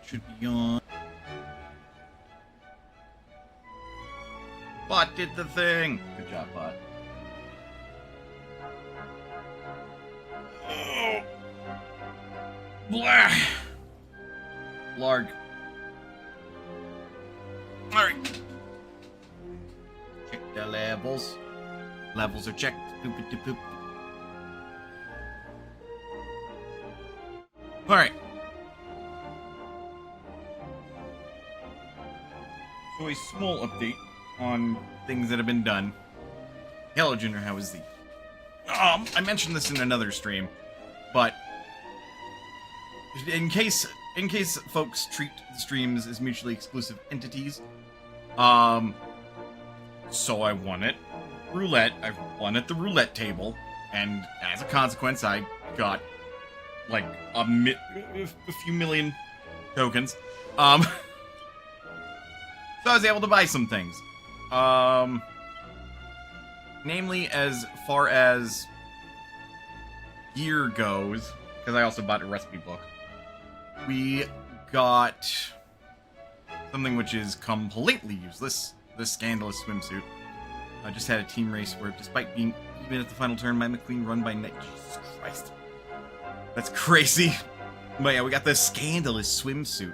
should be on. Bot did the thing. Good job, Bot. Oh. Blah. Larg. Alright. Check the levels. Levels are checked. Poop. Alright. So a small update on things that have been done. Hello, Junior, how is thee? I mentioned this in another stream, but in case folks treat the streams as mutually exclusive entities, so I won at roulette. I won at the roulette table, and as a consequence, I got like a few million tokens. So I was able to buy some things. Namely, as far as gear goes, because I also bought a recipe book, we got something which is completely useless, the scandalous swimsuit. I just had a team race where, despite being even at the final turn, my McQueen run by Nick. Jesus Christ. That's crazy. But yeah, we got this scandalous swimsuit,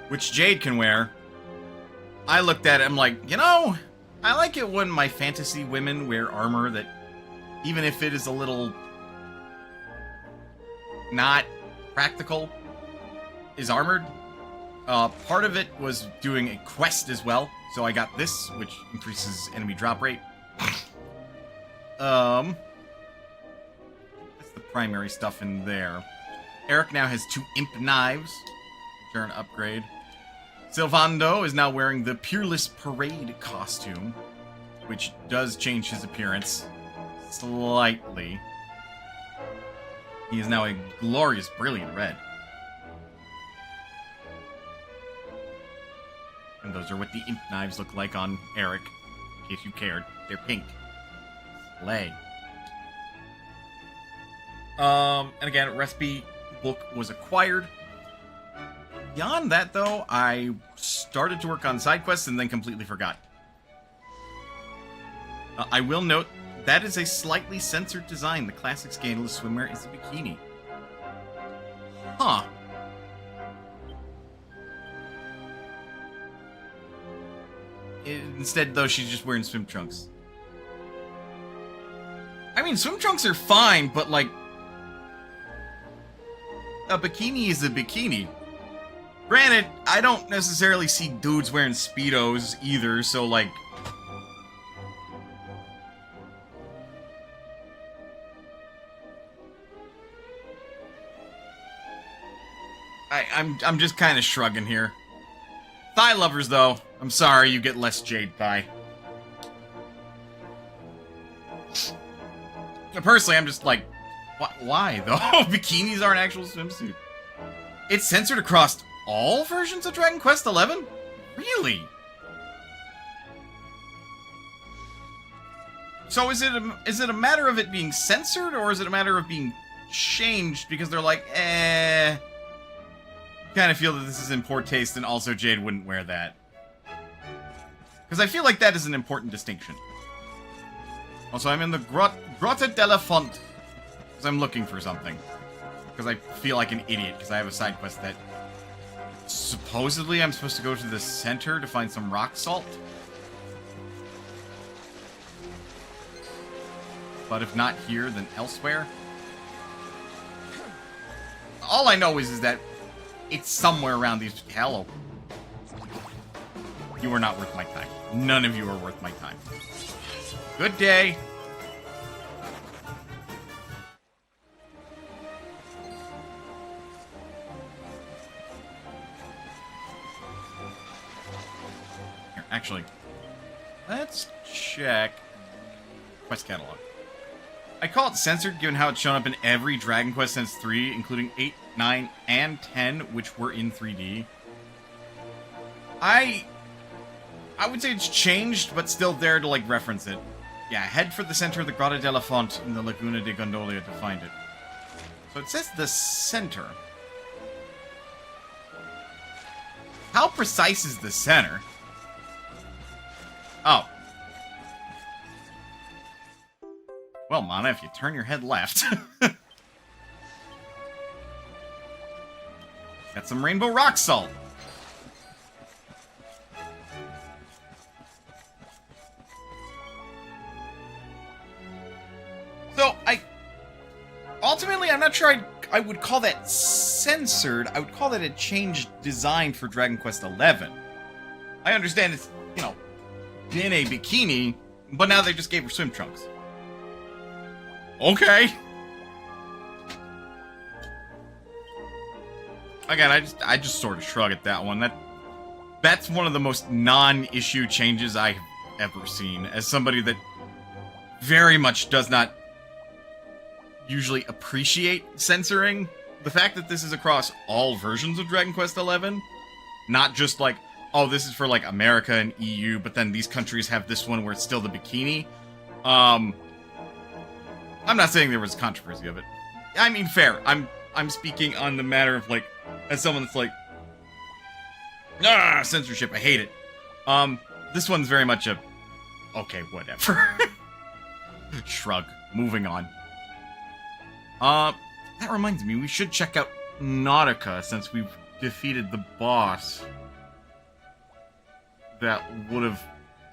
which Jade can wear. I looked at it, I'm like, you know, I like it when my fantasy women wear armor that, even if it is a little not practical, is armored. Part of it was doing a quest as well, so I got this, which increases enemy drop rate. That's the primary stuff in there. Eric now has 2 imp knives, which are an upgrade. Sylvando is now wearing the Peerless Parade costume, which does change his appearance slightly. He is now a glorious, brilliant red. And those are what the imp knives look like on Eric, in case you cared. They're pink. Slay. And again, recipe book was acquired. Beyond that, though, I started to work on side quests and then completely forgot. I will note, that is a slightly censored design. The classic scandalous swimwear is a bikini. Huh. Instead, though, she's just wearing swim trunks. I mean, swim trunks are fine, but, like, a bikini is a bikini. Granted, I don't necessarily see dudes wearing Speedos either, so, like... I'm just kind of shrugging here. Thigh lovers, though, I'm sorry, you get less Jade thigh. Personally, I'm just like, why, though? Bikinis are an actual swimsuit. It's censored across all versions of Dragon Quest XI? Really? So is it a matter of it being censored, or is it a matter of being changed because they're like, kind of feel that this is in poor taste, and also Jade wouldn't wear that. Because I feel like that is an important distinction. Also, I'm in the Grotta della Font, because I'm looking for something. Because I feel like an idiot, because I have a side quest that supposedly I'm supposed to go to the center to find some rock salt. But if not here, then elsewhere. All I know is that it's somewhere around these... Hello. You are not worth my time. None of you are worth my time. Good day. Here, actually, let's check quest catalog. I call it censored given how it's shown up in every Dragon Quest since 3, including 8, 9, and 10, which were in 3D. I would say it's changed, but still there to, like, reference it. Yeah, head for the center of the Grotta della Font in the Laguna de Gondolia to find it. So it says the center. How precise is the center? Oh. Well, Mana, if you turn your head left. Got some rainbow rock salt. So, ultimately, I'm not sure I would call that censored. I would call that a changed design for Dragon Quest XI. I understand it's, you know, in a bikini, but now they just gave her swim trunks. Okay. Again, I just sort of shrug at that one. That's one of the most non-issue changes I've ever seen. As somebody that very much does not usually appreciate censoring, the fact that this is across all versions of Dragon Quest XI, not just like, oh, this is for like America and EU, but then these countries have this one where it's still the bikini. I'm not saying there was controversy of it. I mean, fair. I'm speaking on the matter of like, as someone that's like, censorship, I hate it. This one's very much a, okay, whatever. Shrug. Moving on. That reminds me, we should check out Nautica, since we've defeated the boss that would have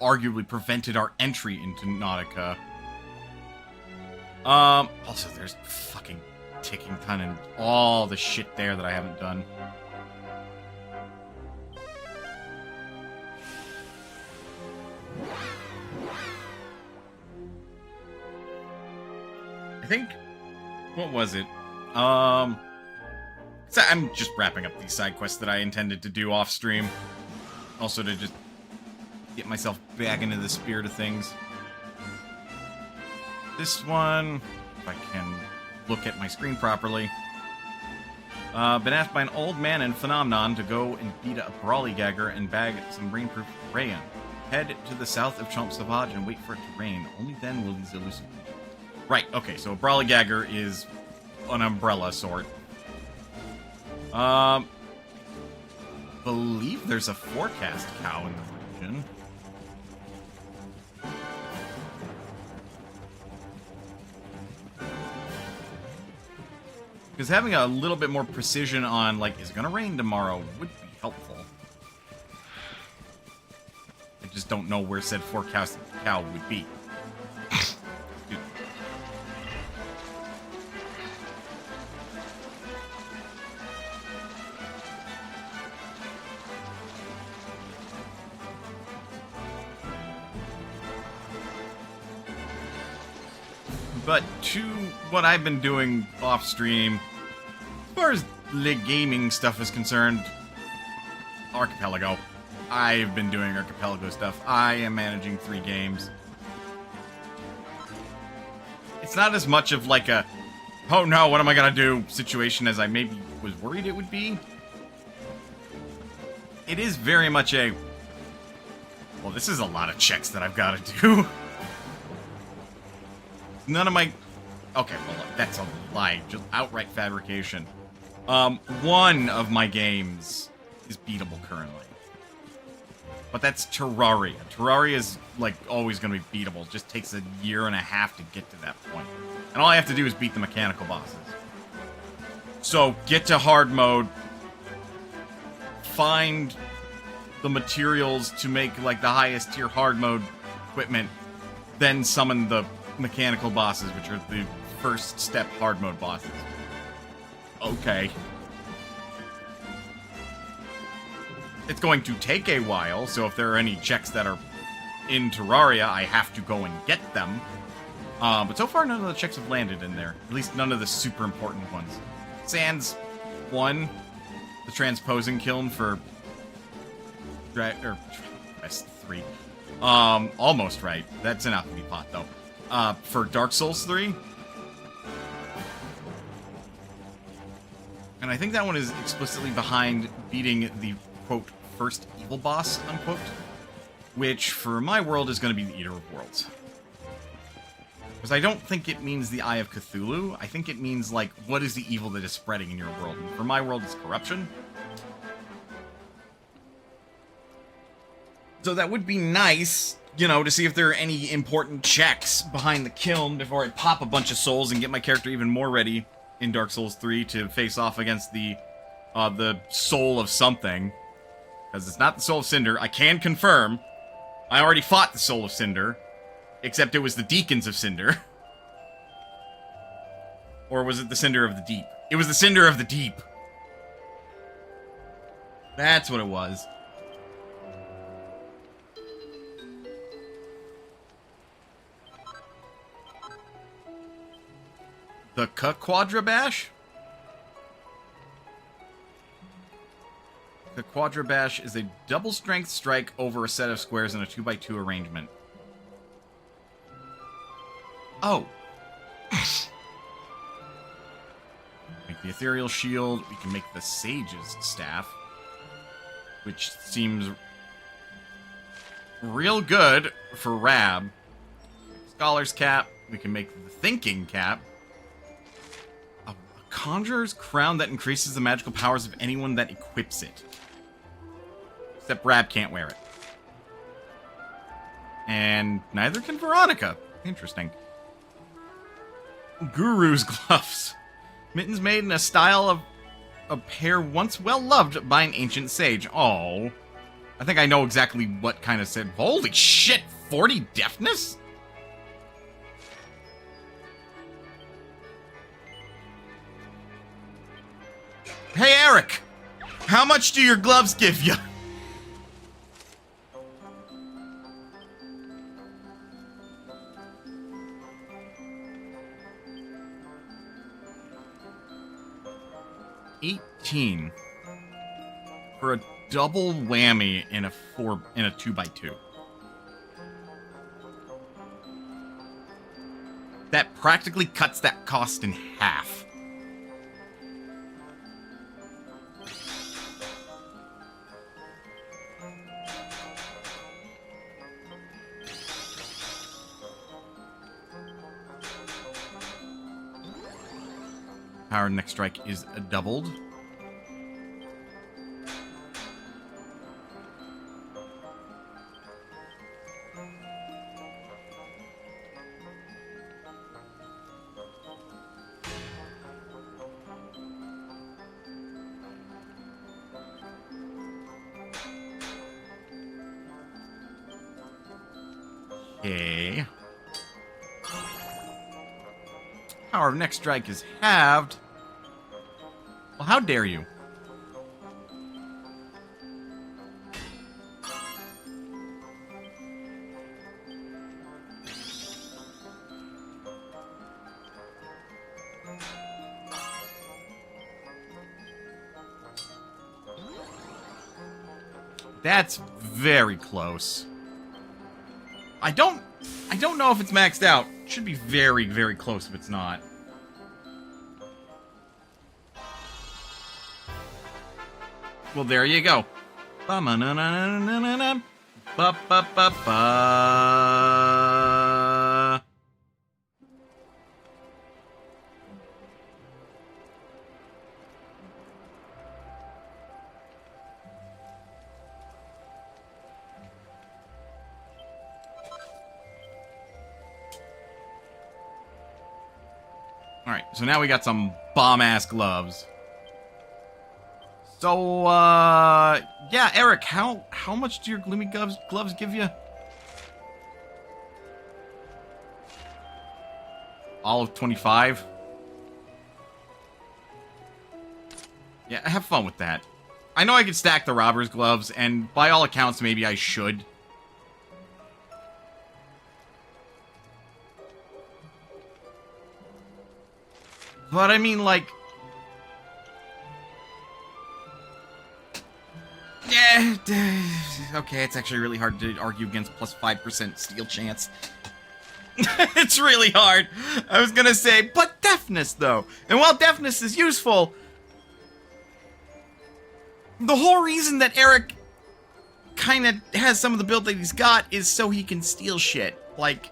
arguably prevented our entry into Nautica. Also, there's fucking ticking ton and all the shit there that I haven't done. I think, what was it? So I'm just wrapping up these side quests that I intended to do off stream. Also to just get myself back into the spirit of things. This one, if I can look at my screen properly. Been asked by an old man in Phenomenon to go and beat a Brawlygagger and bag some rainproof rayon. Head to the south of Champ Sauvage and wait for it to rain. Only then will these elusive. Right, okay, so a Brawlygagger is an umbrella sort. Believe there's a forecast cow in the region. Because having a little bit more precision on, like, is it gonna rain tomorrow would be helpful. I just don't know where said forecast cow would be. But to what I've been doing off stream, as far as the gaming stuff is concerned, Archipelago. I've been doing Archipelago stuff. I am managing 3 games. It's not as much of like a, oh no, what am I gonna do situation as I maybe was worried it would be. It is very much a, well, this is a lot of checks that I've got to do. None of my... Okay, well, look, that's a lie. Just outright fabrication. One of my games is beatable currently. But that's Terraria. Terraria is, like, always going to be beatable. It just takes a year and a half to get to that point. And all I have to do is beat the mechanical bosses. So, get to hard mode. Find the materials to make, like, the highest tier hard mode equipment. Then summon the mechanical bosses, which are the first step hard mode bosses. Okay. It's going to take a while, so if there are any checks that are in Terraria, I have to go and get them. But so far, none of the checks have landed in there. At least none of the super important ones. Sans 1, the transposing kiln for... That's 3. Almost right. That's an alchemy pot, though. For Dark Souls 3. And I think that one is explicitly behind beating the, quote, first evil boss, unquote. Which, for my world, is going to be the Eater of Worlds. Because I don't think it means the Eye of Cthulhu. I think it means, like, what is the evil that is spreading in your world? And for my world, it's corruption. So that would be nice, you know, to see if there are any important checks behind the kiln before I pop a bunch of souls and get my character even more ready in Dark Souls 3 to face off against the soul of something. Because it's not the soul of Cinder. I can confirm. I already fought the soul of Cinder. Except it was the Deacons of Cinder. Or was it the Cinder of the Deep? It was the Cinder of the Deep. That's what it was. The Quadrabash? The Quadrabash is a double strength strike over a set of squares in a 2x2 arrangement. Oh. Make the Ethereal Shield. We can make the Sage's Staff. Which seems real good for Rab. Scholar's Cap. We can make the Thinking Cap. A Conjurer's Crown that increases the magical powers of anyone that equips it. Except Rab can't wear it. And neither can Veronica. Interesting. Guru's Gloves. Mittens made in a style of a pair once well loved by an ancient sage. Oh. I think I know exactly what kind of said. Holy shit, 40 deafness? Hey, Eric! How much do your gloves give you? $18 for a double whammy in a 2x2. That practically cuts that cost in half. Power next strike is doubled. Okay. Power of next strike is halved. Well, how dare you? That's very close. I don't know if it's maxed out. It should be very, very close if it's not. Well, there you go. Ba-ma-na-na-na-na-na-na. Ba-ba-ba-ba. Alright, so now we got some bomb-ass gloves. So, yeah, Eric, how much do your gloomy gloves give you? All of 25? Yeah, have fun with that. I know I could stack the robber's gloves, and by all accounts, maybe I should. But I mean, like... Yeah, okay, it's actually really hard to argue against plus 5% steal chance. It's really hard. I was gonna say, but deafness, though. And while deafness is useful, the whole reason that Eric kind of has some of the build that he's got is so he can steal shit. Like...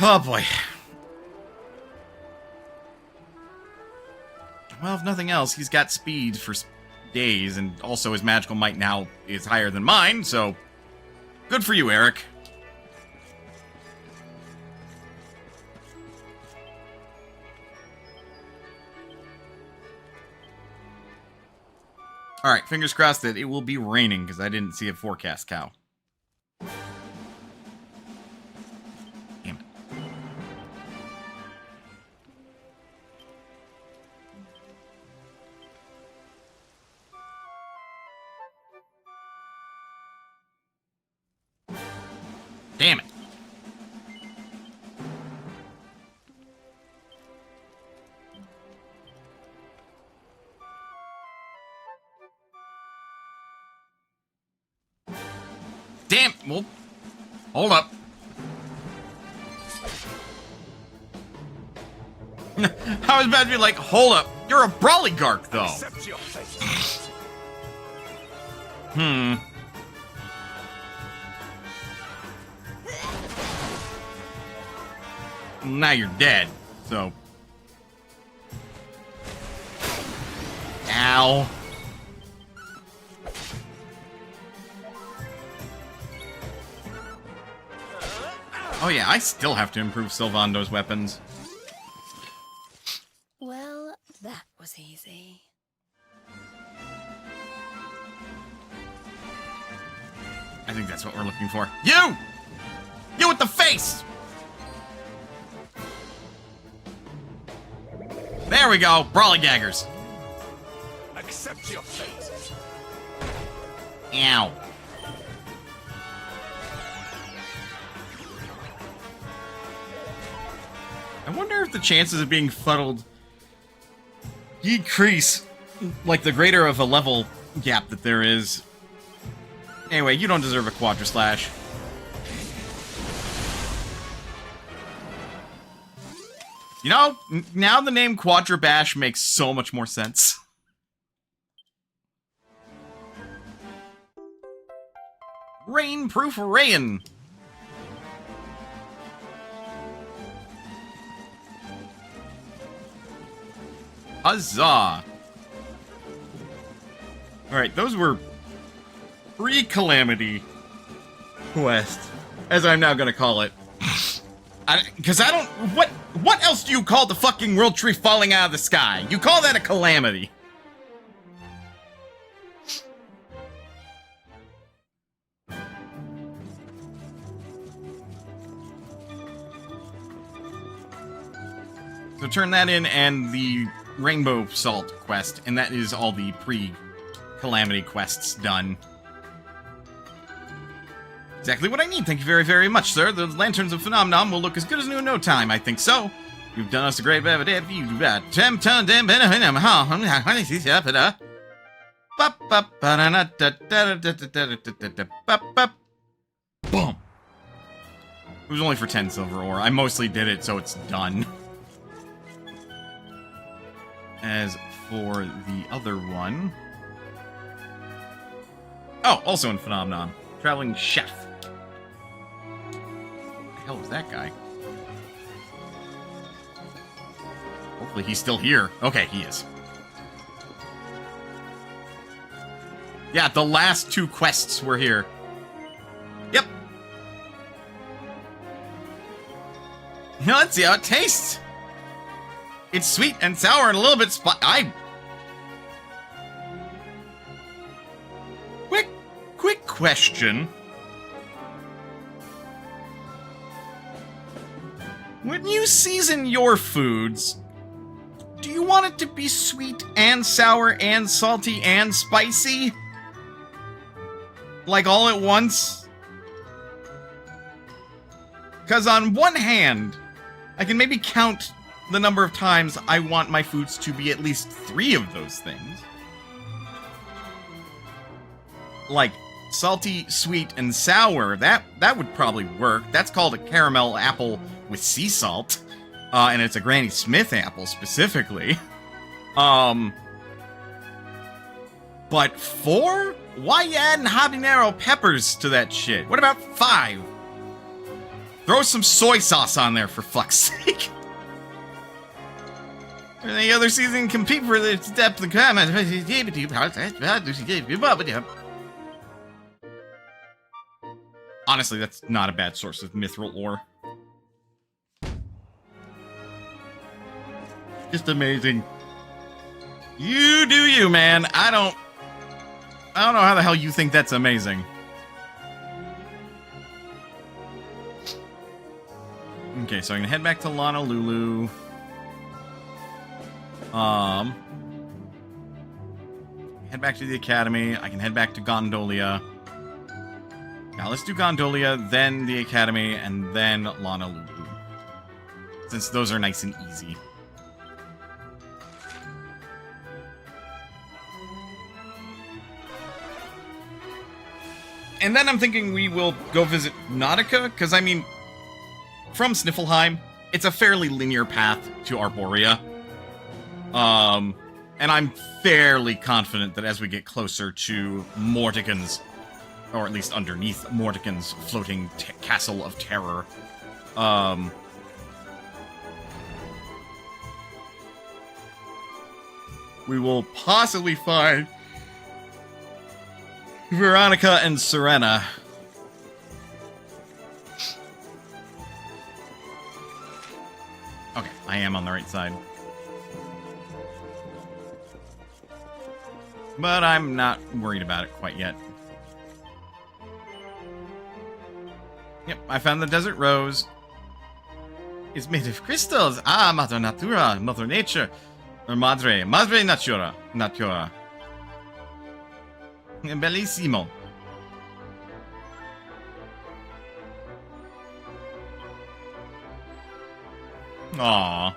Oh, boy. Well, if nothing else, he's got speed for days, and also his magical might now is higher than mine, so good for you, Eric. Alright, fingers crossed that it will be raining, because I didn't see a forecast cow. Damn it. Damn it. Damn! Well, hold up. I was about to be like, hold up. You're a Brawlygark, though. Now you're dead, so. Ow. Oh yeah, I still have to improve Sylvando's weapons. Well, that was easy. I think that's what we're looking for. You! You with the face! There we go, Brawlygaggers. Accept your fate. Ow. I wonder if the chances of being fuddled decrease, like the greater of a level gap that there is. Anyway, you don't deserve a Quadra Slash. You know, now the name Quadra Bash makes so much more sense. Rainproof Rayin. Huzzah! Alright, those were pre-calamity quest, as I'm now gonna call it. Because I don't... What else do you call the fucking world tree falling out of the sky? You call that a calamity. So turn that in and the Rainbow Salt quest, and that is all the pre-calamity quests done. Exactly what I need, thank you very, very much, sir. The Lanterns of Phenomenon will look as good as new in no time, I think so. You've done us a great favor, if you Boom. It was only for 10 silver ore. I mostly did it so it's done. As for the other one... Oh, also in Phenomenon. Traveling Chef. What the hell is that guy? Hopefully he's still here. Okay, he is. Yeah, the last two quests were here. Yep. Now let's see how it tastes. It's sweet and sour and a little bit Quick question. When you season your foods, do you want it to be sweet and sour and salty and spicy? Like all at once? Because on one hand, I can maybe count the number of times I want my foods to be at least 3 of those things. Like salty, sweet, and sour. That would probably work. That's called a caramel apple with sea salt. And it's a Granny Smith apple specifically. But 4? Why you adding habanero peppers to that shit? What about 5? Throw some soy sauce on there for fuck's sake. Any other season can compete for the depth of comment. Honestly, that's not a bad source of mithril ore. Just amazing. You do you, man. I don't know how the hell you think that's amazing. Okay, so I can head back to Honolulu. Head back to the academy. I can head back to Gondolia. Now let's do Gondolia, then the academy, and then Honolulu. Since those are nice and easy. And then I'm thinking we will go visit Nautica, because I mean, from Sniffelheim, it's a fairly linear path to Arborea. And I'm fairly confident that as we get closer to Mortigan's, or at least underneath Mortigan's floating castle of terror, we will possibly find Veronica and Serena. Okay, I am on the right side. But I'm not worried about it quite yet. Yep, I found the desert rose. It's made of crystals. Ah, Mother Natura, Mother Nature. Or Madre Natura. Natura. Bellissimo. Aww.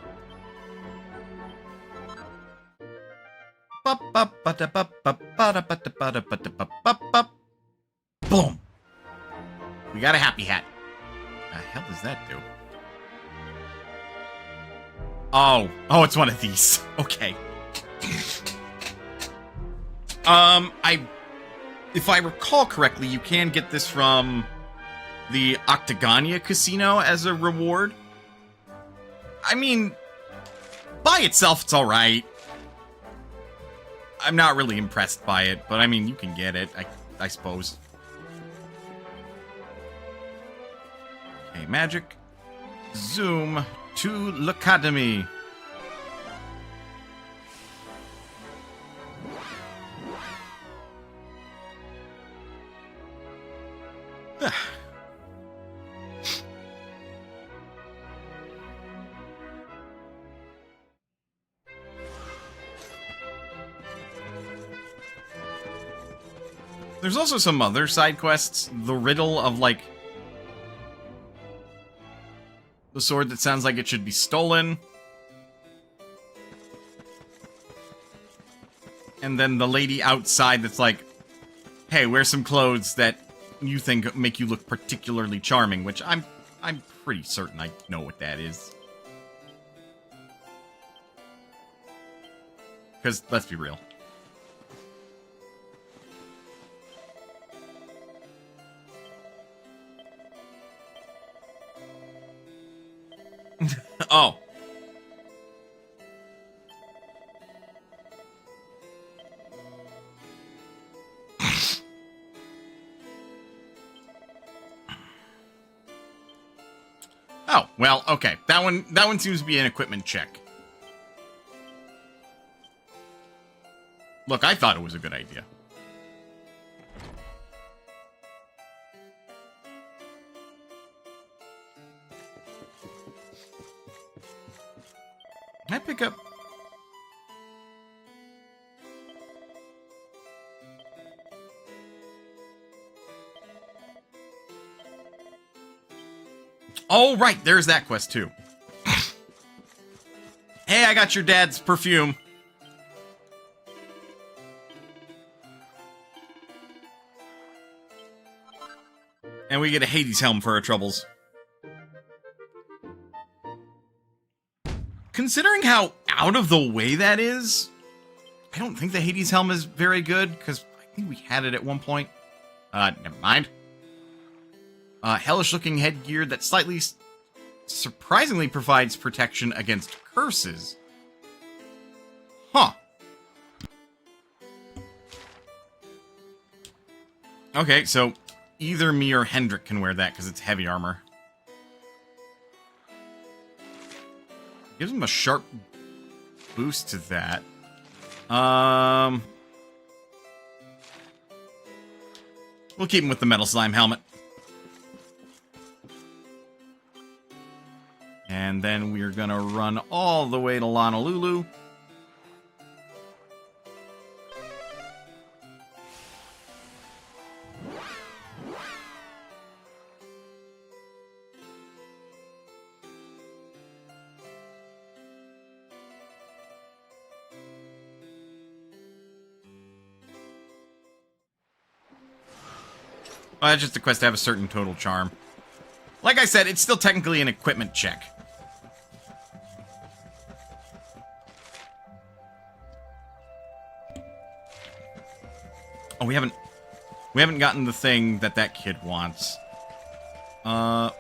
Boom. We got a happy hat. The hell does that do? Oh, it's one of these. Okay. If I recall correctly, you can get this from the Octagonia Casino as a reward. I mean, by itself, it's alright. I'm not really impressed by it, but I mean, you can get it, I suppose. Okay, magic. Zoom to l'Academy. There's also some other side quests. The riddle of, like, the sword that sounds like it should be stolen. And then the lady outside that's like, hey, wear some clothes that you think make you look particularly charming, which I'm pretty certain I know what that is. Because, let's be real. Oh. Oh, well, okay. That one seems to be an equipment check. Look, I thought it was a good idea. Can I pick up... Oh, right, there's that quest, too. Hey, I got your dad's perfume. And we get a Hades helm for our troubles. Considering how out of the way that is, I don't think the Hades helm is very good, because I think we had it at one point. Never mind. Hellish-looking headgear that slightly, surprisingly provides protection against curses. Huh. Okay, so either me or Hendrik can wear that because it's heavy armor. Gives him a sharp boost to that. We'll keep him with the metal slime helmet. And then we're gonna run all the way to Honolulu. Well, that's just a quest to have a certain total charm. Like I said, it's still technically an equipment check. Oh, we haven't gotten the thing that kid wants. The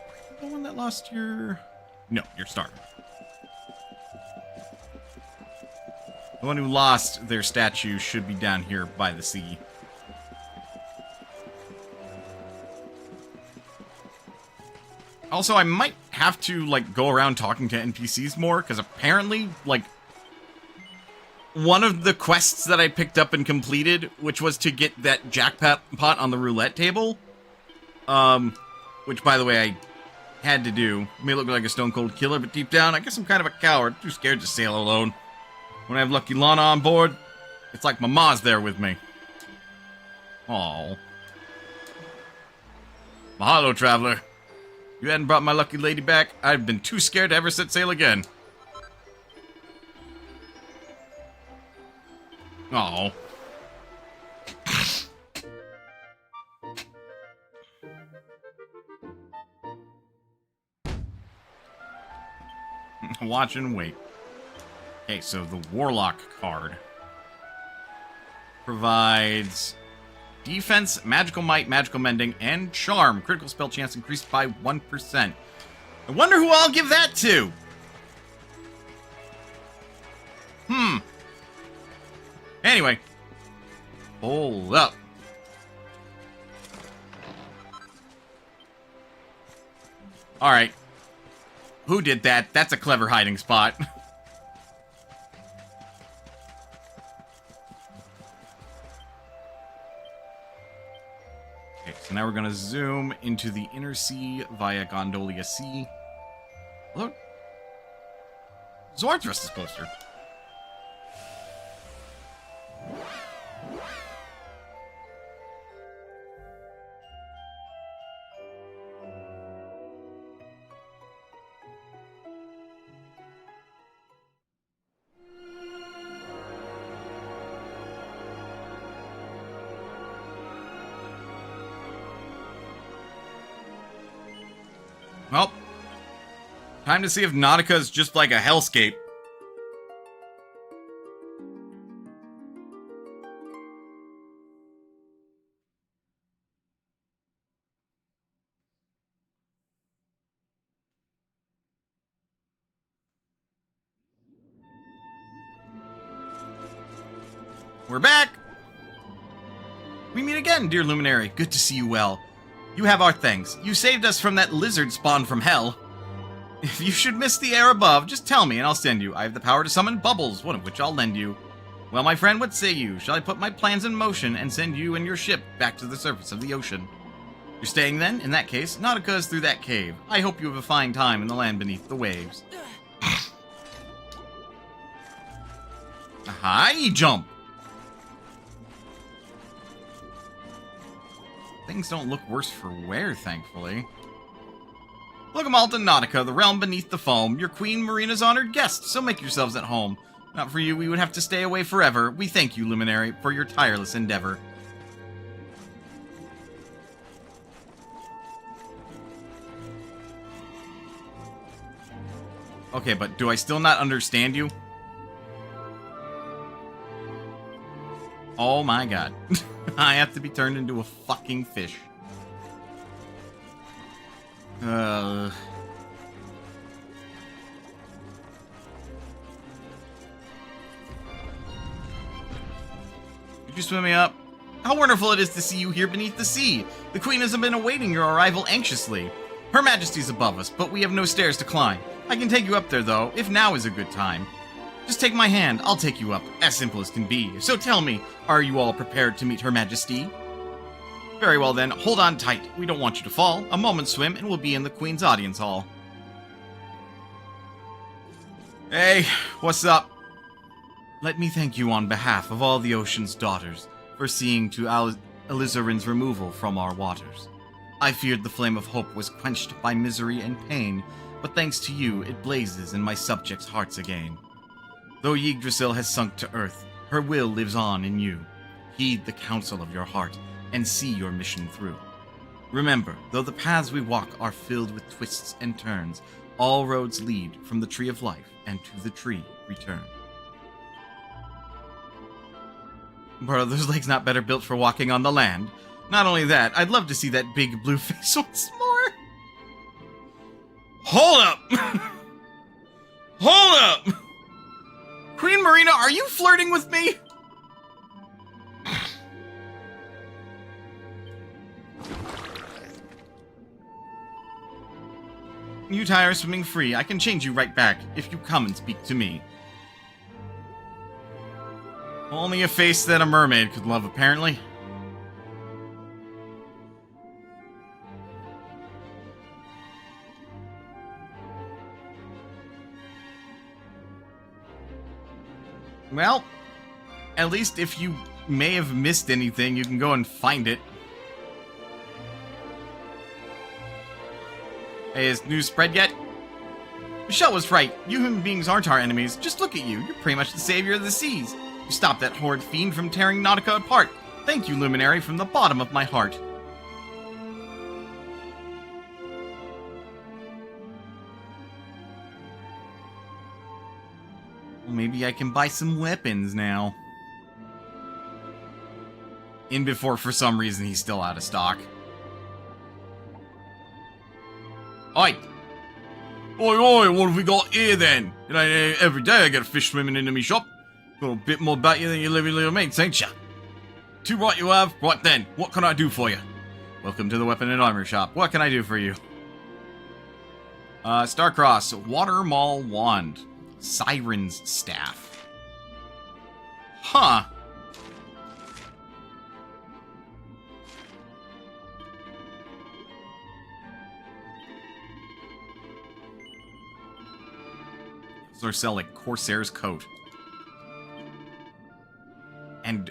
one that lost your... No, your star. The one who lost their statue should be down here by the sea. Also, I might have to, like, go around talking to NPCs more, because apparently, like, one of the quests that I picked up and completed, which was to get that jackpot on the roulette table, which, by the way, I had to do. May look like a stone-cold killer, but deep down, I guess I'm kind of a coward, too scared to sail alone. When I have Lucky Lana on board, it's like my ma's there with me. Aww. Mahalo, traveler. You hadn't brought my lucky lady back, I've been too scared to ever set sail again. Oh. Watch and wait. Okay, so the Warlock card provides defense, magical might, magical mending, and charm. Critical spell chance increased by 1%. I wonder who I'll give that to. Anyway. Hold up. Alright. Who did that? That's a clever hiding spot. Okay, so now we're going to zoom into the inner sea via Gondolia Sea. Look. Zordthrust's poster. Well, time to see if Nautica's just like a hellscape. We're back! We meet again, dear Luminary. Good to see you well. You have our thanks. You saved us from that lizard spawn from hell. If you should miss the air above, just tell me and I'll send you. I have the power to summon bubbles, one of which I'll lend you. Well, my friend, what say you? Shall I put my plans in motion and send you and your ship back to the surface of the ocean? You're staying then? In that case, Nautica is through that cave. I hope you have a fine time in the land beneath the waves. High jump! Things don't look worse for wear, thankfully. Welcome all to Nautica, the realm beneath the foam. Your Queen Marina's honored guest, so make yourselves at home. Not for you, we would have to stay away forever. We thank you, Luminary, for your tireless endeavor. Okay, but do I still not understand you? Oh my god. I have to be turned into a fucking fish. you swim me up? How wonderful it is to see you here beneath the sea. The Queen has been awaiting your arrival anxiously. Her Majesty's above us, but we have no stairs to climb. I can take you up there, though, if now is a good time. Just take my hand, I'll take you up, as simple as can be. So tell me, are you all prepared to meet Her Majesty? Very well then, hold on tight. We don't want you to fall. A moment's swim and we'll be in the Queen's audience hall. Hey, what's up? Let me thank you on behalf of all the ocean's daughters for seeing to Alizarin's removal from our waters. I feared the flame of hope was quenched by misery and pain, but thanks to you, it blazes in my subjects' hearts again. Though Yggdrasil has sunk to earth, her will lives on in you. Heed the counsel of your heart and see your mission through. Remember, though the paths we walk are filled with twists and turns, all roads lead from the tree of life and to the tree return. Bro, those legs not better built for walking on the land? Not only that, I'd love to see that big blue face once more. Hold up! Hold up! Queen Marina, are you flirting with me? You tire swimming free. I can change you right back if you come and speak to me. Only a face that a mermaid could love, apparently. Well, at least if you may have missed anything, you can go and find it. Hey, is news spread yet? Michelle was right. You human beings aren't our enemies. Just look at you. You're pretty much the savior of the seas. You stopped that horrid fiend from tearing Nautica apart. Thank you, Luminary, from the bottom of my heart. Well, maybe I can buy some weapons now. In before, for some reason, he's still out of stock. Oi! Oi, oi, what have we got here then? You know, every day I get a fish swimming into me shop. Got a bit more about you than your living little mates, ain't ya? Too right you have. Right then, what can I do for you? Welcome to the Weapon and Armor Shop. What can I do for you? Starcross, Water Maul Wand, Siren's Staff. Huh. Or sell like Corsair's coat. And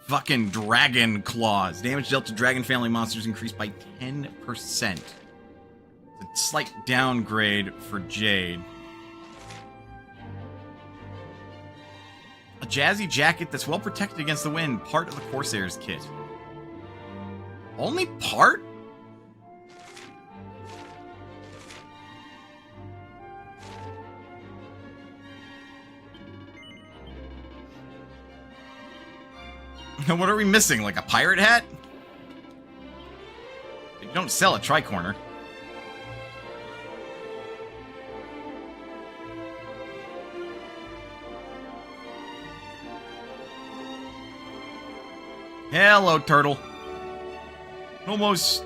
fucking dragon claws. Damage dealt to dragon family monsters increased by 10%. A slight downgrade for Jade. A jazzy jacket that's well protected against the wind. Part of the Corsair's kit. Only part? What are we missing? Like a pirate hat? You don't sell a tricorner. Hello, turtle. Almost,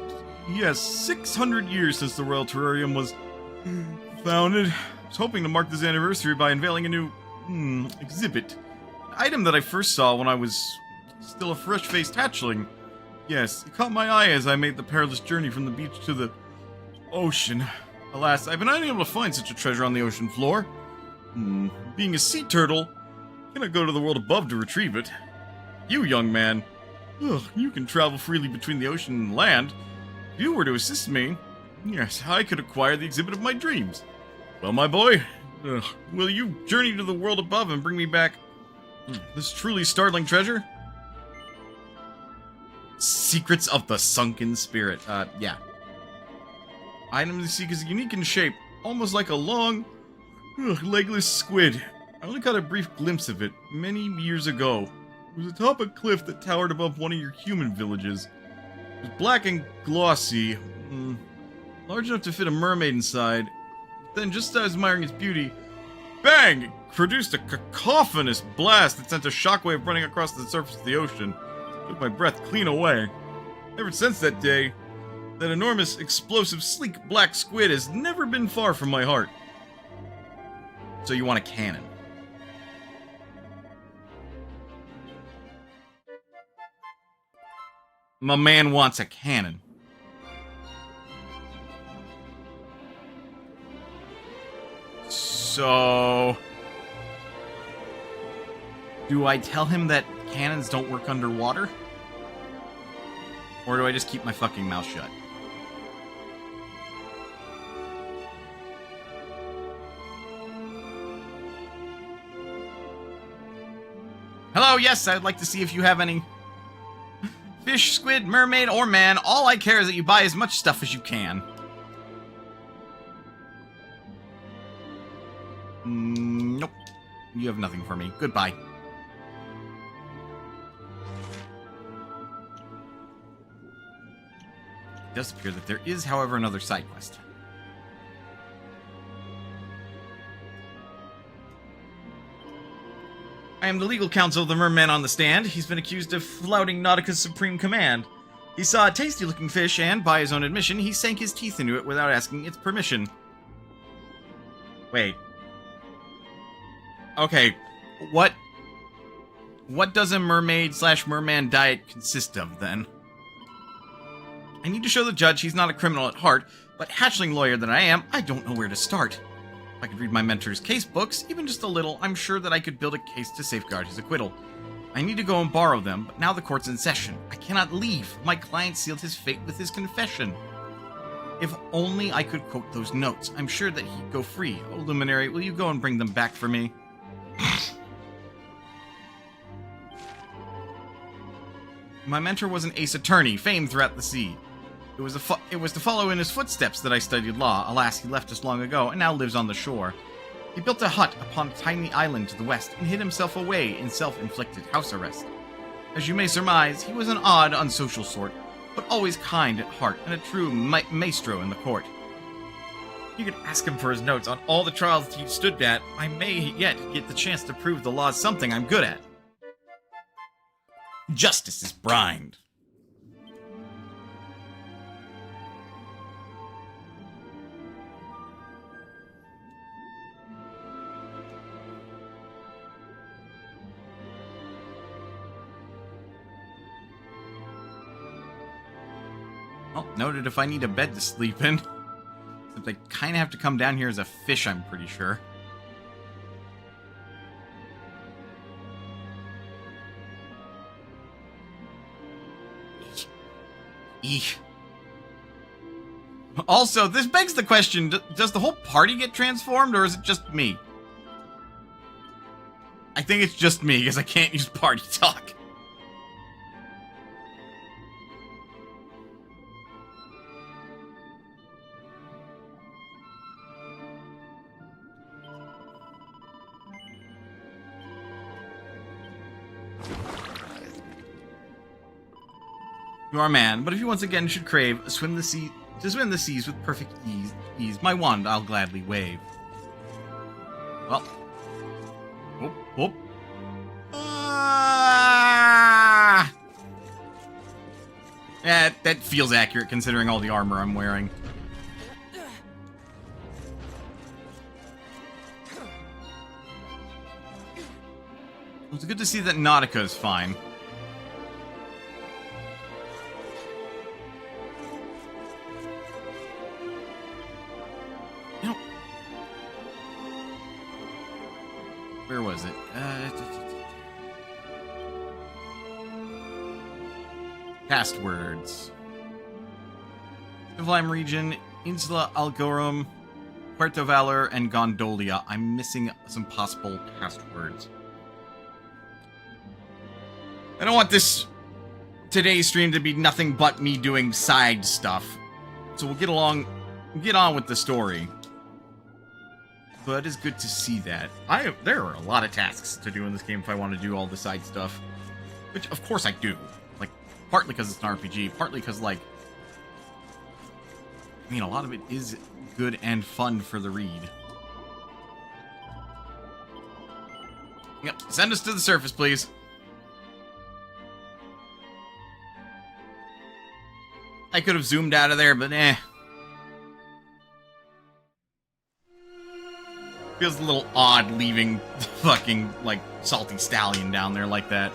yes, 600 years since the Royal Terrarium was founded. I was hoping to mark this anniversary by unveiling a new exhibit. An item that I first saw when I was still a fresh-faced hatchling. Yes, it caught my eye as I made the perilous journey from the beach to the ocean. Alas, I've been unable to find such a treasure on the ocean floor. Being a sea turtle, I cannot go to the world above to retrieve it. You, young man, you can travel freely between the ocean and land. If you were to assist me, yes, I could acquire the exhibit of my dreams. Well, my boy, will you journey to the world above and bring me back this truly startling treasure? Secrets of the Sunken Spirit. Yeah. Item to seek is unique in shape, almost like a long, legless squid. I only caught a brief glimpse of it many years ago. It was atop a cliff that towered above one of your human villages. It was black and glossy, large enough to fit a mermaid inside. But then, just as I was admiring its beauty, bang! It produced a cacophonous blast that sent a shockwave running across the surface of the ocean. Took my breath clean away. Ever since that day, that enormous, explosive, sleek black squid has never been far from my heart. So you want a cannon? My man wants a cannon. So... do I tell him that cannons don't work underwater? Or do I just keep my fucking mouth shut? Hello, yes, I'd like to see if you have any fish, squid, mermaid, or man. All I care is that you buy as much stuff as you can. Nope. You have nothing for me. Goodbye. It does appear that there is, however, another side quest. I am the legal counsel of the merman on the stand. He's been accused of flouting Nautica's supreme command. He saw a tasty-looking fish and, by his own admission, he sank his teeth into it without asking its permission. Wait. Okay, what does a mermaid/merman diet consist of, then? I need to show the judge he's not a criminal at heart, but hatchling lawyer that I am, I don't know where to start. If I could read my mentor's case books, even just a little, I'm sure that I could build a case to safeguard his acquittal. I need to go and borrow them, but now the court's in session. I cannot leave. My client sealed his fate with his confession. If only I could quote those notes, I'm sure that he'd go free. Oh, Luminary, will you go and bring them back for me? My mentor was an ace attorney, famed throughout the sea. It was to follow in his footsteps that I studied law. Alas, he left us long ago, and now lives on the shore. He built a hut upon a tiny island to the west, and hid himself away in self-inflicted house arrest. As you may surmise, he was an odd, unsocial sort, but always kind at heart, and a true maestro in the court. You could ask him for his notes on all the trials he stood at. I may yet get the chance to prove the law's something I'm good at. Justice is blind. Well, noted if I need a bed to sleep in. Except I kind of have to come down here as a fish, I'm pretty sure. Eek. Also, this begs the question, does the whole party get transformed, or is it just me? I think it's just me, because I can't use party talk. You are a man, but if you once again should crave to swim the seas with perfect ease, my wand I'll gladly wave. Well, whoop, whoop. Yeah, that feels accurate considering all the armor I'm wearing. It's good to see that Nautica is fine. Where was it? Passwords. Civilime region, Insula Algorum, Puerto Valor, and Gondolia. I'm missing some possible passwords. I don't want today's stream to be nothing but me doing side stuff. So we'll get on with the story. But it's good to see that. There are a lot of tasks to do in this game if I want to do all the side stuff. Which, of course, I do. Like, partly because it's an RPG, partly because, like... I mean, a lot of it is good and fun for the read. Yep, send us to the surface, please. I could have zoomed out of there, but eh. Feels a little odd leaving the fucking, like, salty stallion down there like that.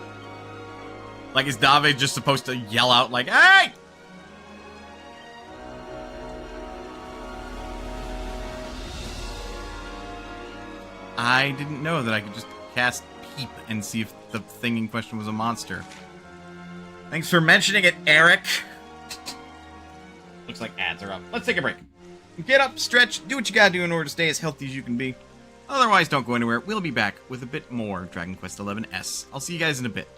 Like, is Dave just supposed to yell out, like, hey! I didn't know that I could just cast Peep and see if the thing in question was a monster. Thanks for mentioning it, Eric. Looks like ads are up. Let's take a break. Get up, stretch, do what you gotta do in order to stay as healthy as you can be. Otherwise, don't go anywhere. We'll be back with a bit more Dragon Quest XI S. I'll see you guys in a bit.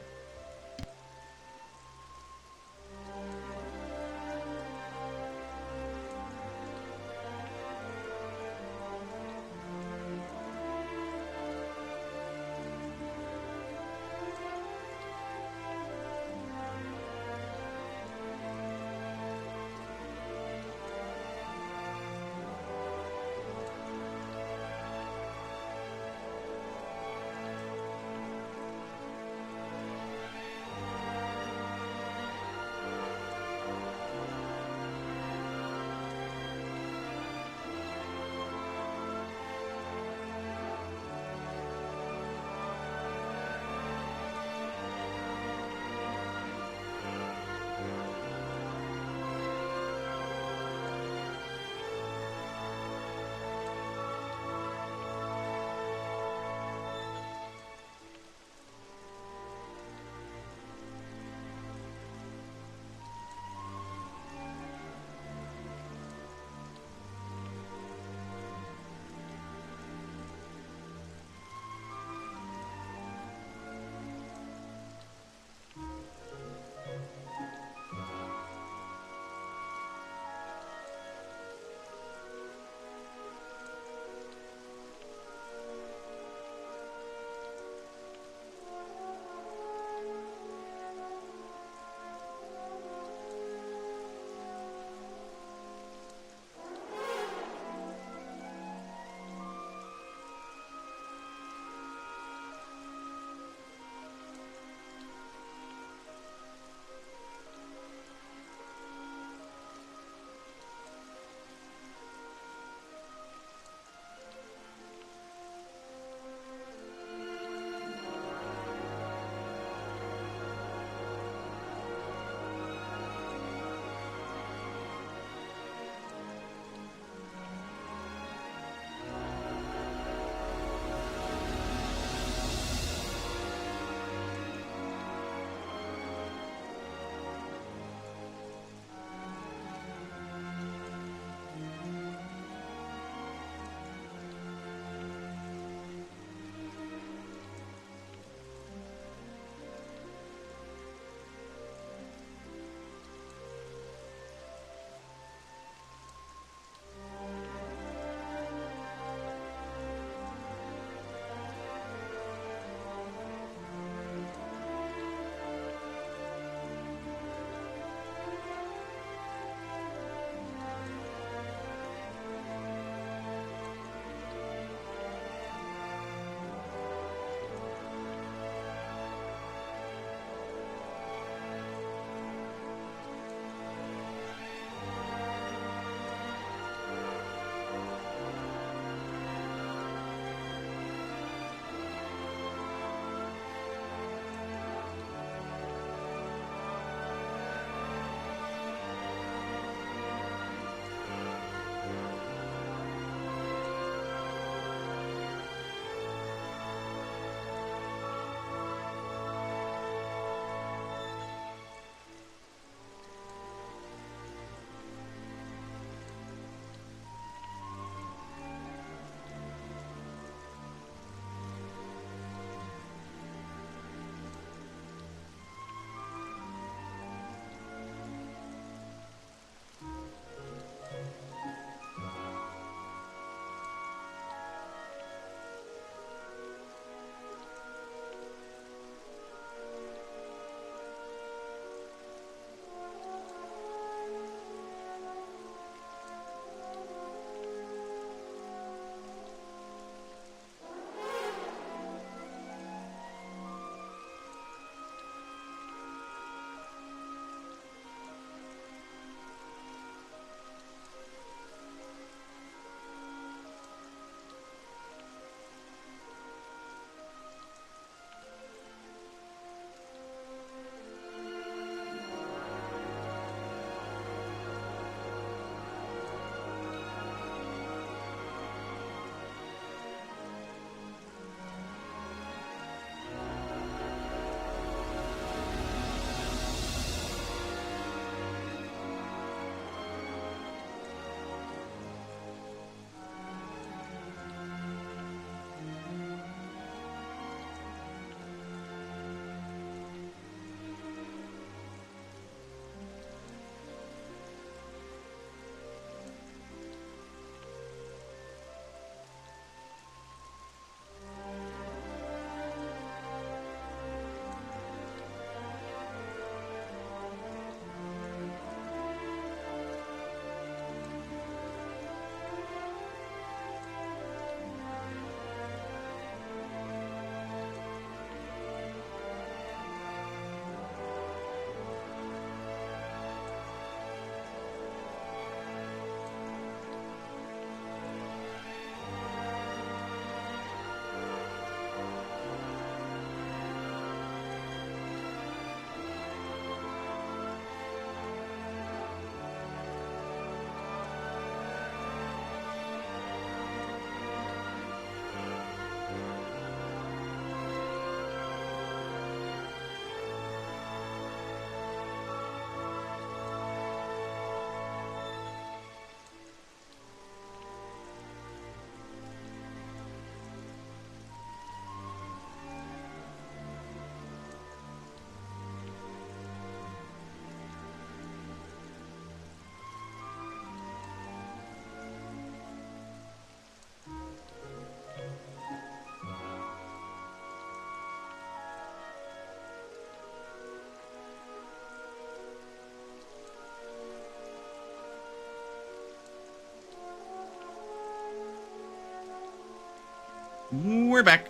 We're back.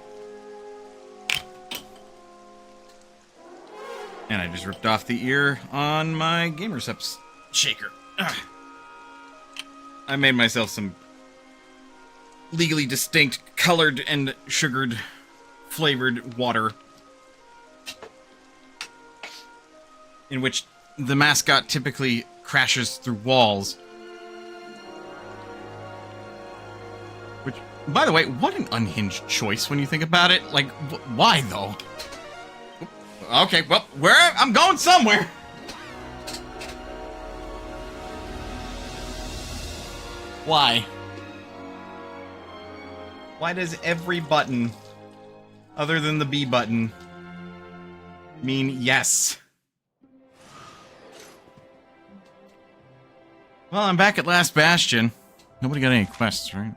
And I just ripped off the ear on my Gamerceps shaker. Ugh. I made myself some legally distinct colored and sugared flavored water in which the mascot typically crashes through walls. Which, by the way, what an unhinged choice when you think about it. Like, why though? Okay, well, I'm going somewhere. Why? Why does every button, other than the B button, mean yes? Well, I'm back at Last Bastion. Nobody got any quests, right?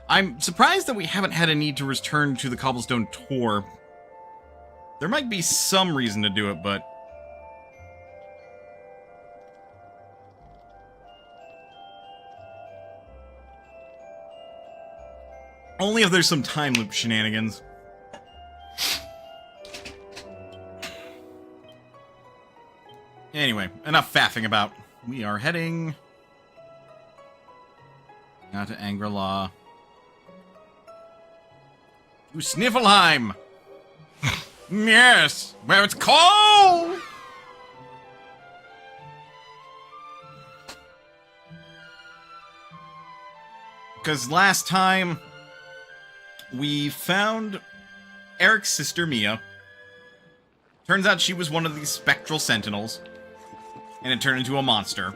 I'm surprised that we haven't had a need to return to the Cobblestone Tour. There might be some reason to do it, but... only if there's some time loop shenanigans. Anyway, enough faffing about. We are heading... now to Angri-La. To Sniffleheim! Yes! Where it's cold! Because last time... we found Eric's sister, Mia. Turns out she was one of these spectral sentinels. And it turned into a monster.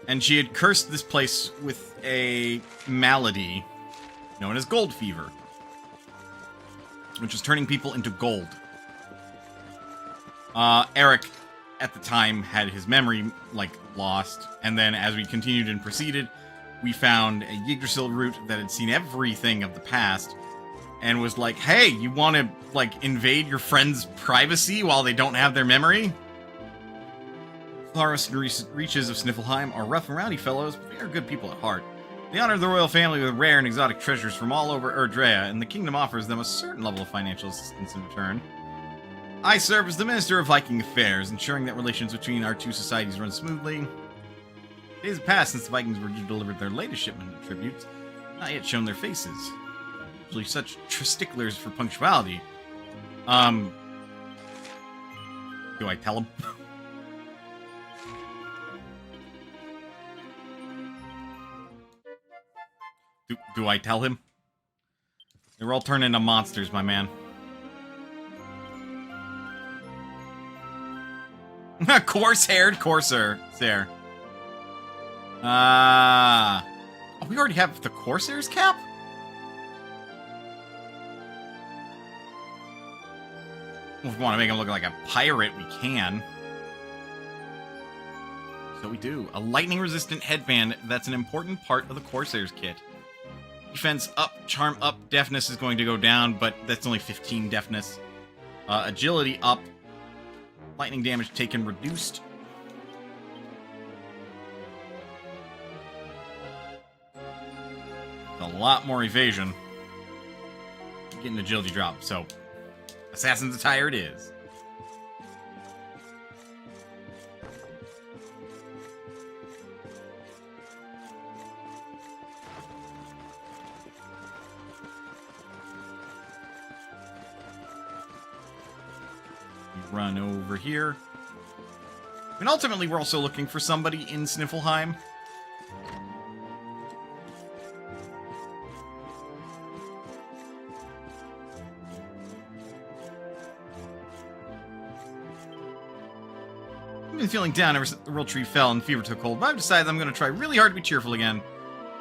And she had cursed this place with a malady known as gold fever, which was turning people into gold. Eric, at the time, had his memory, like, lost. And then as we continued and proceeded, we found a Yggdrasil root that had seen everything of the past and was like, hey, you want to, like, invade your friend's privacy while they don't have their memory? Forests and reaches of Sniffleheim are rough and rowdy fellows, but they are good people at heart. They honor the royal family with rare and exotic treasures from all over Erdrea, and the kingdom offers them a certain level of financial assistance in return. I serve as the Minister of Viking Affairs, ensuring that relations between our two societies run smoothly. Days have passed since the Vikings were delivered their latest shipment of tributes, not yet shown their faces. Usually such sticklers for punctuality. Do I tell them? Do I tell him? They were all turned into monsters, my man. Coarse-haired Corsair. Oh, we already have the Corsair's cap? Well, if we want to make him look like a pirate, we can. So we do. A lightning-resistant headband, that's an important part of the Corsair's kit. Defense up, charm up, deafness is going to go down, but that's only 15 deafness. Agility up, lightning damage taken reduced. A lot more evasion. Getting agility drop, so Assassin's Attire it is. Run over here. And ultimately, we're also looking for somebody in Sniffleheim. I've been feeling down ever since the real tree fell and fever took hold, but I've decided I'm going to try really hard to be cheerful again.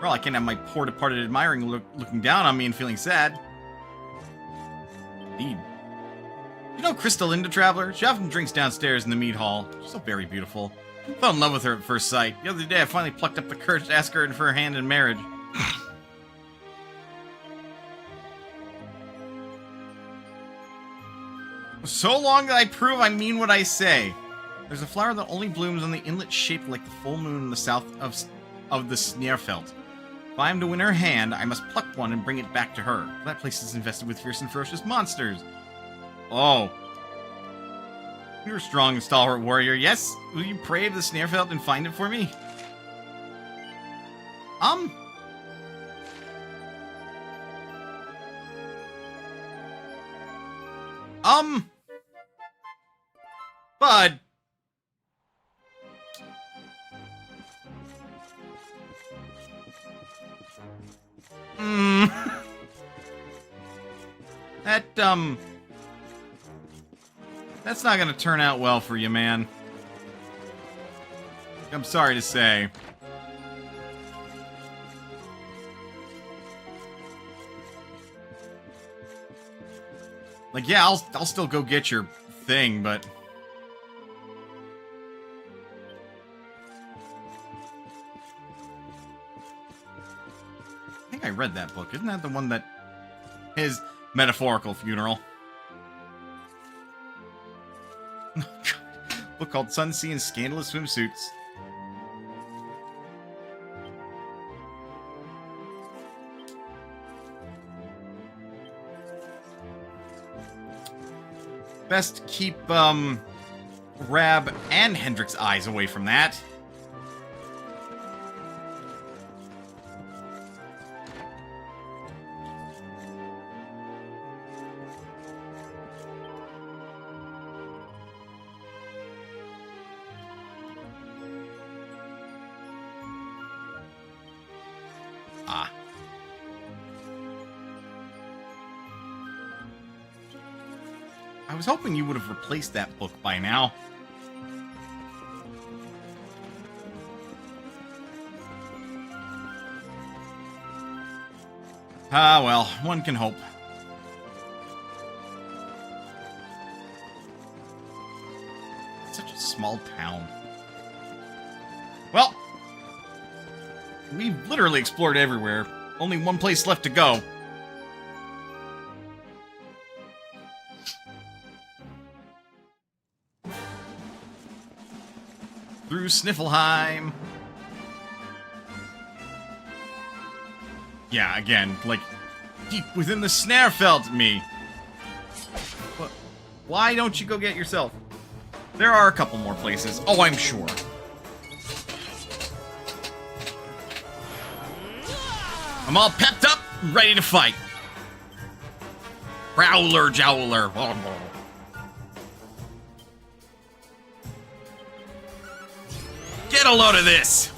Well, I can't have my poor departed admiring looking down on me and feeling sad. Indeed. You know Crystalinda, Traveler? She often drinks downstairs in the mead hall. She's so very beautiful. I fell in love with her at first sight. The other day, I finally plucked up the courage to ask her for her hand in marriage. So long that I prove I mean what I say. There's a flower that only blooms on the inlet shaped like the full moon in the south of of the Snarefelt. If I am to win her hand, I must pluck one and bring it back to her. That place is infested with fierce and ferocious monsters. Oh. You're a strong and stalwart warrior, yes? Will you pray to the Snarefelt and find it for me? Bud. That's not gonna turn out well for you, man. I'm sorry to say. Like, yeah, I'll still go get your thing, but I think I read that book. Isn't that the one that his metaphorical funeral? Book called Sun, Sea, and Scandalous Swimsuits. Best keep, Rab and Hendrick's eyes away from that. Ah. I was hoping you would have replaced that book by now. Ah, well, one can hope. Such a small town. Well, we've literally explored everywhere. Only one place left to go. Through Sniffelheim. Yeah, again, like, deep within the Snarefelt, me. But why don't you go get yourself? There are a couple more places. Oh, I'm sure. I'm all pepped up, ready to fight. Prowler, Jowler. Get a load of this!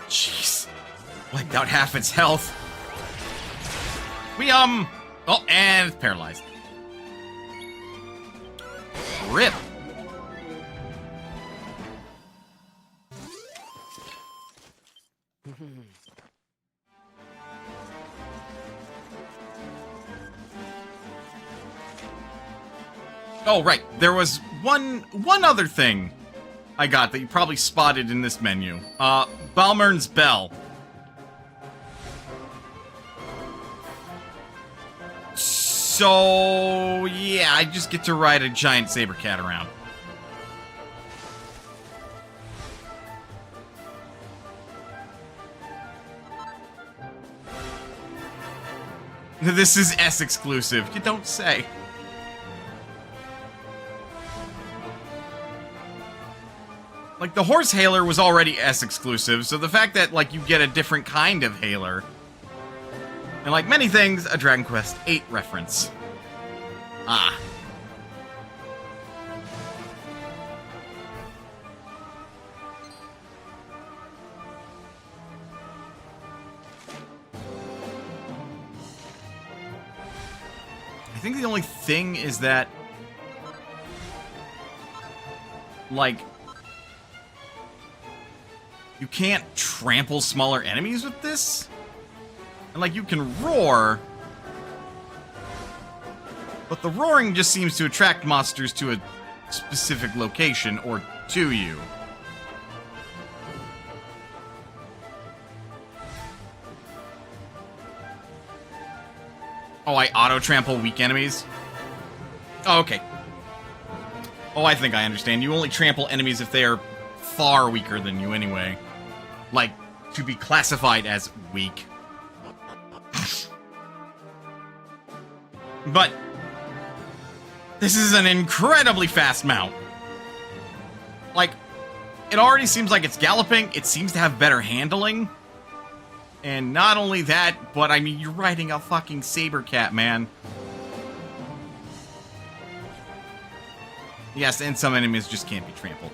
Jeez. Wiped out half its health. Oh, and it's paralyzed. Rip. Oh, right. There was one other thing I got that you probably spotted in this menu. Balmern's Bell. So, yeah, I just get to ride a giant saber cat around. This is S exclusive. You don't say. Like, the horse hailer was already S exclusive, so the fact that, like, you get a different kind of hailer, and like many things, a Dragon Quest VIII reference. Ah. I think the only thing is that, like, you can't trample smaller enemies with this? And, like, you can roar, but the roaring just seems to attract monsters to a specific location, or to you. Oh, I auto-trample weak enemies? Oh, okay. Oh, I think I understand. You only trample enemies if they are far weaker than you anyway. Like, to be classified as weak. But this is an incredibly fast mount. Like, it already seems like it's galloping. It seems to have better handling. And not only that, but I mean, you're riding a fucking saber cat, man. Yes, and some enemies just can't be trampled.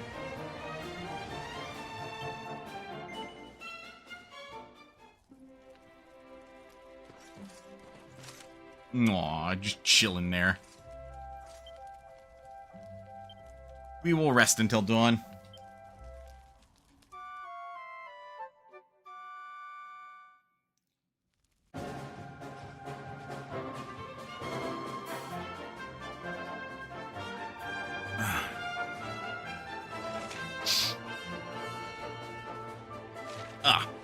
Aw, just chilling there. We will rest until dawn.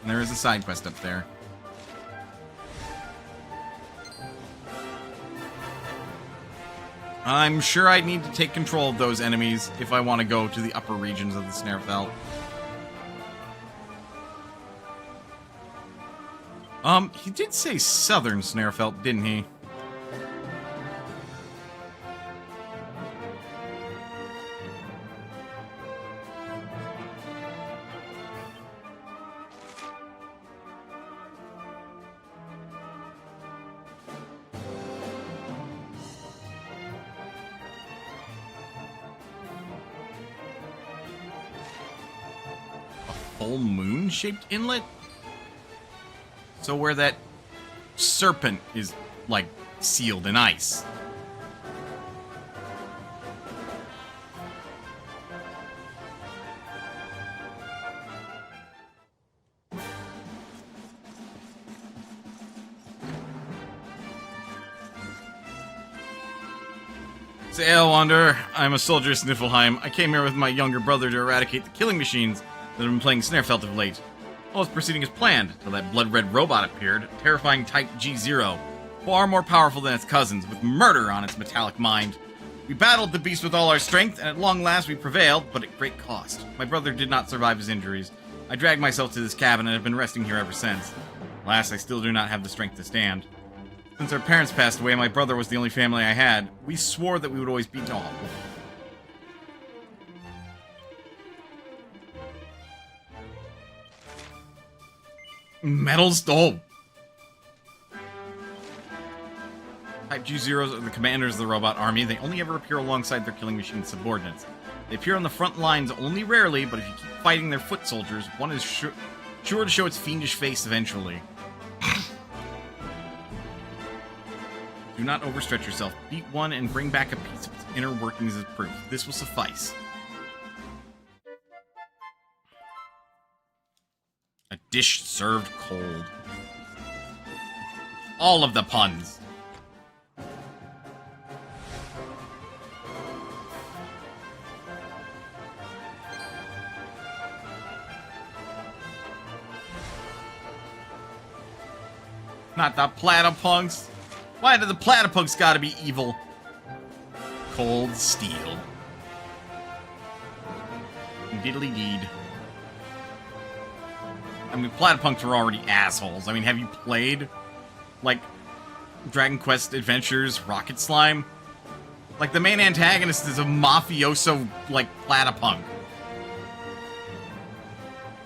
And there is a side quest up there. I'm sure I need to take control of those enemies if I want to go to the upper regions of the Snarefelt. He did say southern Snarefelt, didn't he? Full moon-shaped inlet? So where that serpent is, like, sealed in ice. Sail, Wanderer. I'm a soldier of Sniffelheim. I came here with my younger brother to eradicate the killing machines that have been playing Snarefelt of late. All was proceeding as planned, till that blood-red robot appeared, a terrifying Type G0, far more powerful than its cousins, with murder on its metallic mind. We battled the beast with all our strength, and at long last we prevailed, but at great cost. My brother did not survive his injuries. I dragged myself to this cabin and have been resting here ever since. Alas, I still do not have the strength to stand. Since our parents passed away, my brother was the only family I had. We swore that we would always be dog. Metal Stole. Type G0s are the commanders of the robot army. They only ever appear alongside their killing machine subordinates. They appear on the front lines only rarely, but if you keep fighting their foot soldiers, one is sure to show its fiendish face eventually. Do not overstretch yourself. Beat one and bring back a piece of its inner workings as proof. This will suffice. A dish served cold. All of the puns. Not the platypunks. Why do the platypunks gotta be evil? Cold steel. Diddly deed. I mean, platypunks are already assholes. I mean, have you played, like, Dragon Quest Adventures Rocket Slime? Like, the main antagonist is a mafioso, like, platypunk.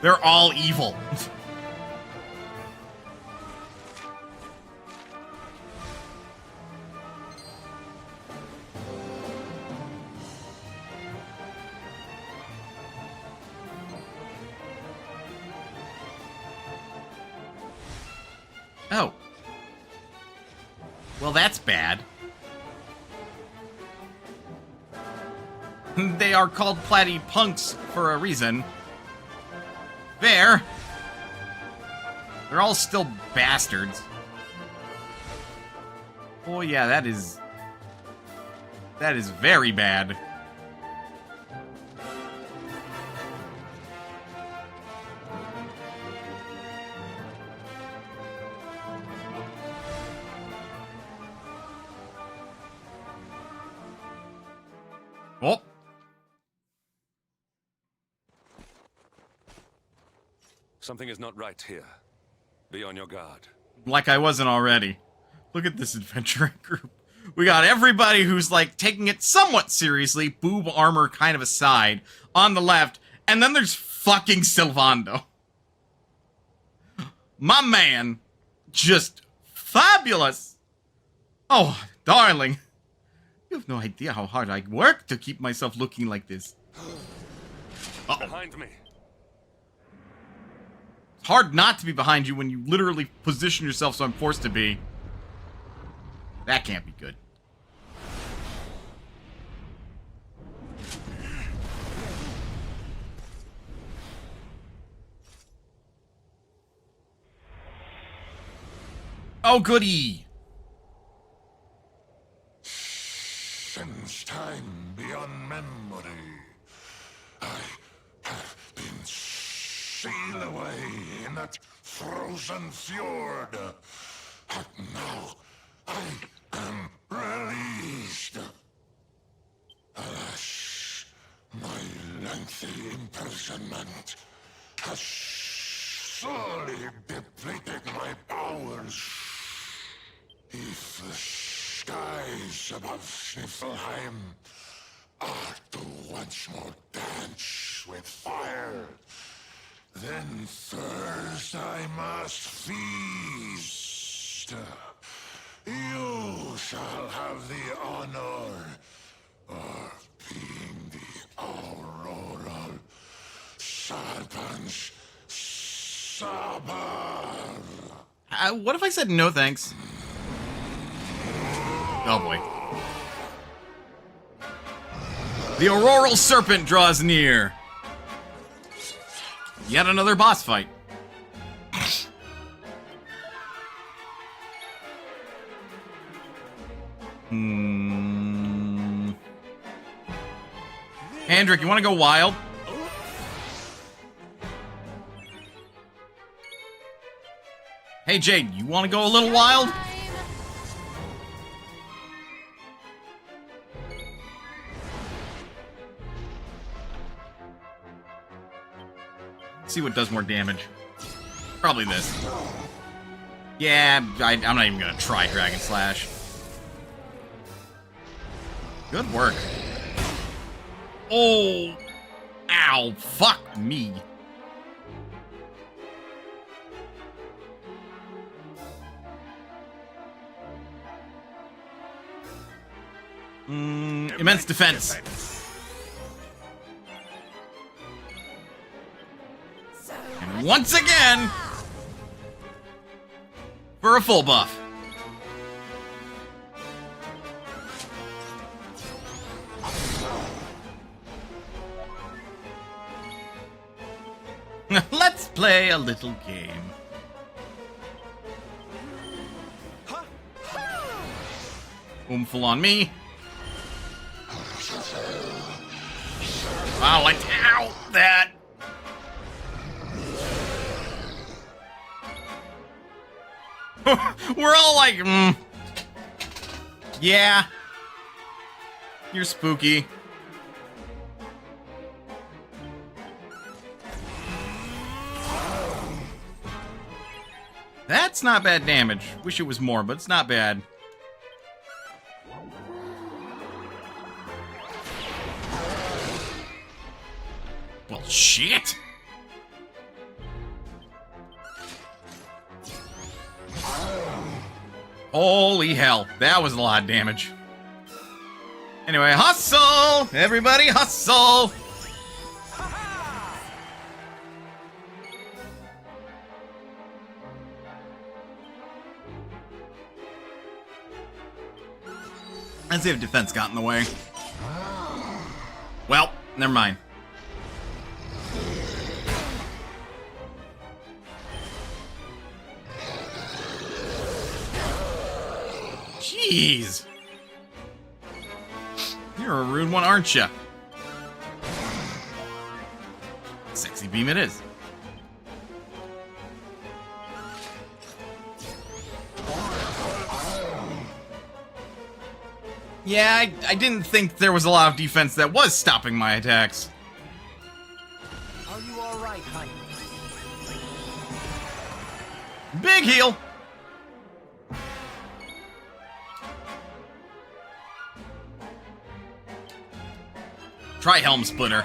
They're all evil. Oh. Well, that's bad. They are called platypunks for a reason. Fair. They're all still bastards. Oh yeah, that is very bad. Oh, Something is not right here. Be on your guard. Like I wasn't already. Look at this adventuring group. We got everybody who's like taking it somewhat seriously, boob armor kind of aside, on the left, and then there's fucking Sylvando. My man, just fabulous. Oh, darling. You have no idea how hard I work to keep myself looking like this. Uh-oh. Behind me. It's hard not to be behind you when you literally position yourself so I'm forced to be. That can't be good. Oh, goody! Since time beyond memory, I have been sealed away in that frozen fjord. But now I am released. Alas, my lengthy imprisonment has sorely depleted my powers. If the skies above Sniffelheim are to once more dance with fire, then first I must feast. You shall have the honor of being the auroral serpent's Sabar. What if I said no thanks? Oh boy. The auroral serpent draws near. Yet another boss fight. Hendrik, you want to go wild? Hey Jade, you want to go a little wild? See what does more damage. Probably this. Yeah, I'm not even gonna try Dragon Slash. Good work. Oh! Ow! Fuck me. Immense defense. And once again, for a full buff. Let's play a little game. Boomful on me. Wow, like, ow, that. We're all like, yeah. You're spooky. That's not bad damage. Wish it was more, but it's not bad. Well, shit! Holy hell, that was a lot of damage. Anyway, hustle! Everybody hustle! Let's see if defense got in the way. Well, never mind. Jeez. You're a rude one, aren't you? Sexy beam it is. Yeah, I didn't think there was a lot of defense that was stopping my attacks. Are you all right, honey? Big heal! Try Helm Splitter.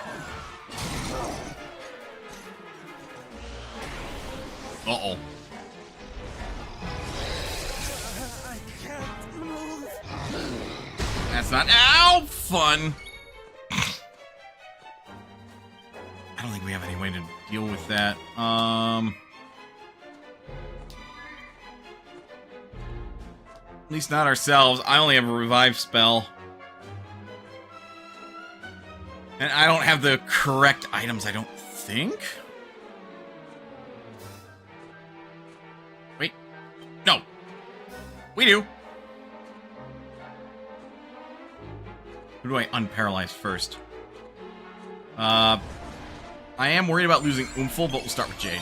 Uh-oh. That's not... Ow! Fun! I don't think we have any way to deal with that. At least not ourselves. I only have a revive spell. And I don't have the correct items, I don't think. Wait. No. We do. Who do I unparalyze first? I am worried about losing Oomphel, but we'll start with Jade.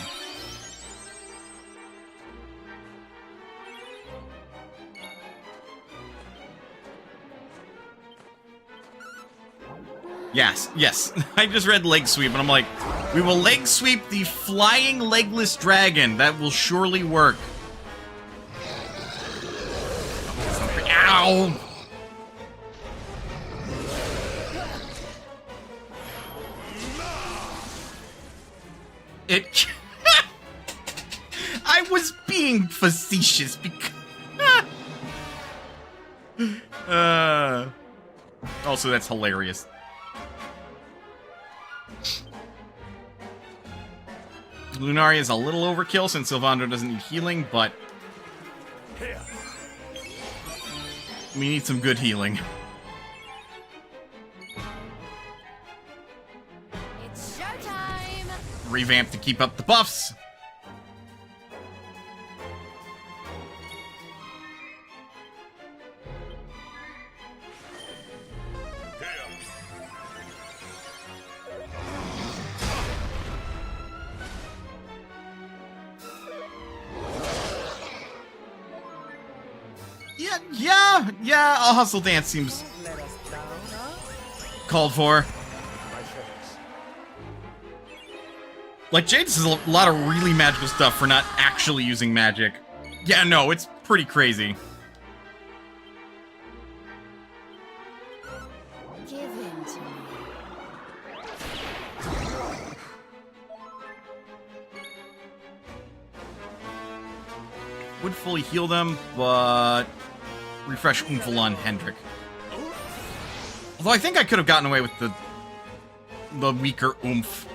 Yes, yes. I just read leg sweep, and I'm like, we will leg sweep the flying legless dragon. That will surely work. Ow! It... I was being facetious because... Also, that's hilarious. Luminary is a little overkill since Sylvander doesn't need healing, but... we need some good healing. It's showtime! Revamp to keep up the buffs. Yeah, a hustle dance seems called for. Like, Jade does a lot of really magical stuff for not actually using magic. Yeah, no, it's pretty crazy. Give in to me. Would fully heal them, but... refresh Oomphel on Hendrik. Although I think I could have gotten away with the weaker Oomph.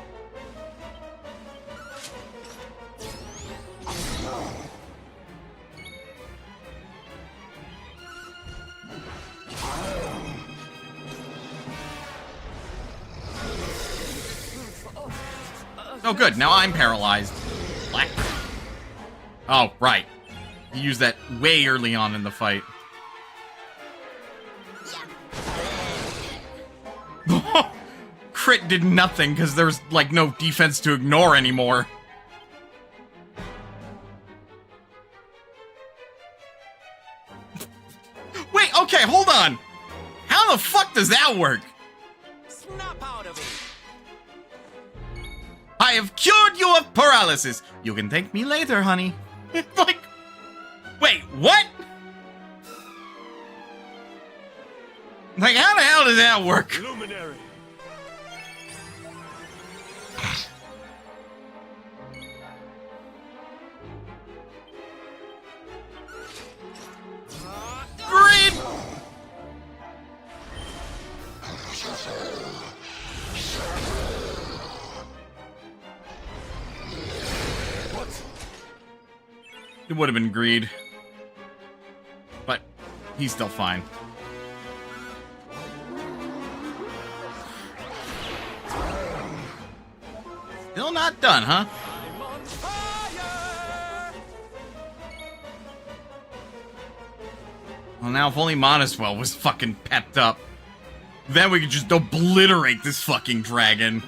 Oh good, now I'm paralyzed. Black. Oh, right. He used that way early on in the fight. Crit did nothing because there's like no defense to ignore anymore. Wait, okay, hold on. How the fuck does that work? Snap out of it. I have cured you of paralysis. You can thank me later, honey. Like, wait, what? Like, how the hell does that work? Luminary. Great! It would have been greed. But he's still fine. Still not done, huh? I'm on fire. Well, now if only Monoswell was fucking pepped up. Then we could just obliterate this fucking dragon.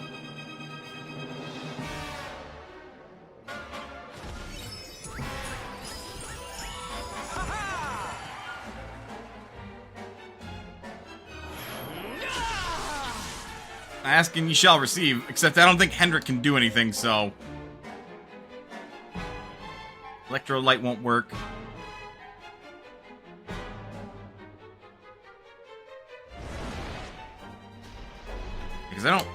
Ask and you shall receive, except I don't think Hendrik can do anything, so... Electrolyte won't work. Because I don't...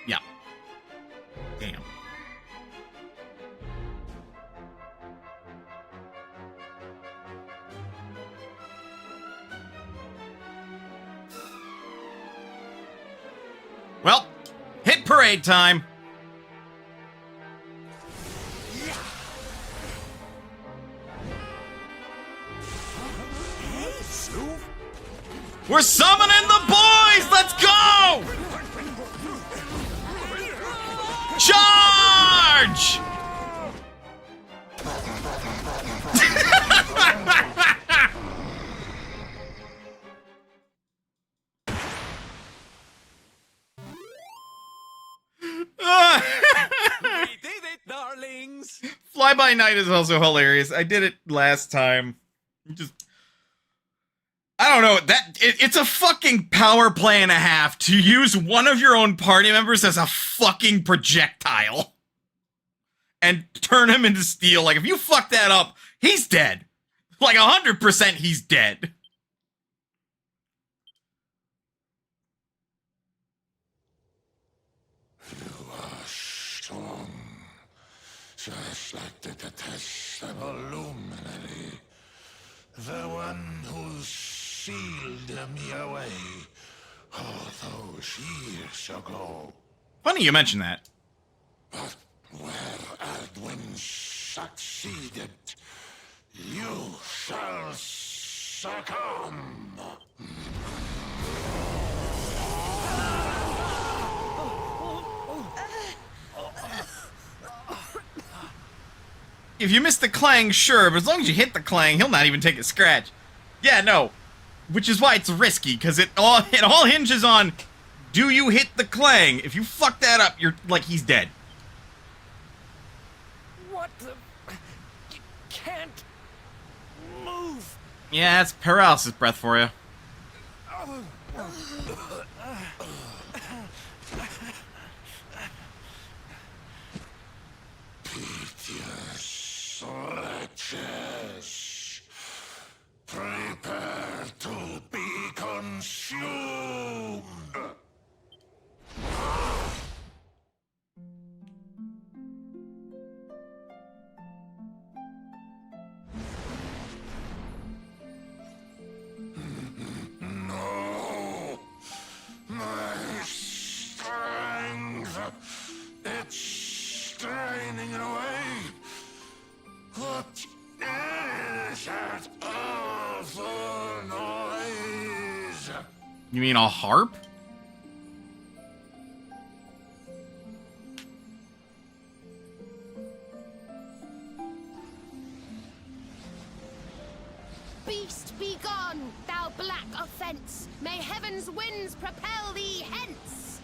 Yeah. Damn. Well, hit parade time. We're summoning the boys! Let's go! Charge! We did it, darlings! Fly by night is also hilarious. I did it last time. Just... I don't know, it's a fucking power play and a half to use one of your own party members as a fucking projectile. And turn him into steel. Like, if you fuck that up, he's dead. Like, 100% he's dead. You are strong, just like the detestable Luminary, the one who sealed me away all those years ago. Funny you mention that. But where Aldwin succeeded, you shall succumb. If you miss the clang, sure, but as long as you hit the clang, he'll not even take a scratch. Yeah, no. Which is why it's risky, because it all hinges on, do you hit the clang? If you fuck that up, you're like, he's dead. What the... You can't... move! Yeah, that's paralysis breath for you. Piteous wretches, prepare to be consumed. No, my strength, it's straining away. What is that awful noise? You mean a harp? Beast, be gone, thou black offense! May heaven's winds propel thee hence!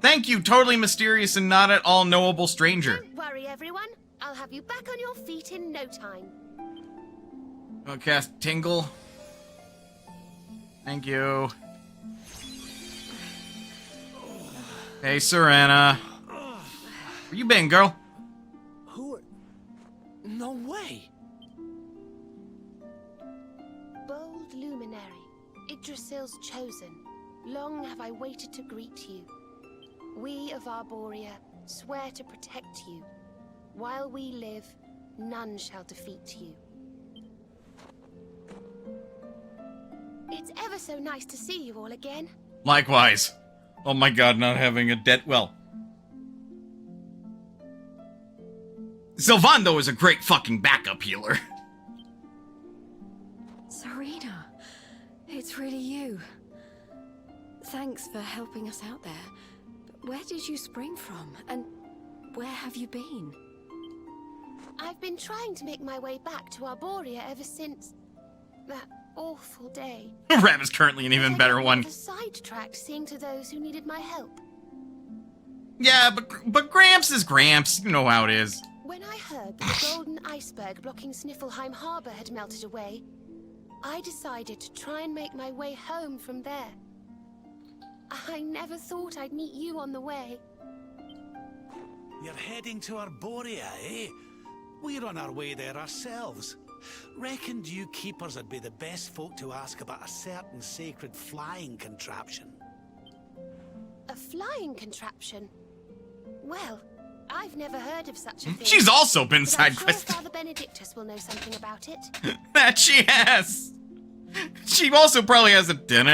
Thank you, totally mysterious and not at all knowable stranger. Don't worry, everyone. I'll have you back on your feet in no time. I'll cast Tingle. Thank you. Hey, Serena. Where you been, girl? Who are... No way! Bold Luminary, Yggdrasil's chosen. Long have I waited to greet you. We of Arborea swear to protect you. While we live, none shall defeat you. It's ever so nice to see you all again. Likewise. Oh my god, not having a debt. Well. Sylvando is a great fucking backup healer. Serena, it's really you. Thanks for helping us out there. But where did you spring from? And where have you been? I've been trying to make my way back to Arborea ever since that awful day. Ram is currently an even better one. Sidetracked seeing to those who needed my help. Yeah, but Gramps is Gramps. You know how it is. When I heard that the golden iceberg blocking Sniffelheim Harbor had melted away, I decided to try and make my way home from there. I never thought I'd meet you on the way. You're heading to Arborea, eh? We're on our way there ourselves. Reckoned you keepers would be the best folk to ask about a certain sacred flying contraption. A flying contraption? Well, I've never heard of such a thing. She's also been but I'm side sure quested. Father Benedictus will know something about it. That she has. She also probably has a boom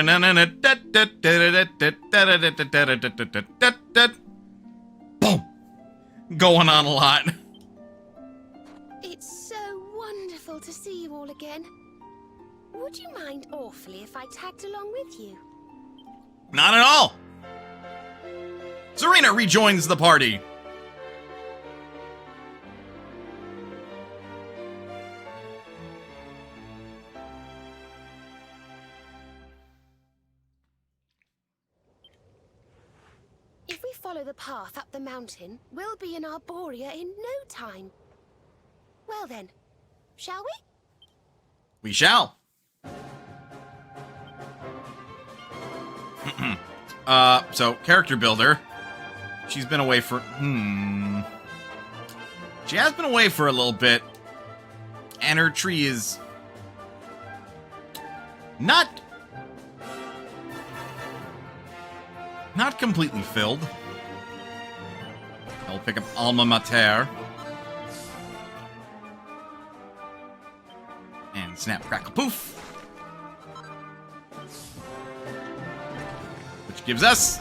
going on a lot. It's so wonderful to see you all again. Would you mind awfully if I tagged along with you? Not at all. Serena rejoins the party. If we follow the path up the mountain, we'll be in Arborea in no time. Well then, shall we? We shall. So character builder. She's been away for She has been away for a little bit. And her tree is not completely filled. I'll pick up Alma Mater. And snap, crackle, poof. Which gives us...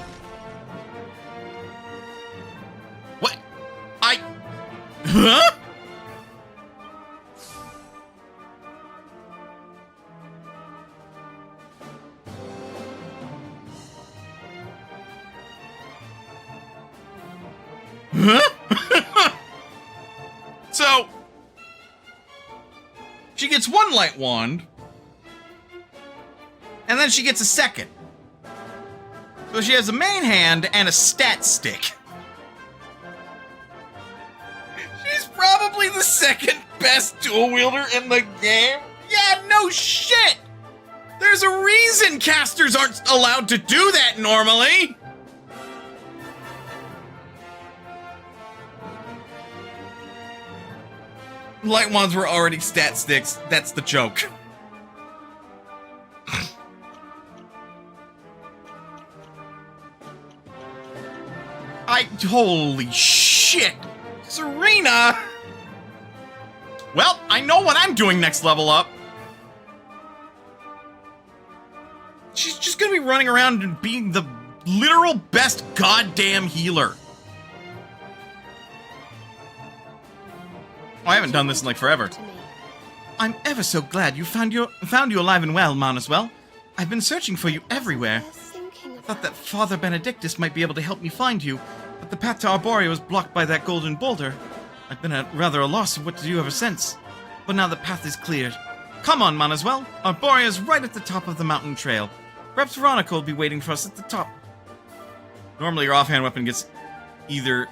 What? Huh? So, she gets one light wand, and then she gets a second. So she has a main hand and a stat stick. She's probably the second best dual wielder in the game. Yeah, no shit! There's a reason casters aren't allowed to do that normally! Light wands were already stat sticks. That's the joke. Holy shit! Serena! Well, I know what I'm doing next level up. She's just gonna be running around and being the literal best goddamn healer. I haven't done this in like forever. I'm ever so glad you found you alive and well, Monoswell. I've been searching for you everywhere. Thought that Father Benedictus might be able to help me find you, but the path to Arborea was blocked by that golden boulder. I've been at rather a loss of what to do ever since. But now the path is cleared. Come on, Monoswell. Arborea is right at the top of the mountain trail. Perhaps Veronica will be waiting for us at the top. Normally your offhand weapon gets either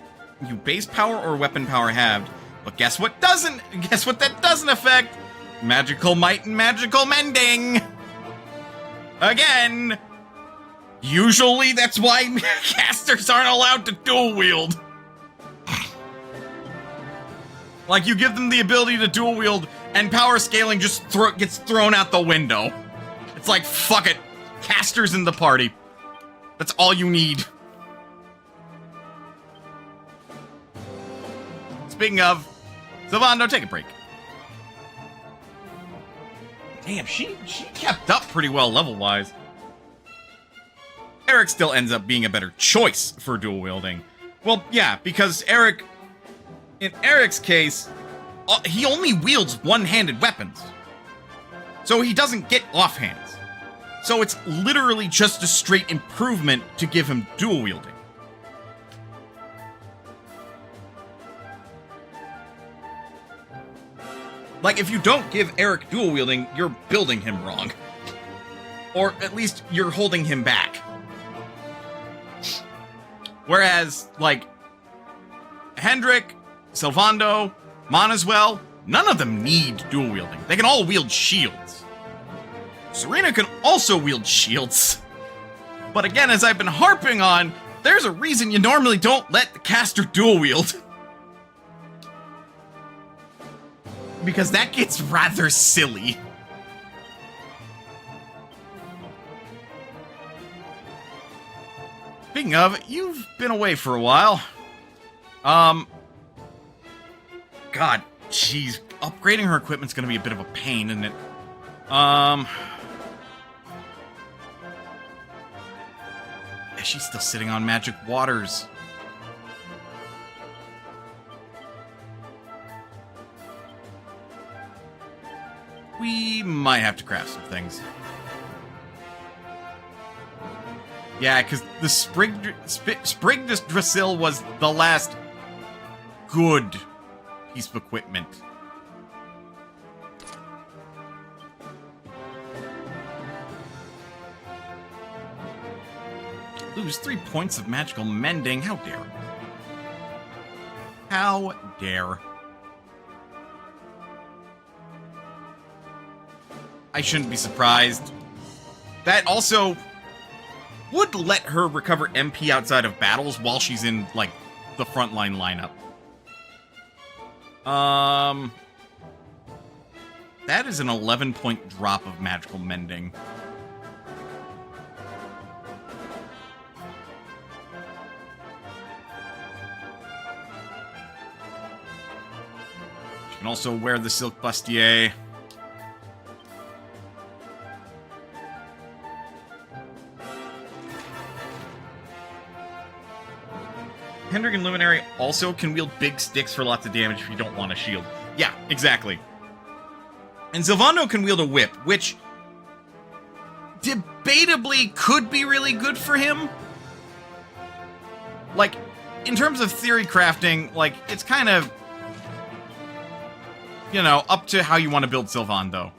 you base power or weapon power halved. But guess what doesn't? Guess what that doesn't affect? Magical might and magical mending. Again. Usually that's why casters aren't allowed to dual wield. Like you give them the ability to dual wield and power scaling just gets thrown out the window. It's like, fuck it. Casters in the party. That's all you need. Speaking of, Sylvando, take a break. Damn, she kept up pretty well level-wise. Eric still ends up being a better choice for dual wielding. Well, yeah, because in Eric's case, he only wields one-handed weapons. So he doesn't get offhands. So it's literally just a straight improvement to give him dual wielding. Like, if you don't give Eric dual wielding, you're building him wrong. Or at least you're holding him back. Whereas, like, Hendrik, Sylvando, Monaswell, none of them need dual wielding. They can all wield shields. Serena can also wield shields. But again, as I've been harping on, there's a reason you normally don't let the caster dual wield. Because that gets rather silly. Speaking of, you've been away for a while. God, jeez, upgrading her equipment's gonna be a bit of a pain, isn't it? Yeah, she's still sitting on magic waters. We might have to craft some things. Yeah, because the Sprig Drasil was the last good piece of equipment. Lose 3 points of magical mending. How dare. How dare. I shouldn't be surprised. That also would let her recover MP outside of battles while she's in, like, the frontline lineup. That is an 11-point drop of magical mending. She can also wear the Silk Bustier. Hendrik and Luminary also can wield big sticks for lots of damage if you don't want a shield. Yeah, exactly. And Sylvando can wield a whip, which debatably could be really good for him. Like, in terms of theory crafting, like, it's kind of, you know, up to how you want to build Sylvando.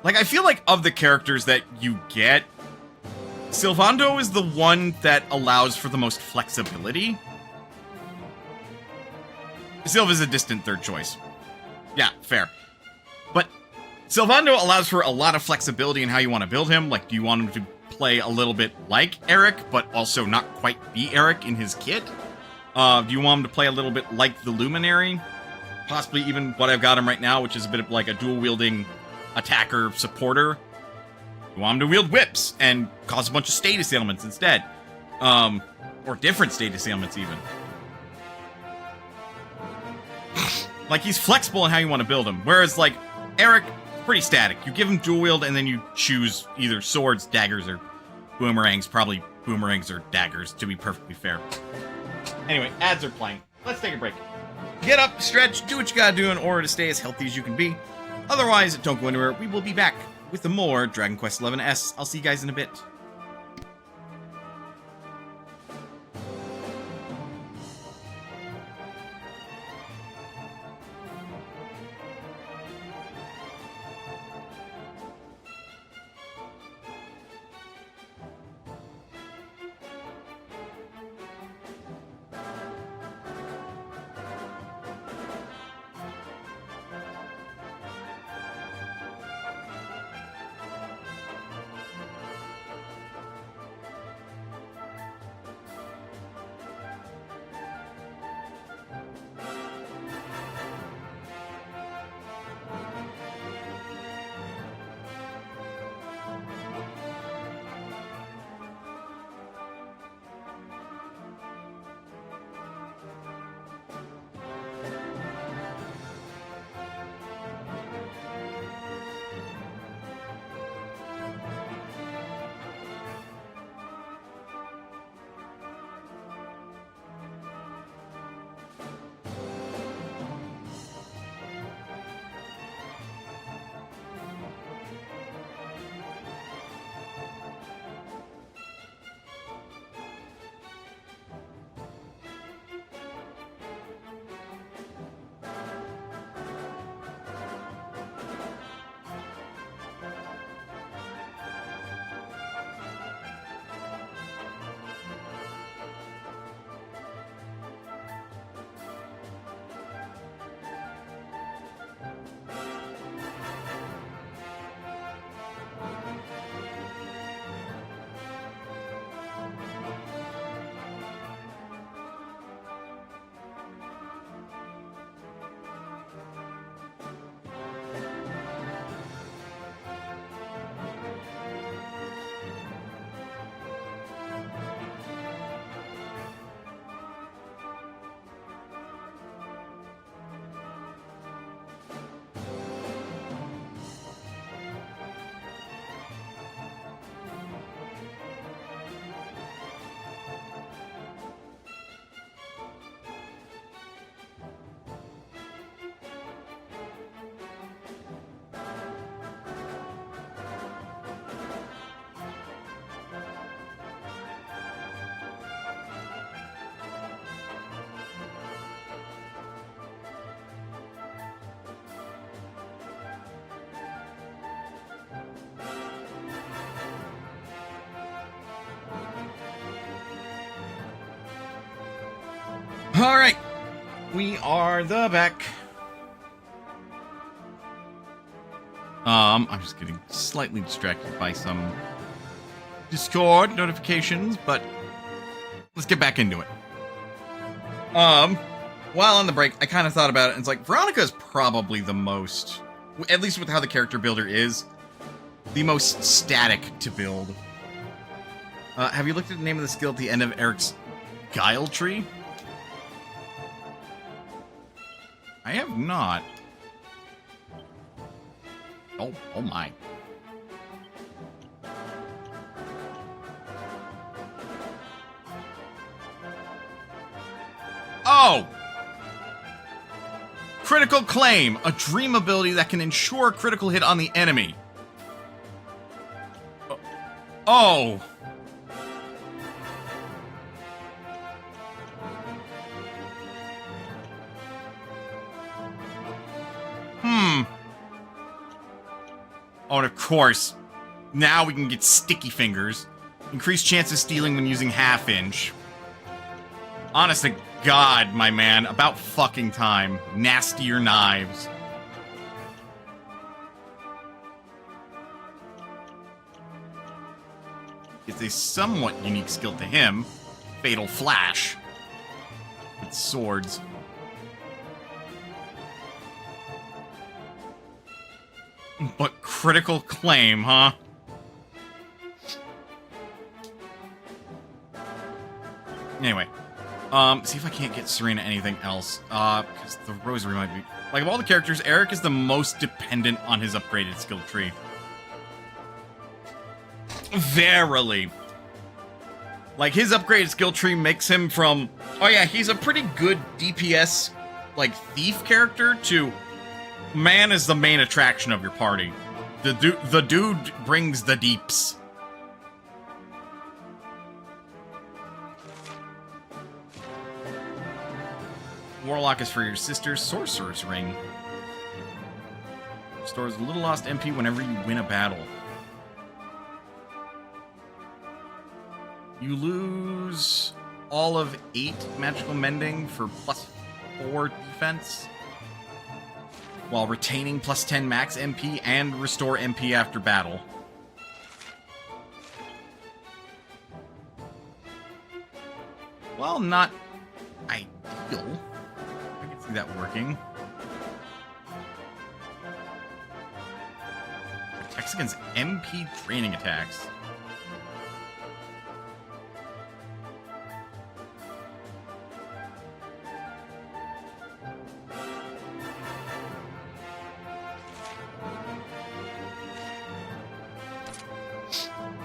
Like, I feel like of the characters that you get, Sylvando is the one that allows for the most flexibility. Sylv is a distant third choice. Yeah, fair. But Sylvando allows for a lot of flexibility in how you want to build him. Like, do you want him to play a little bit like Eric, but also not quite be Eric in his kit? Do you want him to play a little bit like the Luminary? Possibly even what I've got him right now, which is a bit of like a dual-wielding attacker supporter. You want him to wield whips and cause a bunch of status ailments instead. Or different status ailments, even. Like, he's flexible in how you want to build him. Whereas, like, Eric, pretty static. You give him dual wield, and then you choose either swords, daggers, or boomerangs. Probably boomerangs or daggers, to be perfectly fair. Anyway, ads are playing. Let's take a break. Get up, stretch, do what you gotta do in order to stay as healthy as you can be. Otherwise, don't go anywhere. We will be back with more Dragon Quest XI S. I'll see you guys in a bit. Alright. We are back. I'm just getting slightly distracted by some Discord notifications, but let's get back into it. While on the break, I kind of thought about it, and it's like, Veronica is probably the most, at least with how the character builder is, the most static to build. Have you looked at the name of the skill at the end of Eric's Guile tree? I have not. Oh my. Oh! Critical Claim, a dream ability that can ensure a critical hit on the enemy. Oh! Oh, and of course, now we can get Sticky Fingers. Increased chance of stealing when using half-inch. Honest to God, my man, about fucking time. Nastier knives. It's a somewhat unique skill to him. Fatal Flash. With swords. But Critical Claim, huh? Anyway. See if I can't get Serena anything else. Because the Rosary might be... Like, of all the characters, Eric is the most dependent on his upgraded skill tree. Verily. Like, his upgraded skill tree makes him from... Oh yeah, he's a pretty good DPS, like, thief character to... Man is the main attraction of your party. The dude brings the deeps. Warlock is for your sister's Sorcerer's Ring. Restores a little lost MP whenever you win a battle. You lose all of 8 magical mending for +4 defense, while retaining +10 max MP and restore MP after battle. Well, not ideal. I can see that working. Protects against MP draining attacks.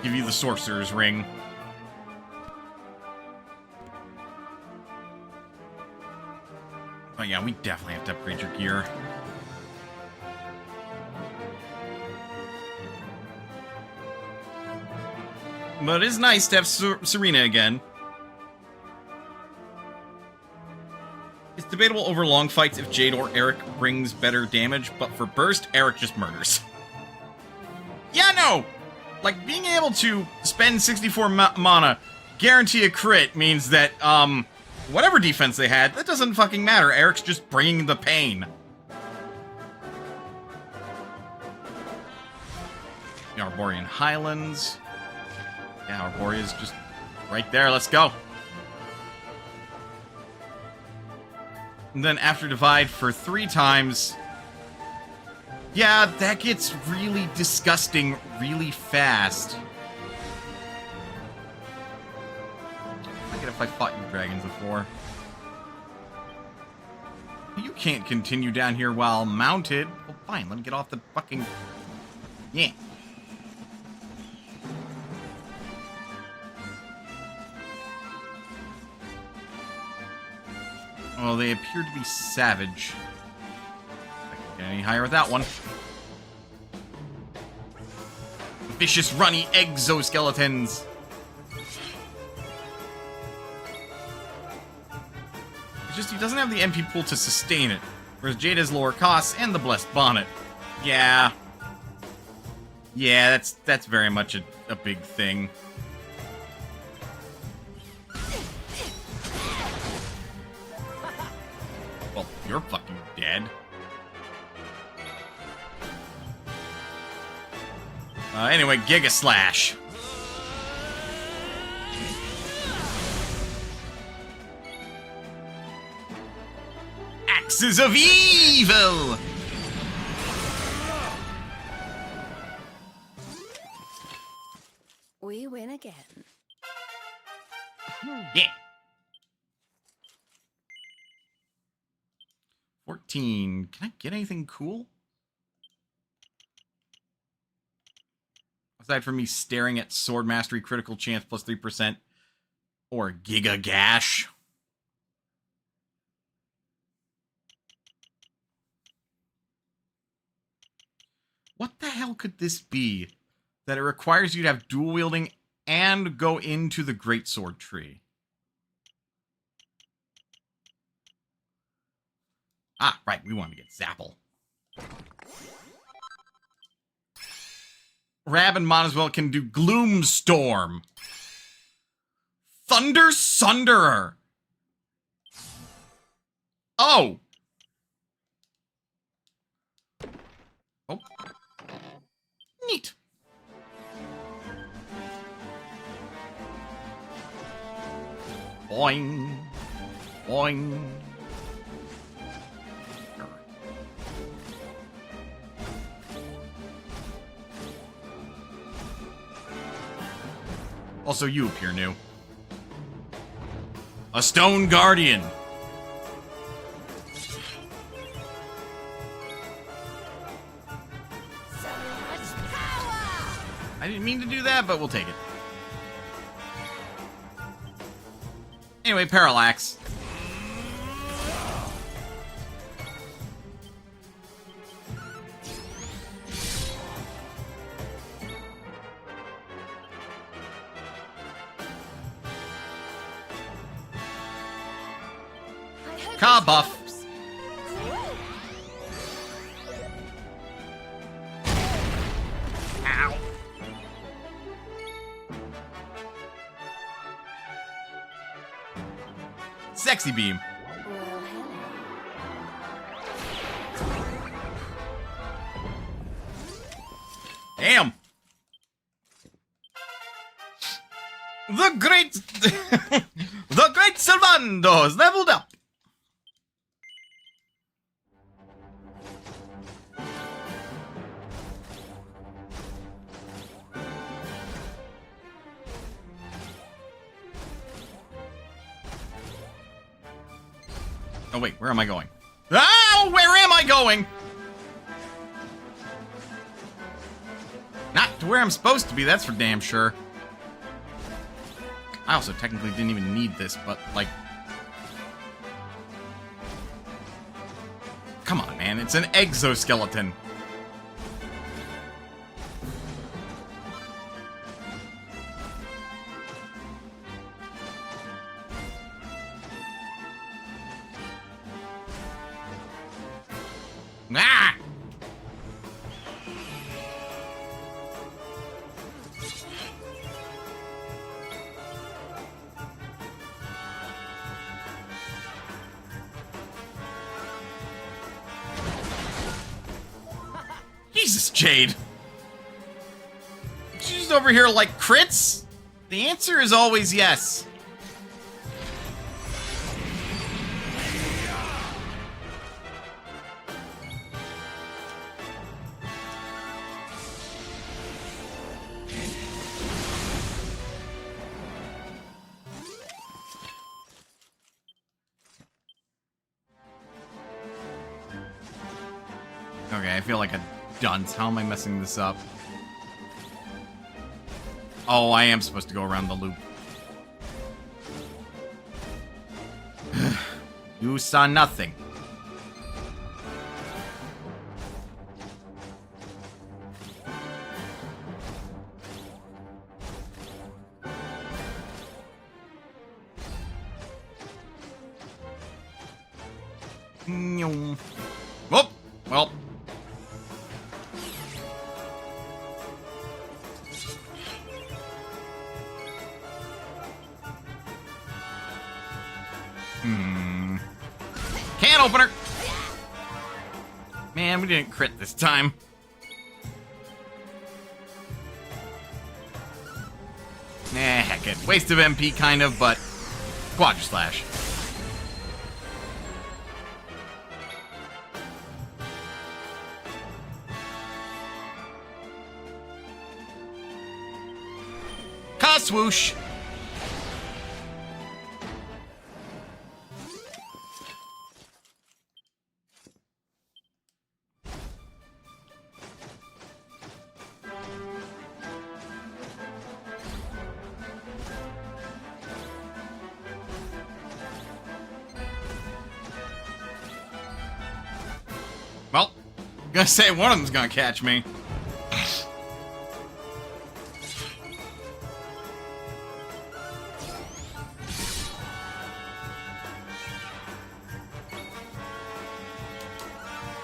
Give you the Sorcerer's Ring. Oh yeah, we definitely have to upgrade your gear. But it is nice to have Serena again. It's debatable over long fights if Jade or Eric brings better damage, but for burst, Eric just murders. Yeah, no! Like, being able to spend 64 mana, guarantee a crit, means that, whatever defense they had, that doesn't fucking matter. Eric's just bringing the pain. The Arborian Highlands. Yeah, Arboria's just right there. Let's go. And then after Divide for 3 times... Yeah, that gets really disgusting really fast. I get if I fought you dragons before. You can't continue down here while mounted. Well, fine, let me get off the fucking... Yeah. Well, they appear to be savage. I can't get any higher with that one. Vicious, runny exoskeletons. It's just he doesn't have the MP pool to sustain it, whereas Jade has lower costs and the Blessed Bonnet. Yeah. Yeah, that's very much a big thing. You're fucking dead. Anyway, Giga Slash. Axes of Evil! We win again. Yeah. 14. Can I get anything cool? Aside from me staring at Sword Mastery critical chance plus 3% or Giga Gash. What the hell could this be that it requires you to have dual wielding and go into the Greatsword tree? Ah, right, we want to get Zapple. Rab and Monoswell can do Gloomstorm. Thunder Sunderer. Oh! Oh. Neat. Boing. Boing. Also, you appear new. A Stone Guardian. So much power! I didn't mean to do that, but we'll take it. Anyway, Parallax. I hope Ka this buff. helps. Ow. Sexy Beam. Well, hello. Damn. The great... the great Sylvando's leveled up. Oh, wait, where am I going? Oh, where am I going? Not to where I'm supposed to be, that's for damn sure. I also technically didn't even need this, but, like... Come on, man, it's an exoskeleton. Ah! Jesus, Jade. She's over here like crits? The answer is always yes. Okay, I feel like a dunce. How am I messing this up? Oh, I am supposed to go around the loop. You saw nothing. Oh, well. Can opener. Man, we didn't crit this time. Nah, heck it. Waste of MP, kind of, but Quadra Slash. Swoosh. Well, I'm gonna say one of them's gonna catch me.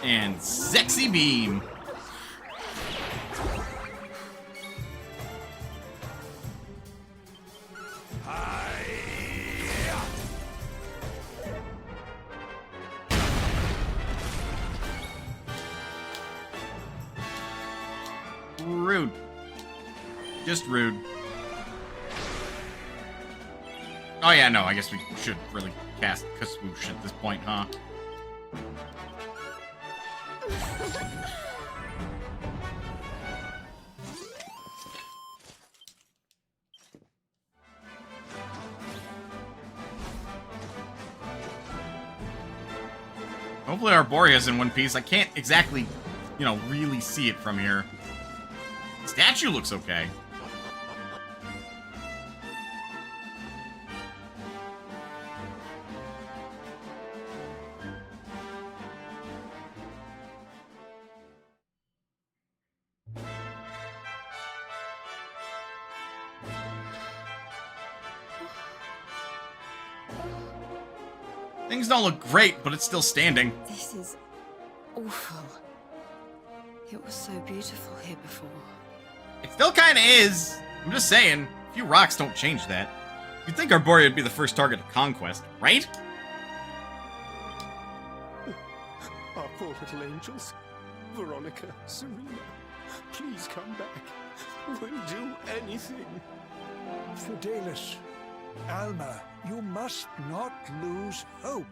And sexy beam. Rude. Just rude. Oh yeah, no, I guess we should really cast Kaswoosh at this point, huh? Hopefully Arboria's in one piece. I can't exactly, you know, really see it from here. Statue looks okay. Things don't look great, but it's still standing. This is awful. It was so beautiful here before. It still kind of is. I'm just saying, a few rocks don't change that. You'd think Arboria would be the first target of conquest, right? Our poor little angels. Veronica, Serena, please come back. We'll do anything. Fidelis, Alma, you must not lose hope.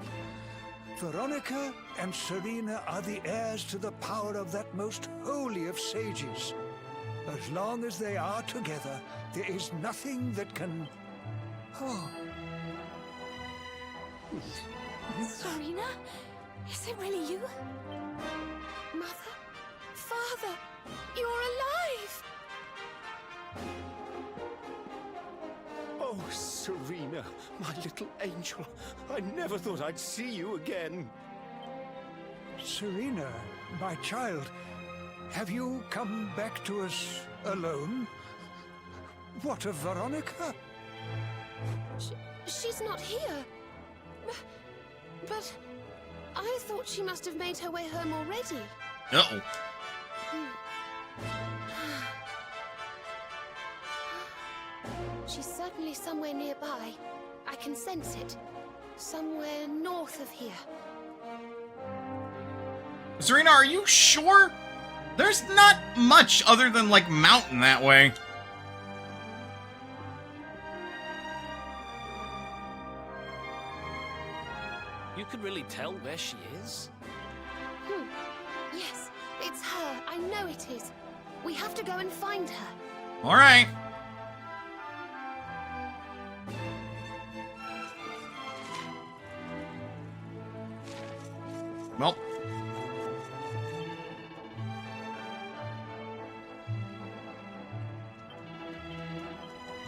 Veronica and Serena are the heirs to the power of that most holy of sages. As long as they are together, there is nothing that can... Oh. Serena? Is it really you? Mother? Father? You're alive! Oh, Serena, my little angel. I never thought I'd see you again. Serena, my child, have you come back to us alone? What of Veronica? She's not here. But I thought she must have made her way home already. Uh-oh. She's certainly somewhere nearby. I can sense it. Somewhere north of here. Serena, are you sure? There's not much other than, like, mountain that way. You can really tell where she is? Yes, it's her. I know it is. We have to go and find her. All right. Well.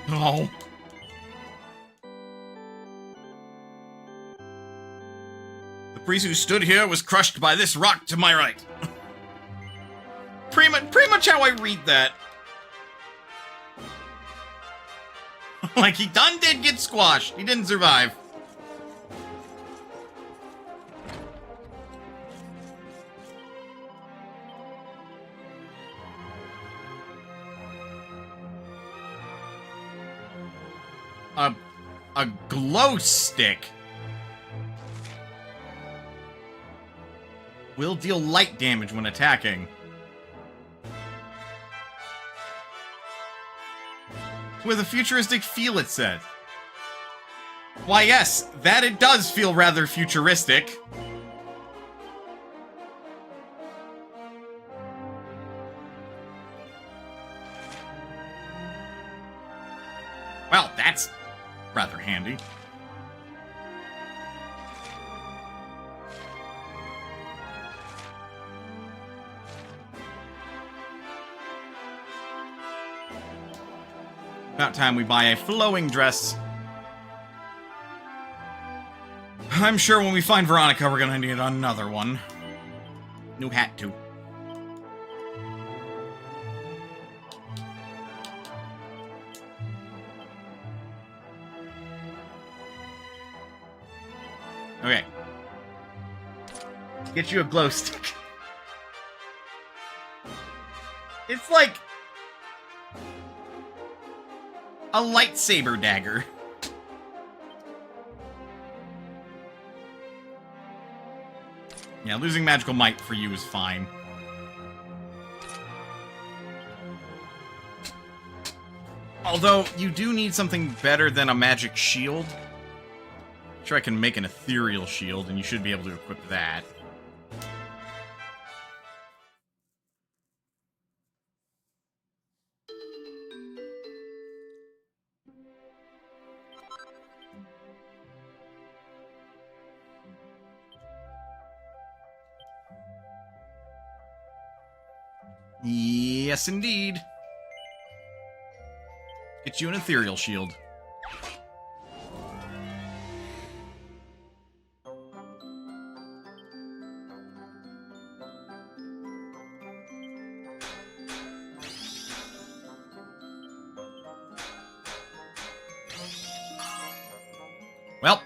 Oh. The priest who stood here was crushed by this rock to my right. Pretty much how I read that. Like, he did get squashed. He didn't survive. A glow stick. Will deal light damage when attacking. With a futuristic feel, it said. Why, yes, that it does feel rather futuristic. Well, that's rather handy. About time we buy a flowing dress. I'm sure when we find Veronica, we're gonna need another one. New hat, too. Okay. Get you a glow stick. It's like a lightsaber dagger. Yeah, losing magical might for you is fine. Although, you do need something better than a magic shield. I'm sure I can make an ethereal shield, and you should be able to equip that. Yes, indeed. Get you an ethereal shield. Well.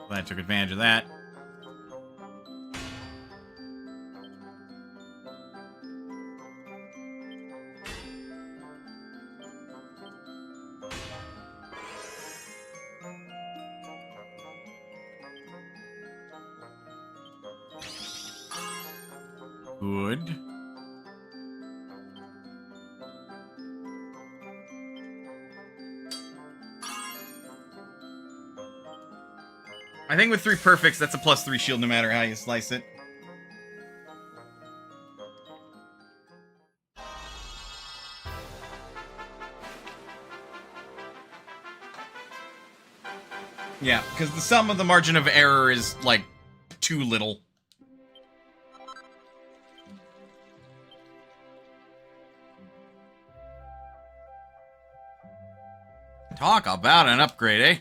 Glad I took advantage of that. Good. I think with 3 perfects, that's a +3 shield no matter how you slice it. Yeah, because the sum of the margin of error is, like, too little. Talk about an upgrade, eh?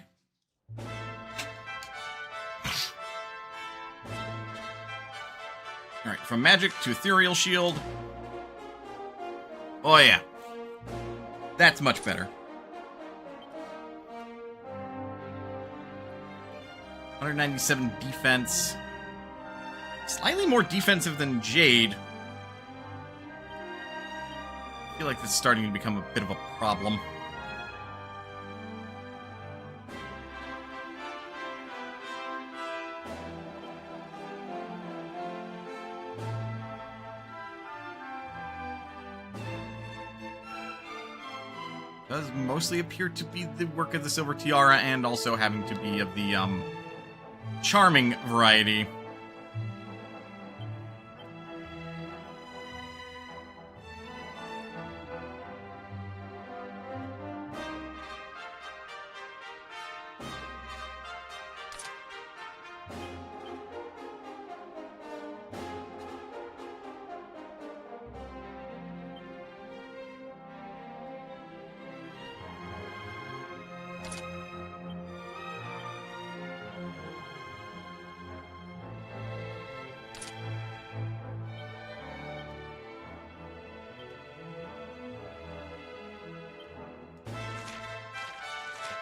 Alright, from magic to ethereal shield. Oh yeah. That's much better. 197 defense. Slightly more defensive than Jade. I feel like this is starting to become a bit of a problem. Does mostly appear to be the work of the Silver Tiara and also having to be of the, charming variety.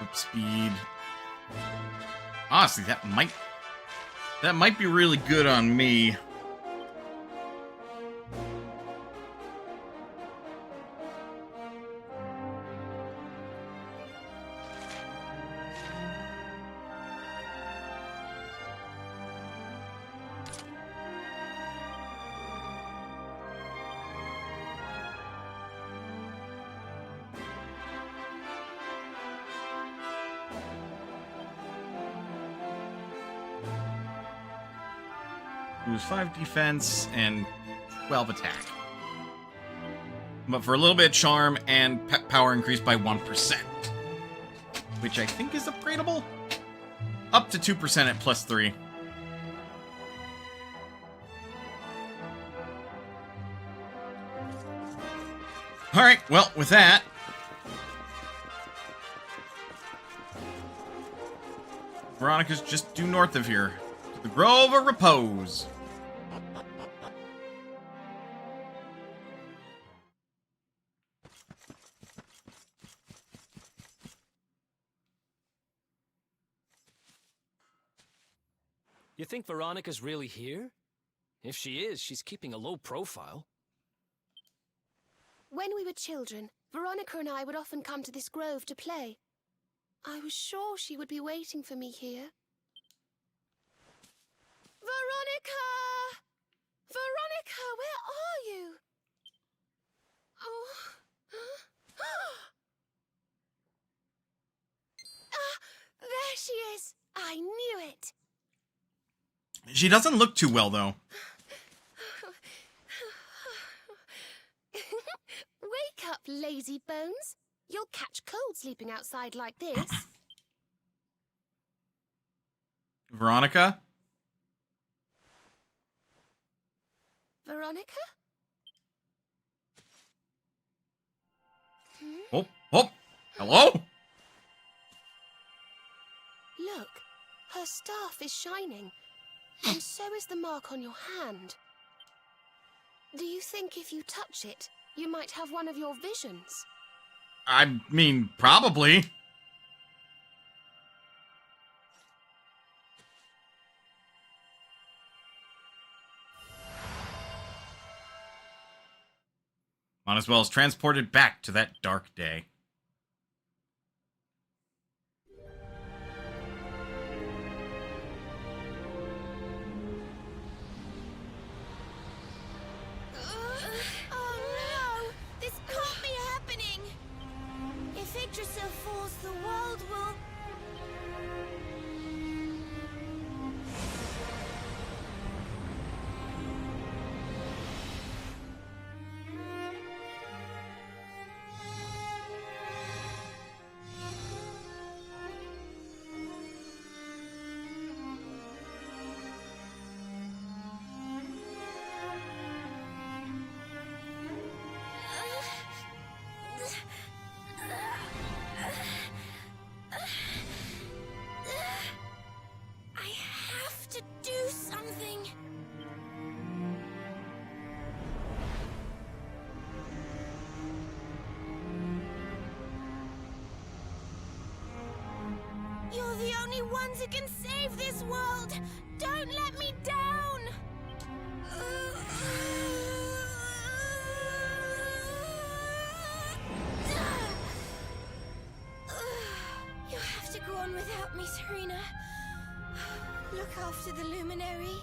Up speed. Honestly, that might be really good on me. Lose 5 defense and 12 attack. But for a little bit of charm and power increased by 1%. Which I think is upgradable? Up to 2% at +3. Alright, well, with that... Veronica's just due north of here. To the Grove of Repose. You think Veronica's really here? If she is, she's keeping a low profile. When we were children, Veronica and I would often come to this grove to play. I was sure she would be waiting for me here. Veronica! Veronica, where are you? Oh. Ah, there she is. I knew it. She doesn't look too well, though. Wake up, lazy bones. You'll catch cold sleeping outside like this. Veronica? Veronica? Oh, oh, hello? Look, her staff is shining. And so is the mark on your hand. Do you think if you touch it, you might have one of your visions? I mean, probably. Might as well as transported back to that dark day. Oh no! This can't be happening! If Yggdrasil falls, the world will... I have to do something. You're the only ones who can save this world. Don't let me down. You have to go on without me, Serena. Look after the Luminary.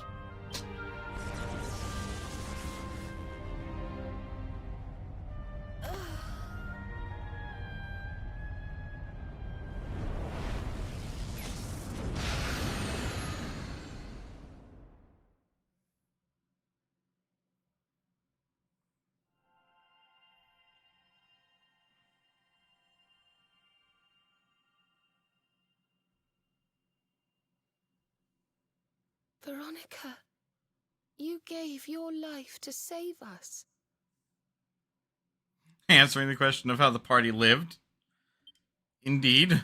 Veronica, you gave your life to save us. Answering the question of how the party lived. Indeed.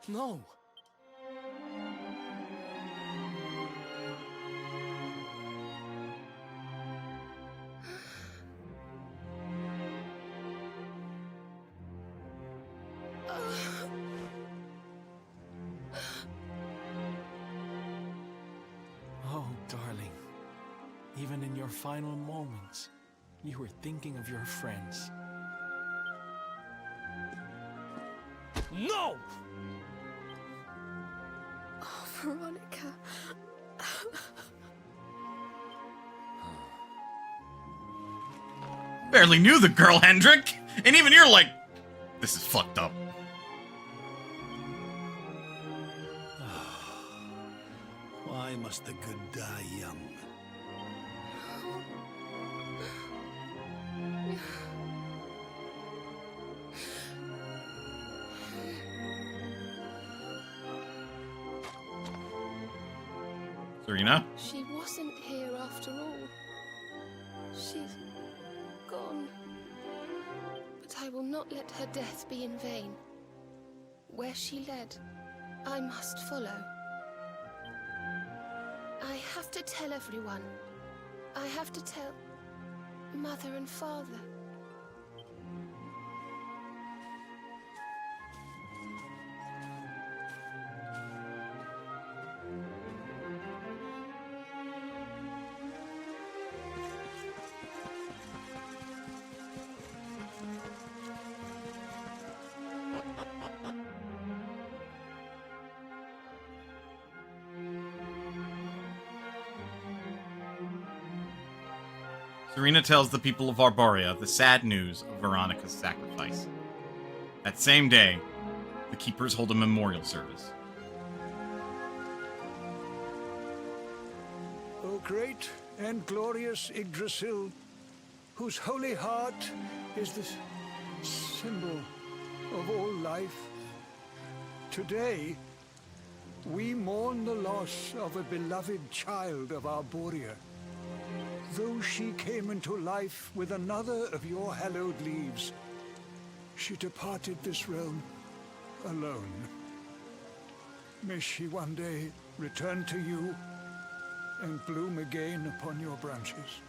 No. even in your final moments, you were thinking of your friends. No! Oh, Veronica. Barely knew the girl, Hendrik! And even you're like, this is fucked up. Why must the good die young? Serena? She wasn't here after all. She's gone. But I will not let her death be in vain. Where she led, I must follow. I have to tell everyone. I have to tell Mother and Father. Serena tells the people of Arborea the sad news of Veronica's sacrifice. That same day, the Keepers hold a memorial service. O great and glorious Yggdrasil, whose holy heart is the symbol of all life, today we mourn the loss of a beloved child of Arborea. Though she came into life with another of your hallowed leaves, she departed this realm alone. May she one day return to you and bloom again upon your branches.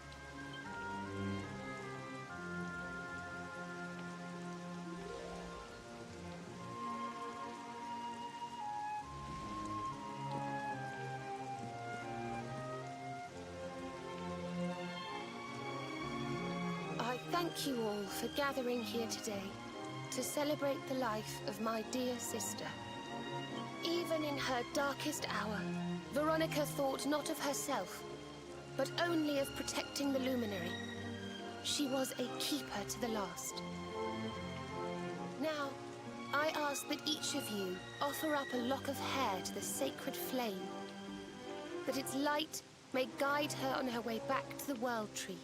Thank you all for gathering here today to celebrate the life of my dear sister. Even in her darkest hour, Veronica thought not of herself, but only of protecting the Luminary. She was a keeper to the last. Now, I ask that each of you offer up a lock of hair to the sacred flame, that its light may guide her on her way back to the World Tree.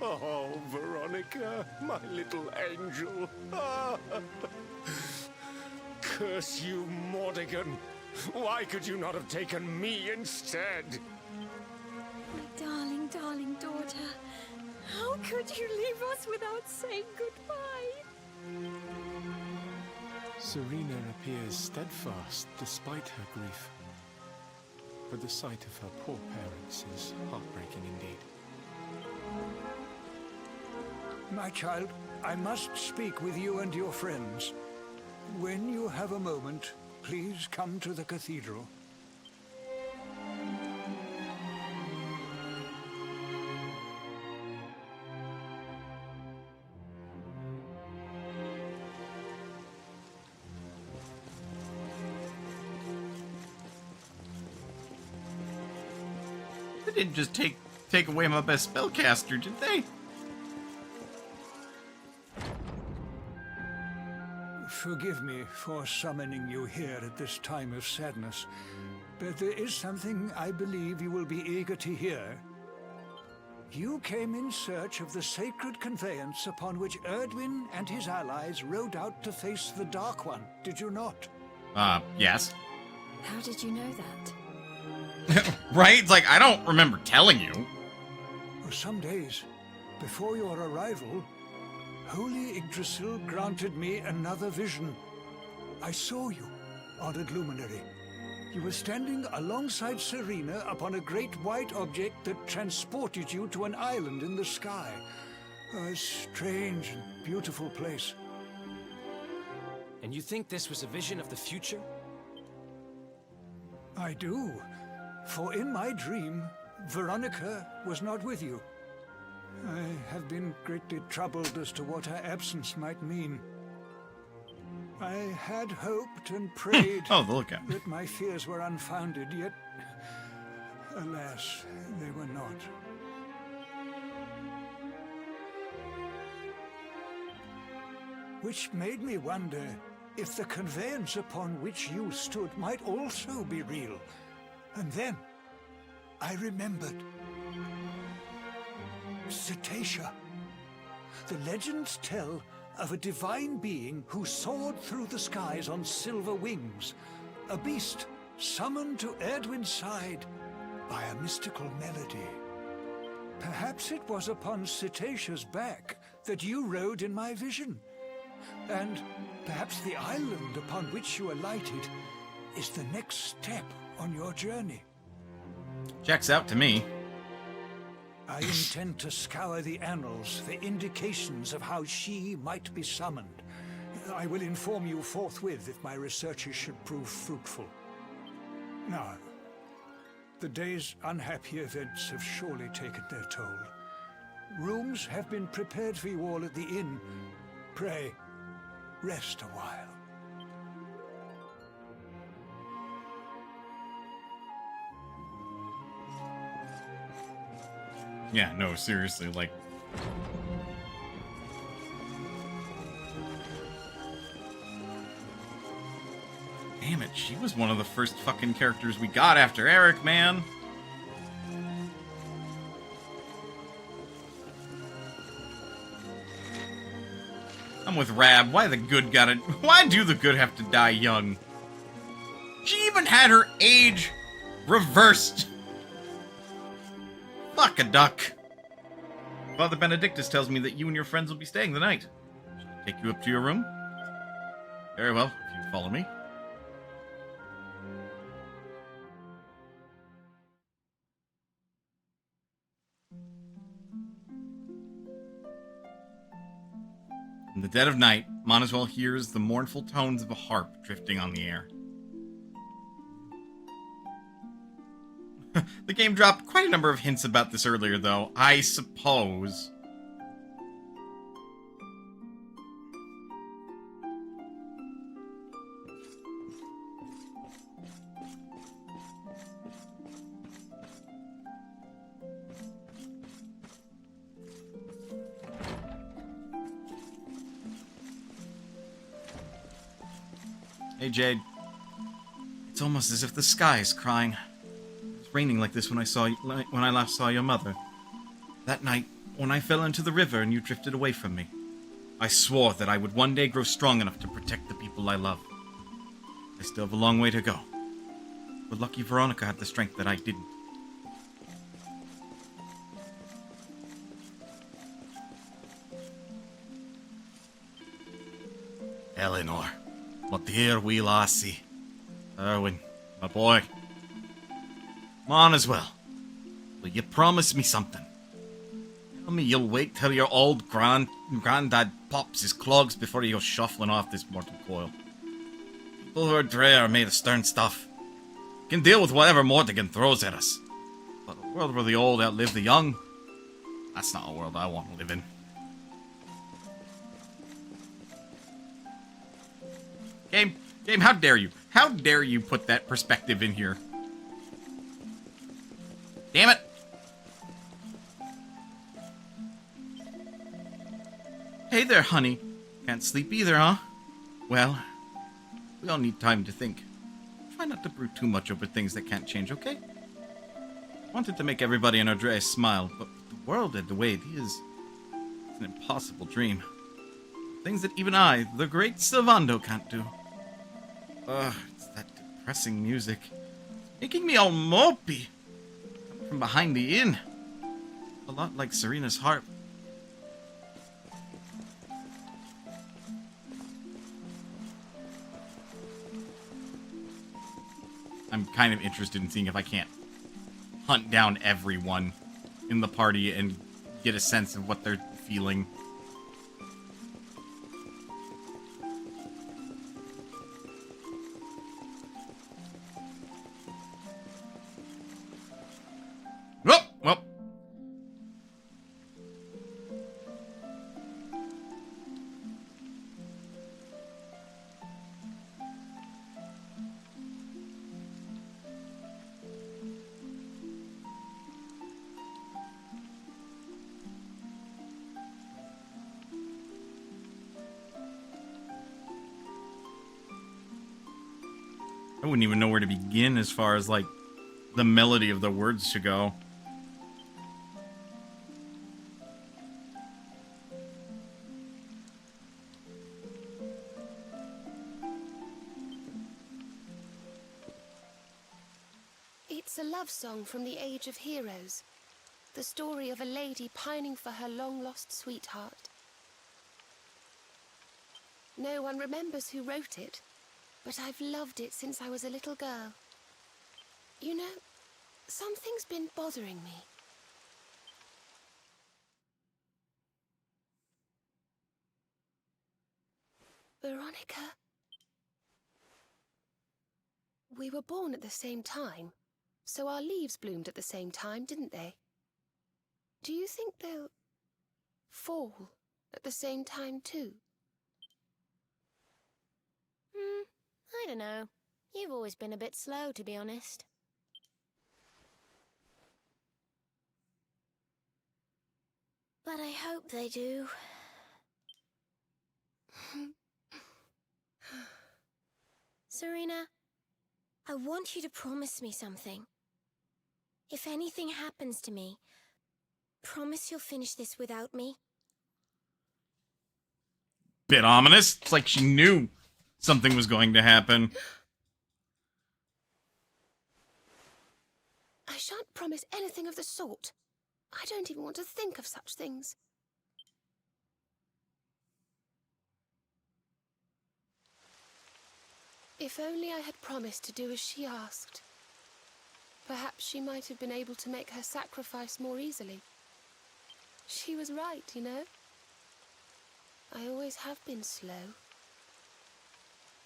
Oh, Veronica, my little angel. Curse you, Mordegon. Why could you not have taken me instead? My darling, darling daughter. How could you leave us without saying goodbye? Serena appears steadfast despite her grief. But the sight of her poor parents is heartbreaking indeed. My child, I must speak with you and your friends. When you have a moment, please come to the cathedral. They didn't just take away my best spellcaster, did they? Forgive me for summoning you here at this time of sadness, but there is something I believe you will be eager to hear. You came in search of the sacred conveyance upon which Erdwin and his allies rode out to face the Dark One, did you not? Yes. How did you know that? Right? It's like, I don't remember telling you. For some days before your arrival, Holy Yggdrasil granted me another vision. I saw you, honored Luminary, You were standing alongside Serena upon a great white object that transported you to an island in the sky. A strange and beautiful place. And you think this was a vision of the future? I do. For in my dream, Veronica was not with you. I have been greatly troubled as to what her absence might mean. I had hoped and prayed Oh, look at that my fears were unfounded, yet, alas, they were not. Which made me wonder if the conveyance upon which you stood might also be real. And then I remembered. Cetacea. The legends tell of a divine being who soared through the skies on silver wings. A beast summoned to Erdwin's side by a mystical melody. Perhaps it was upon Cetacea's back that you rode in my vision. And perhaps the island upon which you alighted is the next step on your journey. Checks out to me. I intend to scour the annals for indications of how she might be summoned. I will inform you forthwith if my researches should prove fruitful. Now, the day's unhappy events have surely taken their toll. Rooms have been prepared for you all at the inn. Pray, rest a while. Yeah, no, seriously, like... Damn it, she was one of the first fucking characters we got after Eric, man. I'm with Rab. Why do the good have to die young? She even had her age reversed. Fuck a duck. Father Benedictus tells me that you and your friends will be staying the night. Shall I take you up to your room? Very well, if you follow me. In the dead of night, Montezwell hears the mournful tones of a harp drifting on the air. The game dropped quite a number of hints about this earlier, though, I suppose. Hey, Jade. It's almost as if the sky is crying. It was raining like this when I last saw your mother. That night, when I fell into the river and you drifted away from me, I swore that I would one day grow strong enough to protect the people I love. I still have a long way to go. But lucky Veronica had the strength that I didn't. Eleanor. My dear wee lassie. Erwin, my boy. Come on as well. Will you promise me something? Tell me you'll wait till your old granddad pops his clogs before you go shuffling off this mortal coil. People who are Dre are made of stern stuff. Can deal with whatever Mortigan throws at us. But a world where the old outlive the young, that's not a world I want to live in. Game, how dare you? How dare you put that perspective in here? Damn it! Hey there, honey. Can't sleep either, huh? Well, we all need time to think. Try not to brood too much over things that can't change, okay? Wanted to make everybody in Ardres smile, but with the world the way it is, it's an impossible dream. Things that even I, the great Sylvando, can't do. Ugh, it's that depressing music. It's making me all mopey. Coming from behind the inn. A lot like Serena's harp. I'm kind of interested in seeing if I can't hunt down everyone in the party and get a sense of what they're feeling. Well. I wouldn't even know where to begin as far as, like, the melody of the words to go. It's a love song from the Age of Heroes. The story of a lady pining for her long-lost sweetheart. No one remembers who wrote it, but I've loved it since I was a little girl. You know, something's been bothering me. Veronica? We were born at the same time, so our leaves bloomed at the same time, didn't they? Do you think they'll fall at the same time too? I don't know. You've always been a bit slow, to be honest. But I hope they do. Serena, I want you to promise me something. If anything happens to me, promise you'll finish this without me. Bit ominous. It's like she knew something was going to happen. I shan't promise anything of the sort. I don't even want to think of such things. If only I had promised to do as she asked. Perhaps she might have been able to make her sacrifice more easily. She was right, you know. I always have been slow.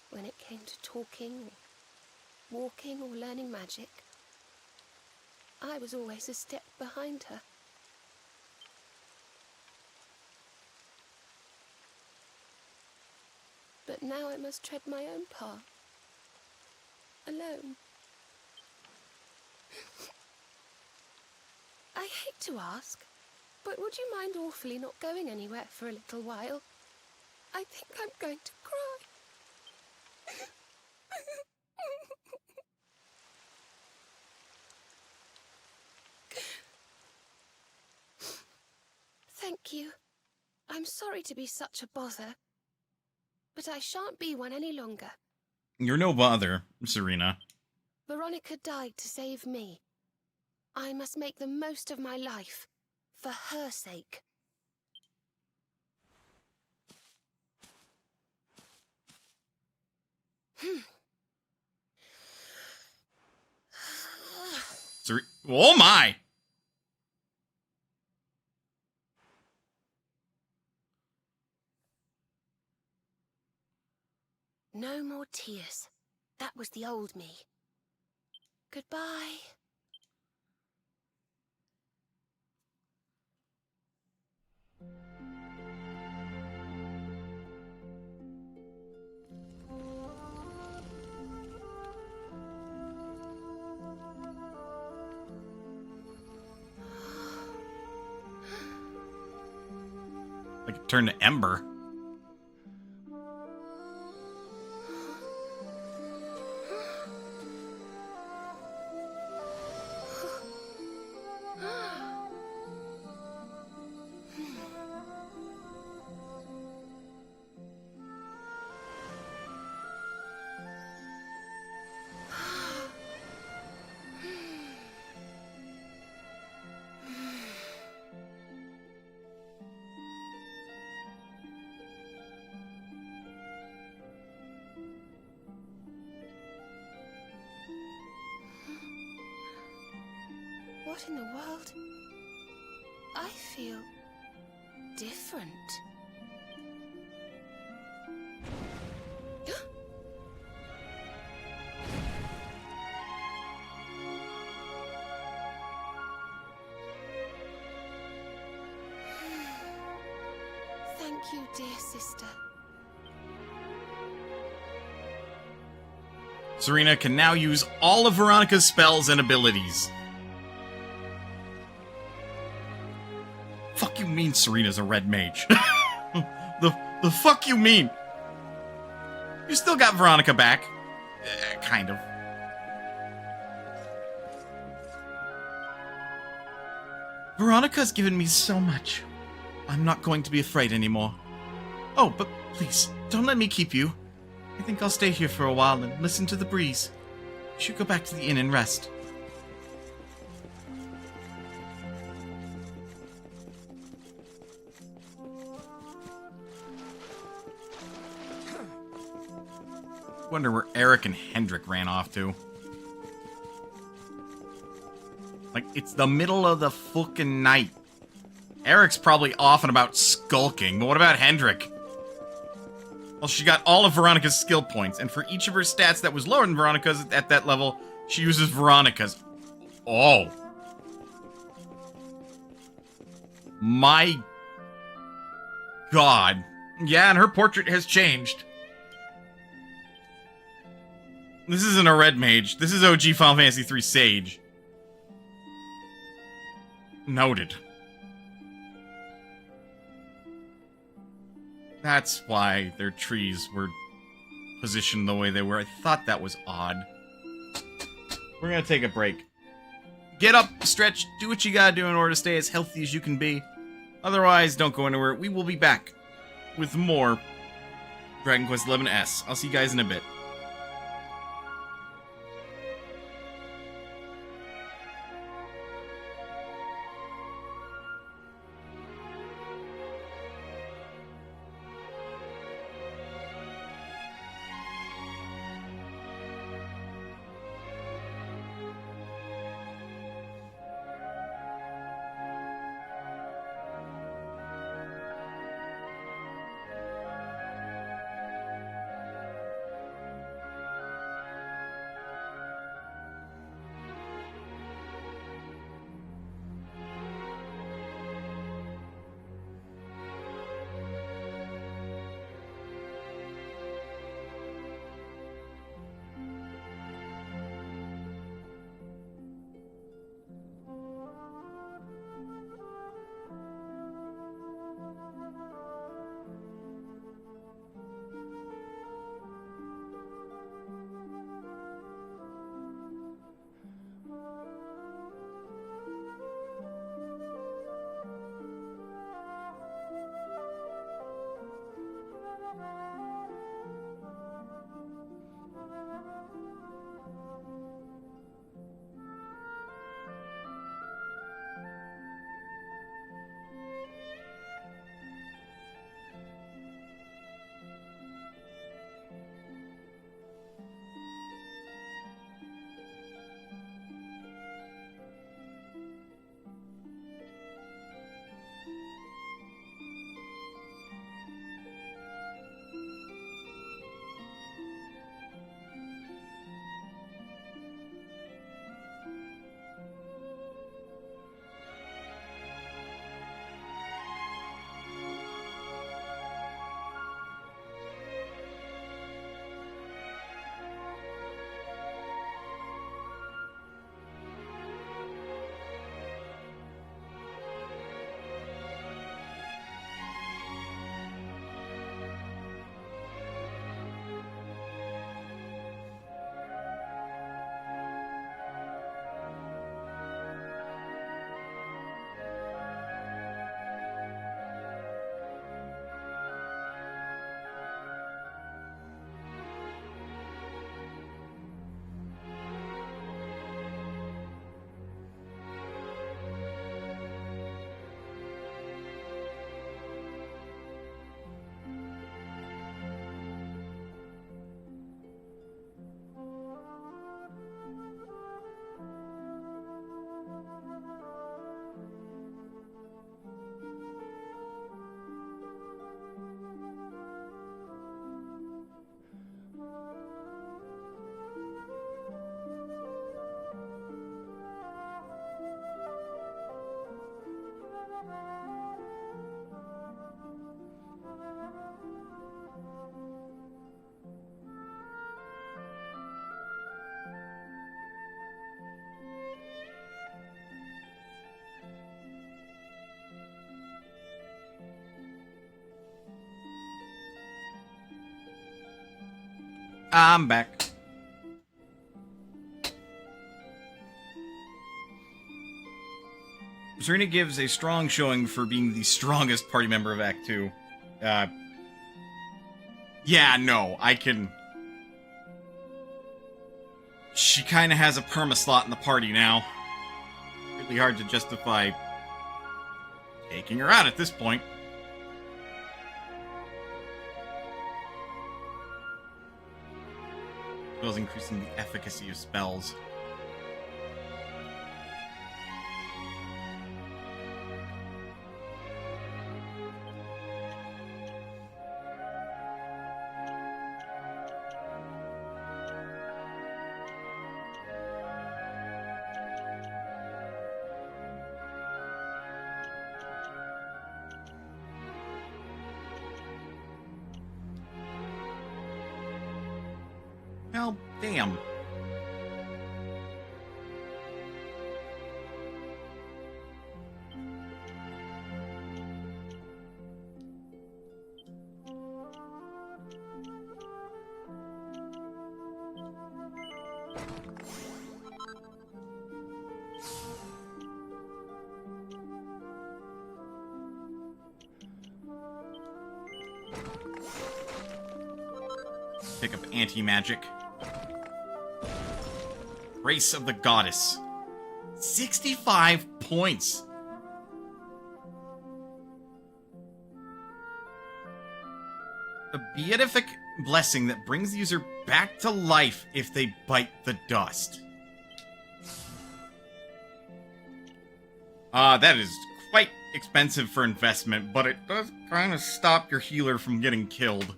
When it came to talking, or walking, or learning magic, I was always a step behind her. But now I must tread my own path. Alone. I hate to ask, but would you mind awfully not going anywhere for a little while? I think I'm going to cry. Thank you. I'm sorry to be such a bother, but I shan't be one any longer. You're no bother, Serena. Veronica died to save me. I must make the most of my life, for her sake. Oh my! No more tears. That was the old me. Goodbye. Like it turned to ember. What in the world? I feel different. Thank you, dear sister. Serena can now use all of Veronica's spells and abilities. Fuck you mean Serena's a red mage? the fuck you mean? You still got Veronica back. Kind of. Veronica's given me so much. I'm not going to be afraid anymore. Oh, but please, don't let me keep you. I think I'll stay here for a while and listen to the breeze. You should go back to the inn and rest. Wonder where Eric and Hendrik ran off to. Like, it's the middle of the fucking night. Eric's probably off and about skulking, but what about Hendrik? Well, she got all of Veronica's skill points, and for each of her stats that was lower than Veronica's at that level, she uses Veronica's. Oh. My God. Yeah, and her portrait has changed. This isn't a red mage. This is OG Final Fantasy III Sage. Noted. That's why their trees were positioned the way they were. I thought that was odd. We're gonna take a break. Get up, stretch, do what you gotta do in order to stay as healthy as you can be. Otherwise, don't go anywhere. We will be back with more Dragon Quest XI S. I'll see you guys in a bit. I'm back. Serena gives a strong showing for being the strongest party member of Act 2. Yeah, no, I can... She kind of has a perma slot in the party now. Really hard to justify taking her out at this point. As well as increasing the efficacy of spells. Well, damn. Pick up anti-magic. Grace of the Goddess. 65 points. A beatific blessing that brings the user back to life if they bite the dust. That is quite expensive for investment, but it does kind of stop your healer from getting killed.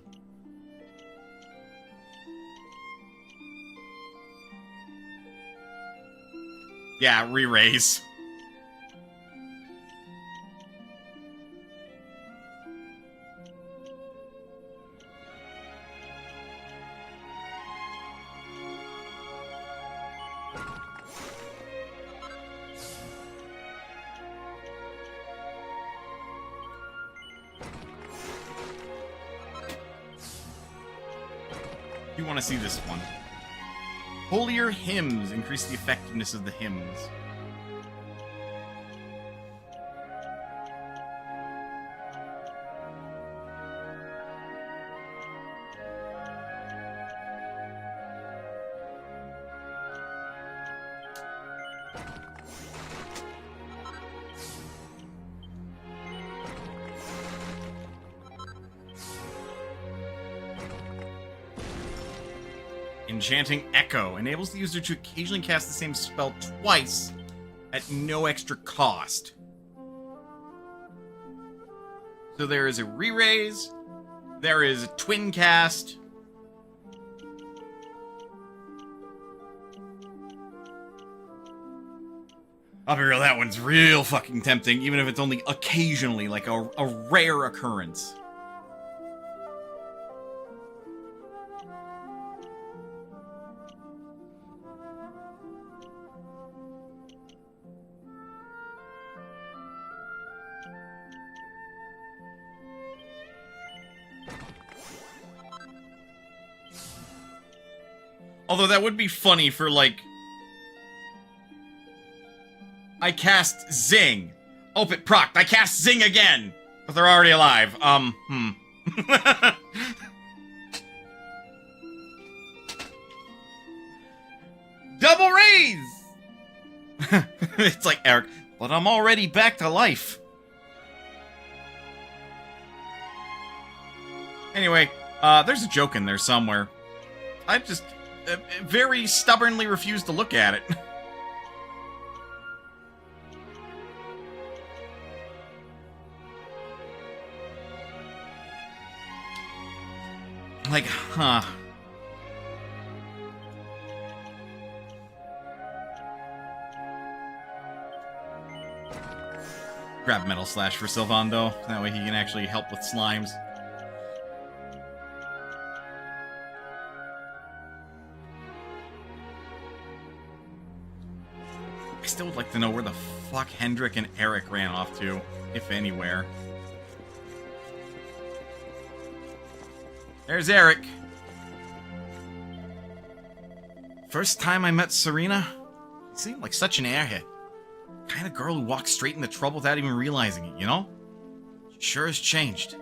Yeah, re-raise. You want to see this one. Holier hymns increase the effectiveness of the hymns. Enchanting Echo enables the user to occasionally cast the same spell twice at no extra cost. So there is a re-raise, there is a twin cast. I'll be real, that one's real fucking tempting, even if it's only occasionally, like a rare occurrence. Although that would be funny for, like... I cast Zing. Oh, it procced. I cast Zing again! But they're already alive. Double raise! It's like, Eric, but I'm already back to life. Anyway, there's a joke in there somewhere. I just... very stubbornly refuse to look at it. Like, huh. Grab Metal Slash for Sylvando. That way he can actually help with slimes. I still would like to know where the fuck Hendrik and Eric ran off to, if anywhere. There's Eric. First time I met Serena, she seemed like such an airhead. Kind of girl who walks straight into trouble without even realizing it, you know? She sure has changed.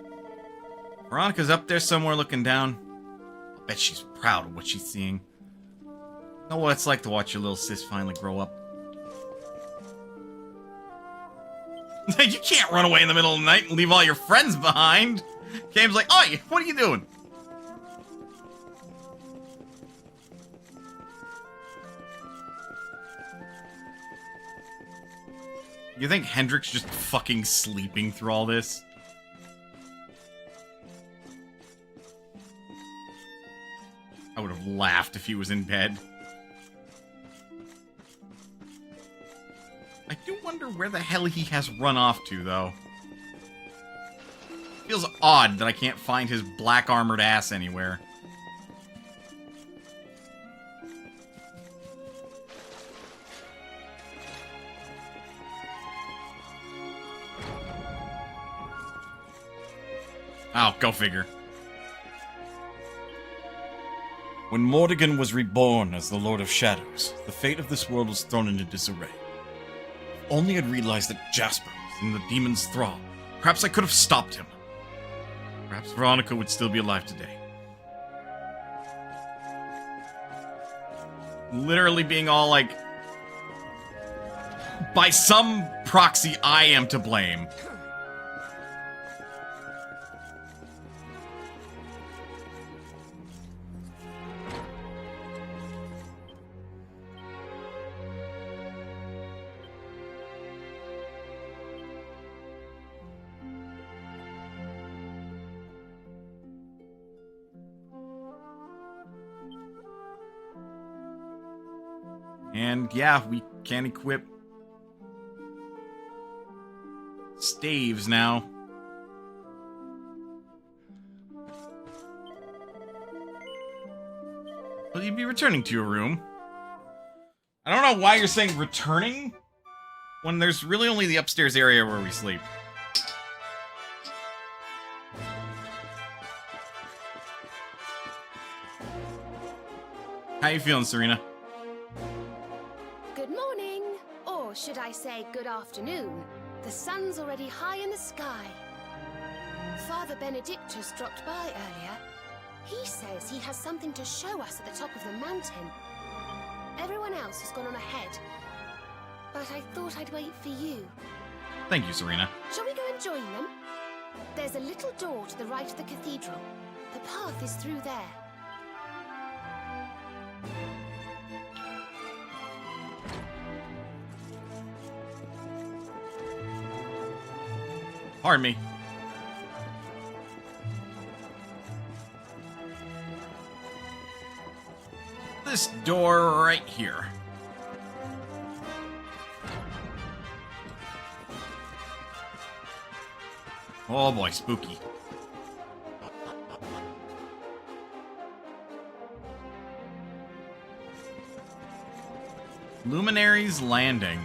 Veronica's up there somewhere looking down. I'll bet she's proud of what she's seeing. Know what it's like to watch your little sis finally grow up. You can't run away in the middle of the night and leave all your friends behind. Game's like, oi, what are you doing? You think Hendrik's just fucking sleeping through all this? I would have laughed if he was in bed. I do wonder where the hell he has run off to, though. Feels odd that I can't find his black armored ass anywhere. Oh, go figure. When Mordegon was reborn as the Lord of Shadows, the fate of this world was thrown into disarray. If only I'd realized that Jasper was in the demon's thrall, perhaps I could have stopped him. Perhaps Veronica would still be alive today. Literally being all like, by some proxy, I am to blame. And yeah, we can equip staves now. Will you be returning to your room? I don't know why you're saying returning when there's really only the upstairs area where we sleep. How you feeling, Serena? Good morning, or should I say good afternoon? The sun's already high in the sky. Father Benedictus dropped by earlier. He says he has something to show us at the top of the mountain. Everyone else has gone on ahead, but I thought I'd wait for you. Thank you, Serena. Shall we go and join them? There's a little door to the right of the cathedral. The path is through there. Pardon me. This door right here. Oh boy, spooky. Luminary's Landing.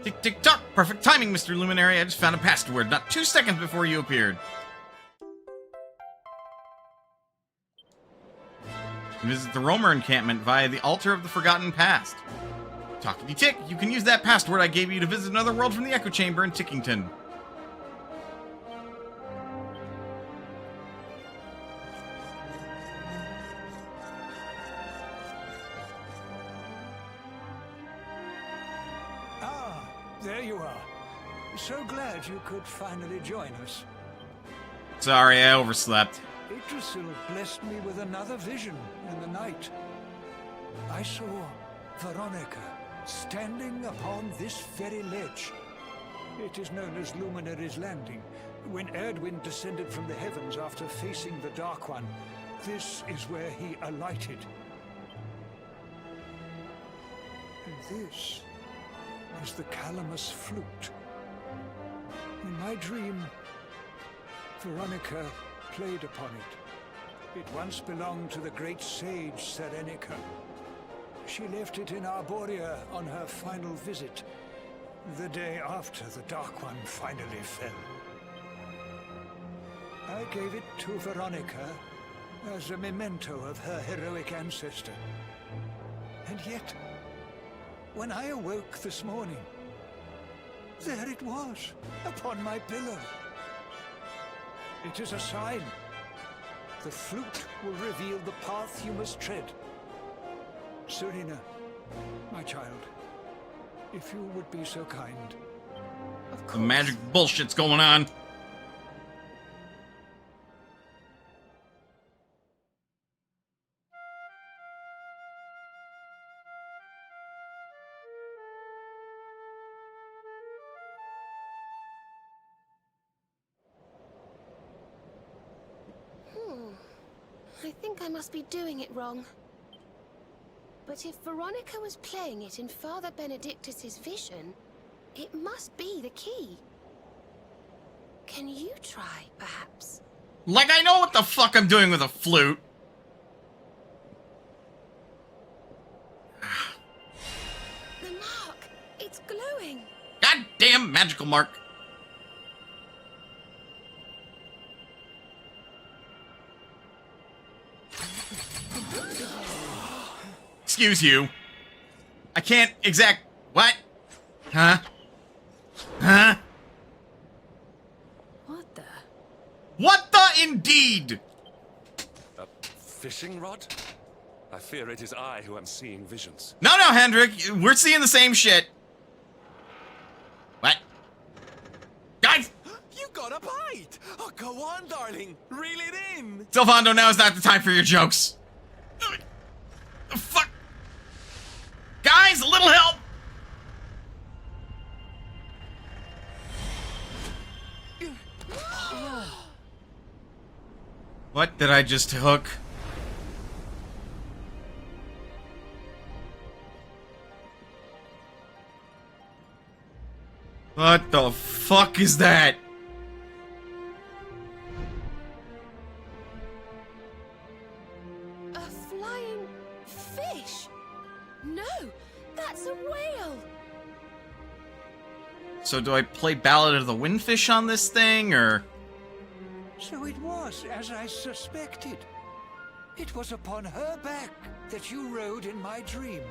Tick, tick, tock! Perfect timing, Mr. Luminary. I just found a password not 2 seconds before you appeared. Visit the Romer encampment via the Altar of the Forgotten Past. Talkity tick, you can use that password I gave you to visit another world from the Echo Chamber in Tickington. There you are. So glad you could finally join us. Sorry, I overslept. Yggdrasil blessed me with another vision in the night. I saw Veronica standing upon this very ledge. It is known as Luminary's Landing. When Erdwin descended from the heavens after facing the Dark One, this is where he alighted. And this is the Calamus flute. In my dream, Veronica played upon it. It once belonged to the great sage Serenica. She left it in Arborea on her final visit, The day after the Dark One finally fell. I gave it to Veronica as a memento of her heroic ancestor. And yet, when I awoke this morning, there it was, upon my pillow. It is a sign. The flute will reveal the path you must tread. Serena, my child, if you would be so kind. The magic bullshit's going on. I think I must be doing it wrong. But if Veronica was playing it in Father Benedictus's vision, it must be the key. Can you try, perhaps? Like I know what the fuck I'm doing with a flute. The mark! It's glowing! Goddamn magical mark. Excuse you. I can't exact... What? Huh? Huh? What the? What the indeed? A fishing rod? I fear it is I who am seeing visions. No, Hendrik. We're seeing the same shit. What? Guys! You got a bite! Oh, go on, darling. Reel it in. Sylvando, now is not the time for your jokes. Fuck. Guys, a little help! What did I just hook? What the fuck is that? A flying fish? No, that's a whale! So do I play Ballad of the Windfish on this thing, or...? So it was as I suspected. It was upon her back that you rode in my dream.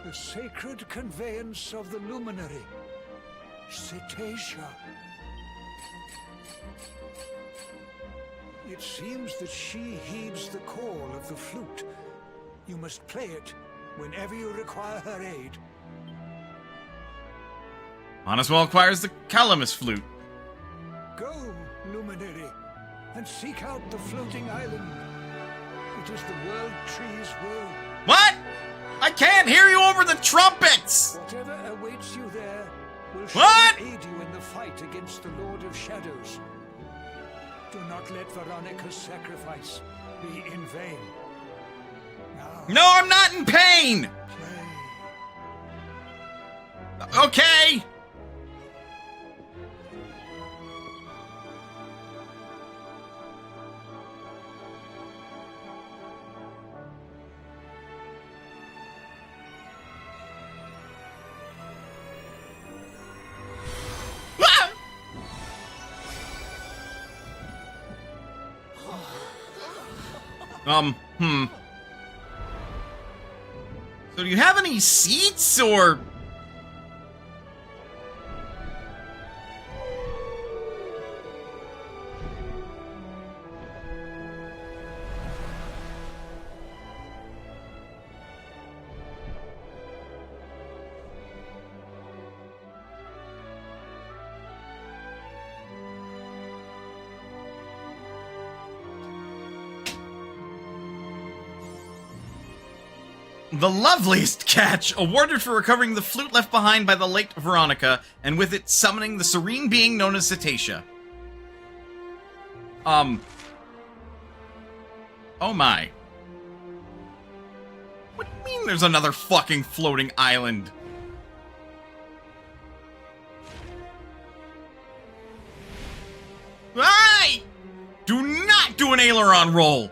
The sacred conveyance of the Luminary. Cetacea. It seems that she heeds the call of the flute. You must play it whenever you require her aid. Might as well acquires the Calamus flute. Go, Luminary, and seek out the floating island. It is the World Tree's will. What? I can't hear you over the trumpets! Whatever awaits you there will What? surely aid you in the fight against the Lord of Shadows. Do not let Veronica's sacrifice be in vain. Now, No, I'm not in pain! play. Okay! So do you have any seats, or...? The loveliest catch, awarded for recovering the flute left behind by the late Veronica, and with it summoning the serene being known as Cetacea. Oh my. What do you mean there's another fucking floating island? Hey! Do not do an aileron roll!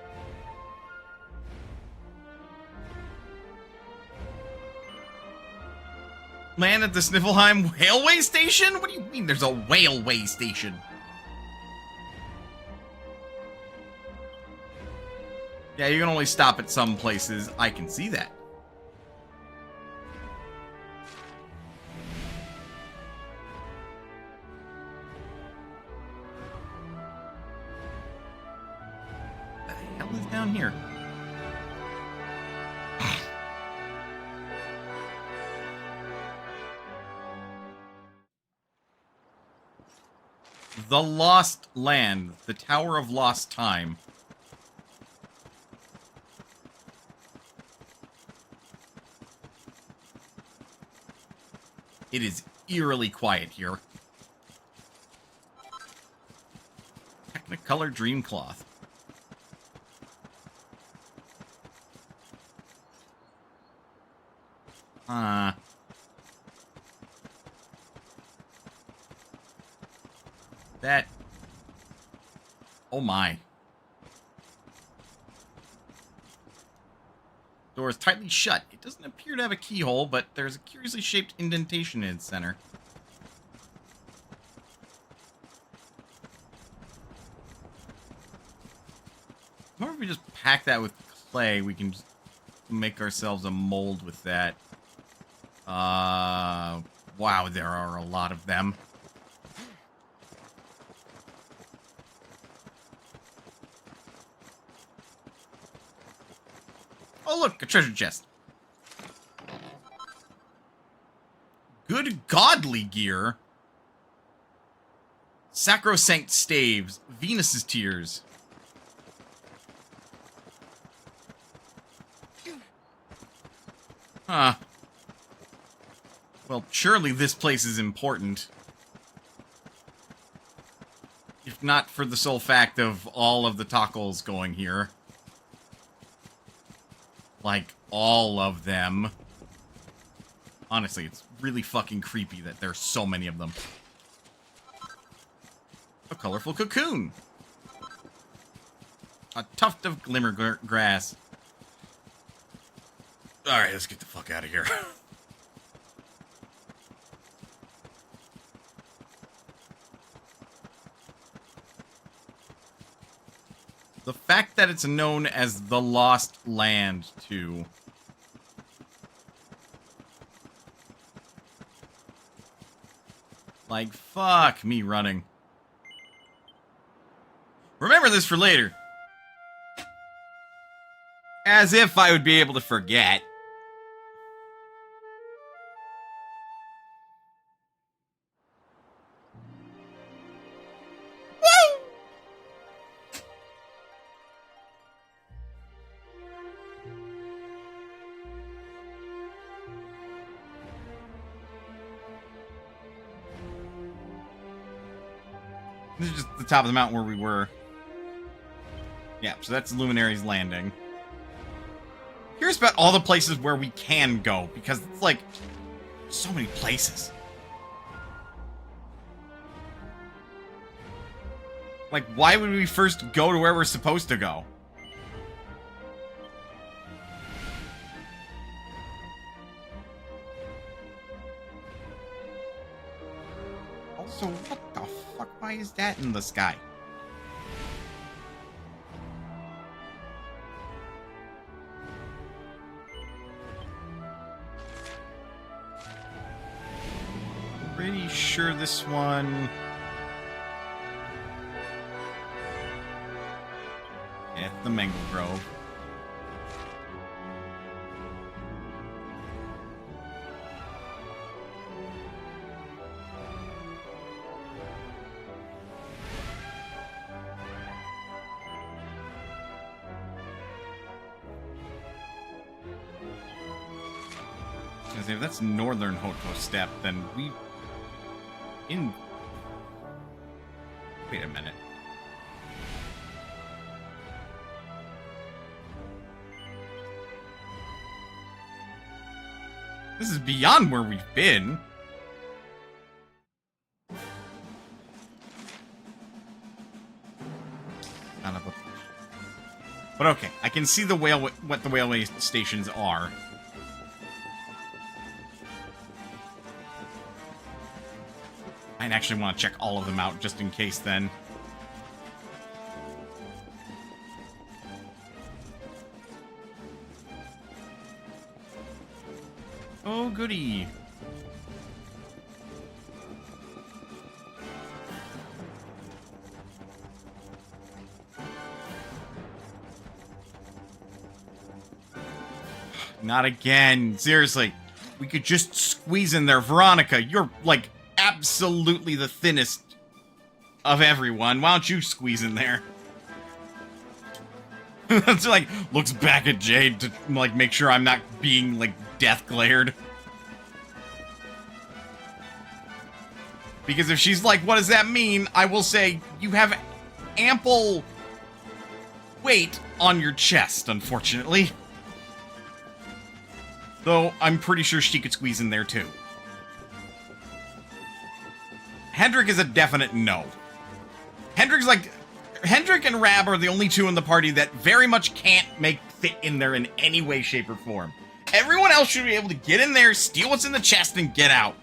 land at the Sniffelheim Railway Station? What do you mean there's a railway station? Yeah, you can only stop at some places. I can see that. What the hell is down here? The Lost Land, the Tower of Lost Time. It is eerily quiet here. Technicolor Dreamcloth. That... Oh my. Door is tightly shut. It doesn't appear to have a keyhole, but there's a curiously shaped indentation in its center. What if we just pack that with clay? We can just make ourselves a mold with that. Wow, there are a lot of them. Oh, look, a treasure chest. Good godly gear. Sacrosanct staves. Venus's tears. Huh. Well, surely this place is important. If not for the sole fact of all of the tacos going here. Like, all of them. Honestly, it's really fucking creepy that there's so many of them. A colorful cocoon. A tuft of glimmer grass. Alright, let's get the fuck out of here. The fact that it's known as the Lost Land, too. Like, fuck me running. Remember this for later. As if I would be able to forget. This is just the top of the mountain where we were. Yeah, so that's Luminary's Landing. Here's about all the places where we can go, because it's like so many places. Like, why would we first go to where we're supposed to go? Also, what the fuck? Why is that in the sky? Pretty sure this one... At the Mangle Grove. If that's Northern Hoto Steppe, then we... Wait a minute. This is beyond where we've been. But okay, I can see the what the railway stations are. I'd actually want to check all of them out just in case then. Oh, goody. Not again. Seriously. We could just squeeze in there. Veronica, you're, like, absolutely the thinnest of everyone. Why don't you squeeze in there? It's like, looks back at Jade to, like, make sure I'm not being, like, death glared. Because if she's like, what does that mean? I will say, you have ample weight on your chest, unfortunately. Though, I'm pretty sure she could squeeze in there, too. Hendrik is a definite no. Hendrik and Rab are the only two in the party that very much can't fit in there in any way, shape, or form. Everyone else should be able to get in there, steal what's in the chest, and get out.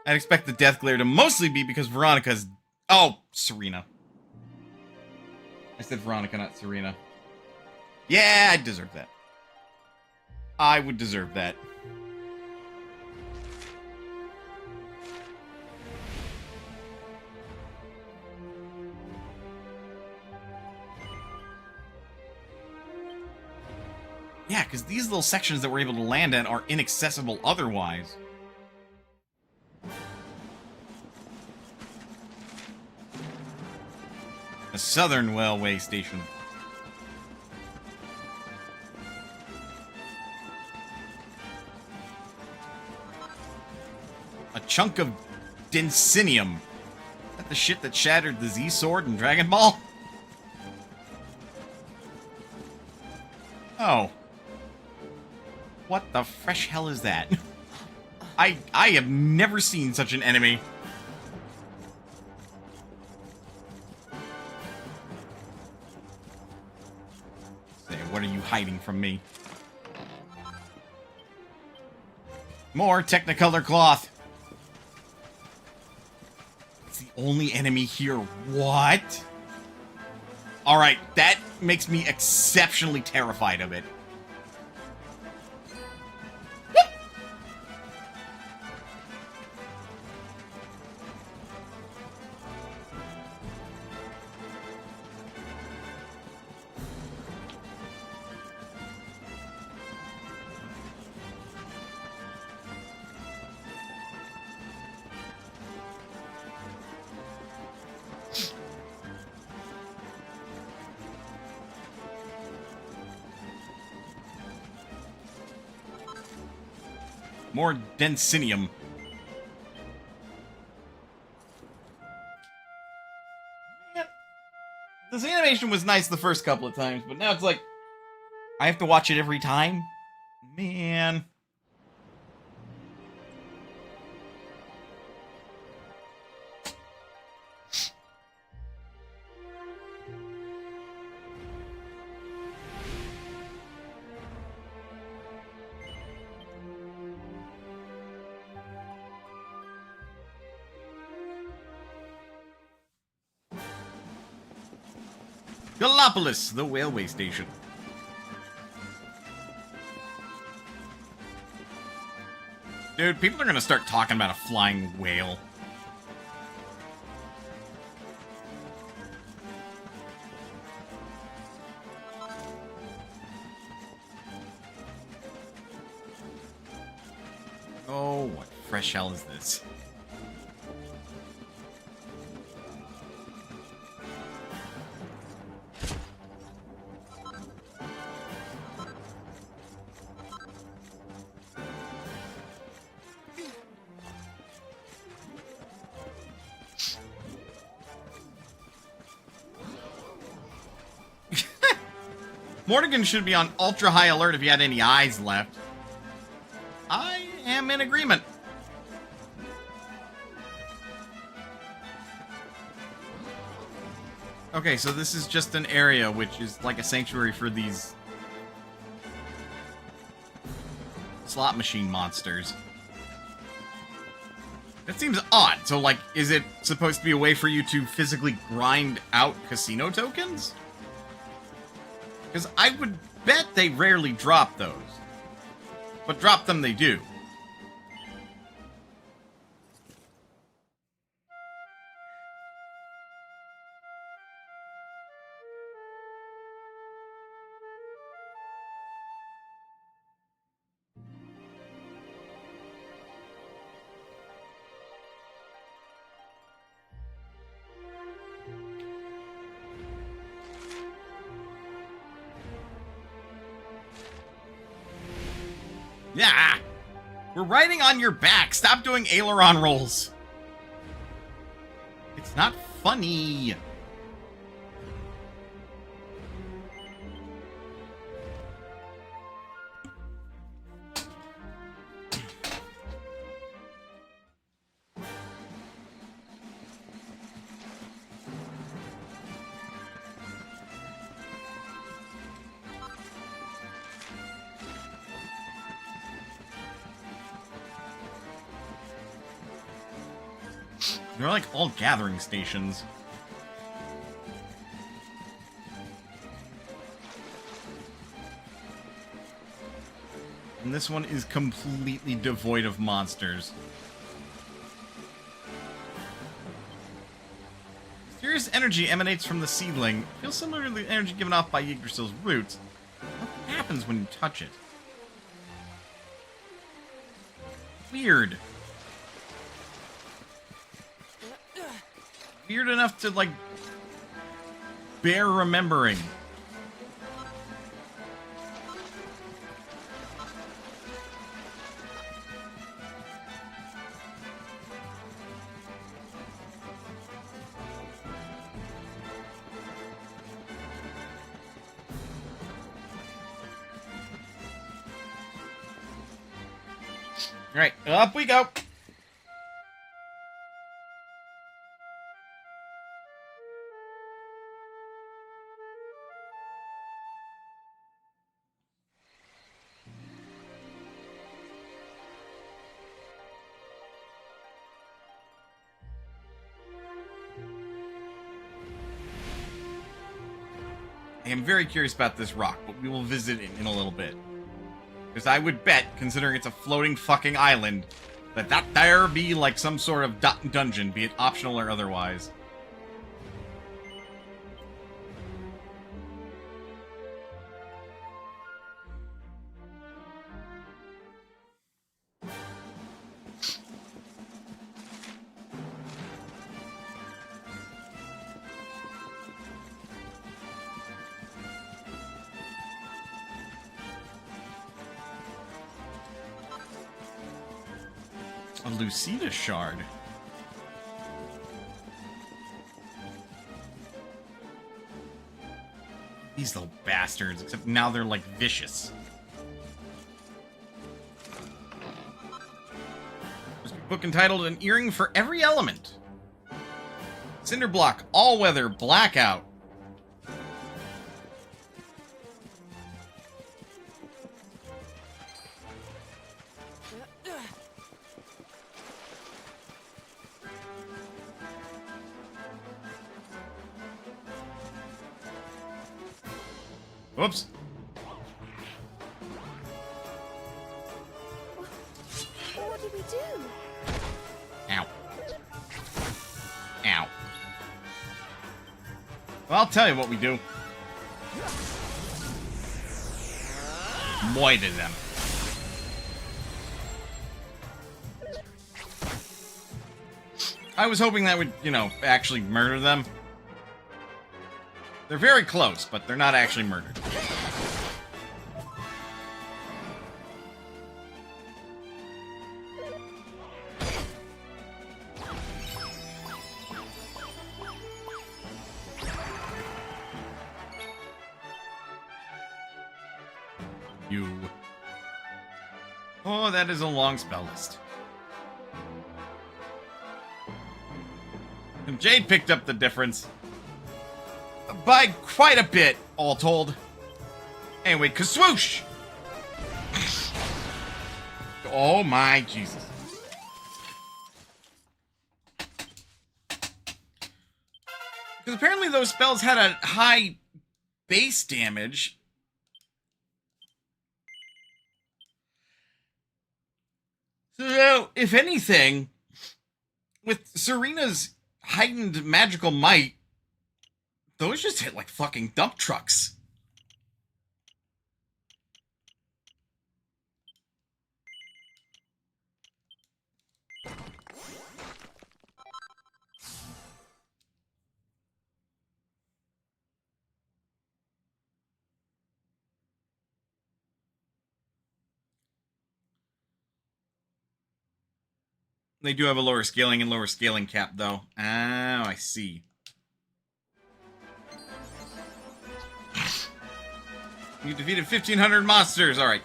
I'd expect the death glare to mostly be because Veronica's... Oh, Serena. I said Veronica, not Serena. Yeah, I deserve that. I would deserve that. Yeah, because these little sections that we're able to land at are inaccessible otherwise. A southern railway station. A chunk of densinium. Is that the shit that shattered the Z-Sword in Dragon Ball? Oh. What the fresh hell is that? I have never seen such an enemy. What are you hiding from me? More Technicolor cloth. It's the only enemy here. What? Alright, that makes me exceptionally terrified of it. More densinium. Man, this animation was nice the first couple of times, but now it's like I have to watch it every time? Man. Gallopolis, the railway station. Dude, people are gonna start talking about a flying whale. Oh, what fresh hell is this? Morrigan should be on ultra high alert if he had any eyes left. I am in agreement. Okay, so this is just an area which is like a sanctuary for these slot machine monsters. That seems odd. So, like, is it supposed to be a way for you to physically grind out casino tokens? Because I would bet they rarely drop those. But drop them they do. Yeah! We're riding on your back! Stop doing aileron rolls! It's not funny! They're like all gathering stations. And this one is completely devoid of monsters. Mysterious energy emanates from the seedling. Feels similar to the energy given off by Yggdrasil's roots. What happens when you touch it? Weird. Weird enough to, like, bear remembering. Alright, up we go! I am very curious about this rock, but we will visit it in a little bit. Because I would bet, considering it's a floating fucking island, that there be like some sort of dungeon, be it optional or otherwise. A Lucida shard. These little bastards, except now they're like vicious. There's a book entitled An Earring for Every Element. Cinderblock, All Weather, Blackout. Whoops. What did we do? Ow. Ow. Well, I'll tell you what we do. Moided them. I was hoping that would, you know, actually murder them. They're very close, but they're not actually murdered. You. Oh, that is a long spell list. And Jade picked up the difference. by quite a bit, all told. Anyway, kaswoosh! Oh my Jesus. Because apparently those spells had a high base damage. So, if anything, with Serena's heightened magical might, those just hit like fucking dump trucks. They do have a lower scaling and lower scaling cap, though. Oh, I see. You defeated 1,500 monsters. All right.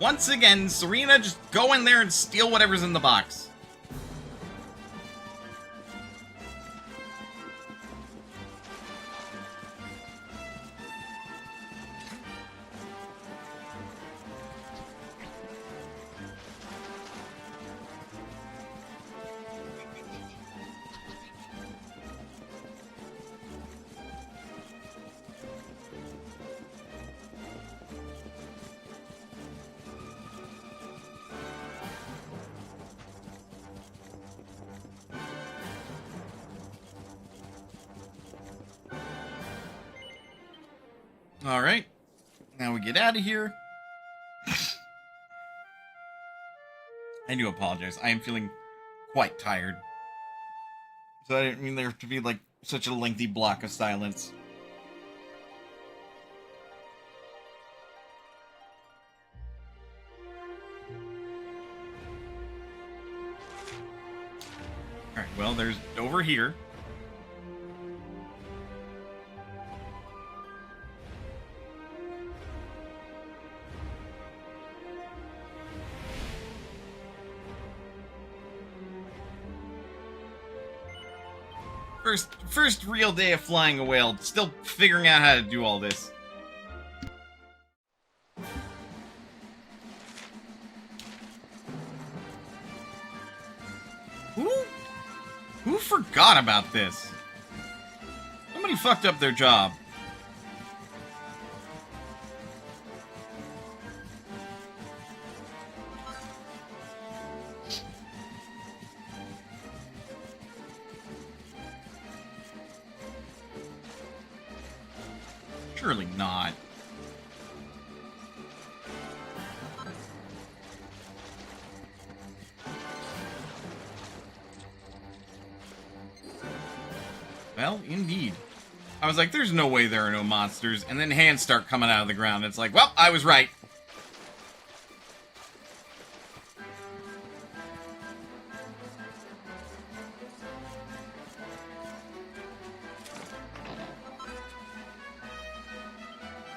Once again, Serena, just go in there and steal whatever's in the box. Alright. Now we get out of here. I do apologize. I am feeling quite tired. So I didn't mean there to be, like, such a lengthy block of silence. Alright, well, there's over here. First real day of flying a whale. Still figuring out how to do all this. Who forgot about this? Somebody fucked up their job. Surely not. Well, indeed. I was like, there's no way there are no monsters, and then hands start coming out of the ground. It's like, well, I was right.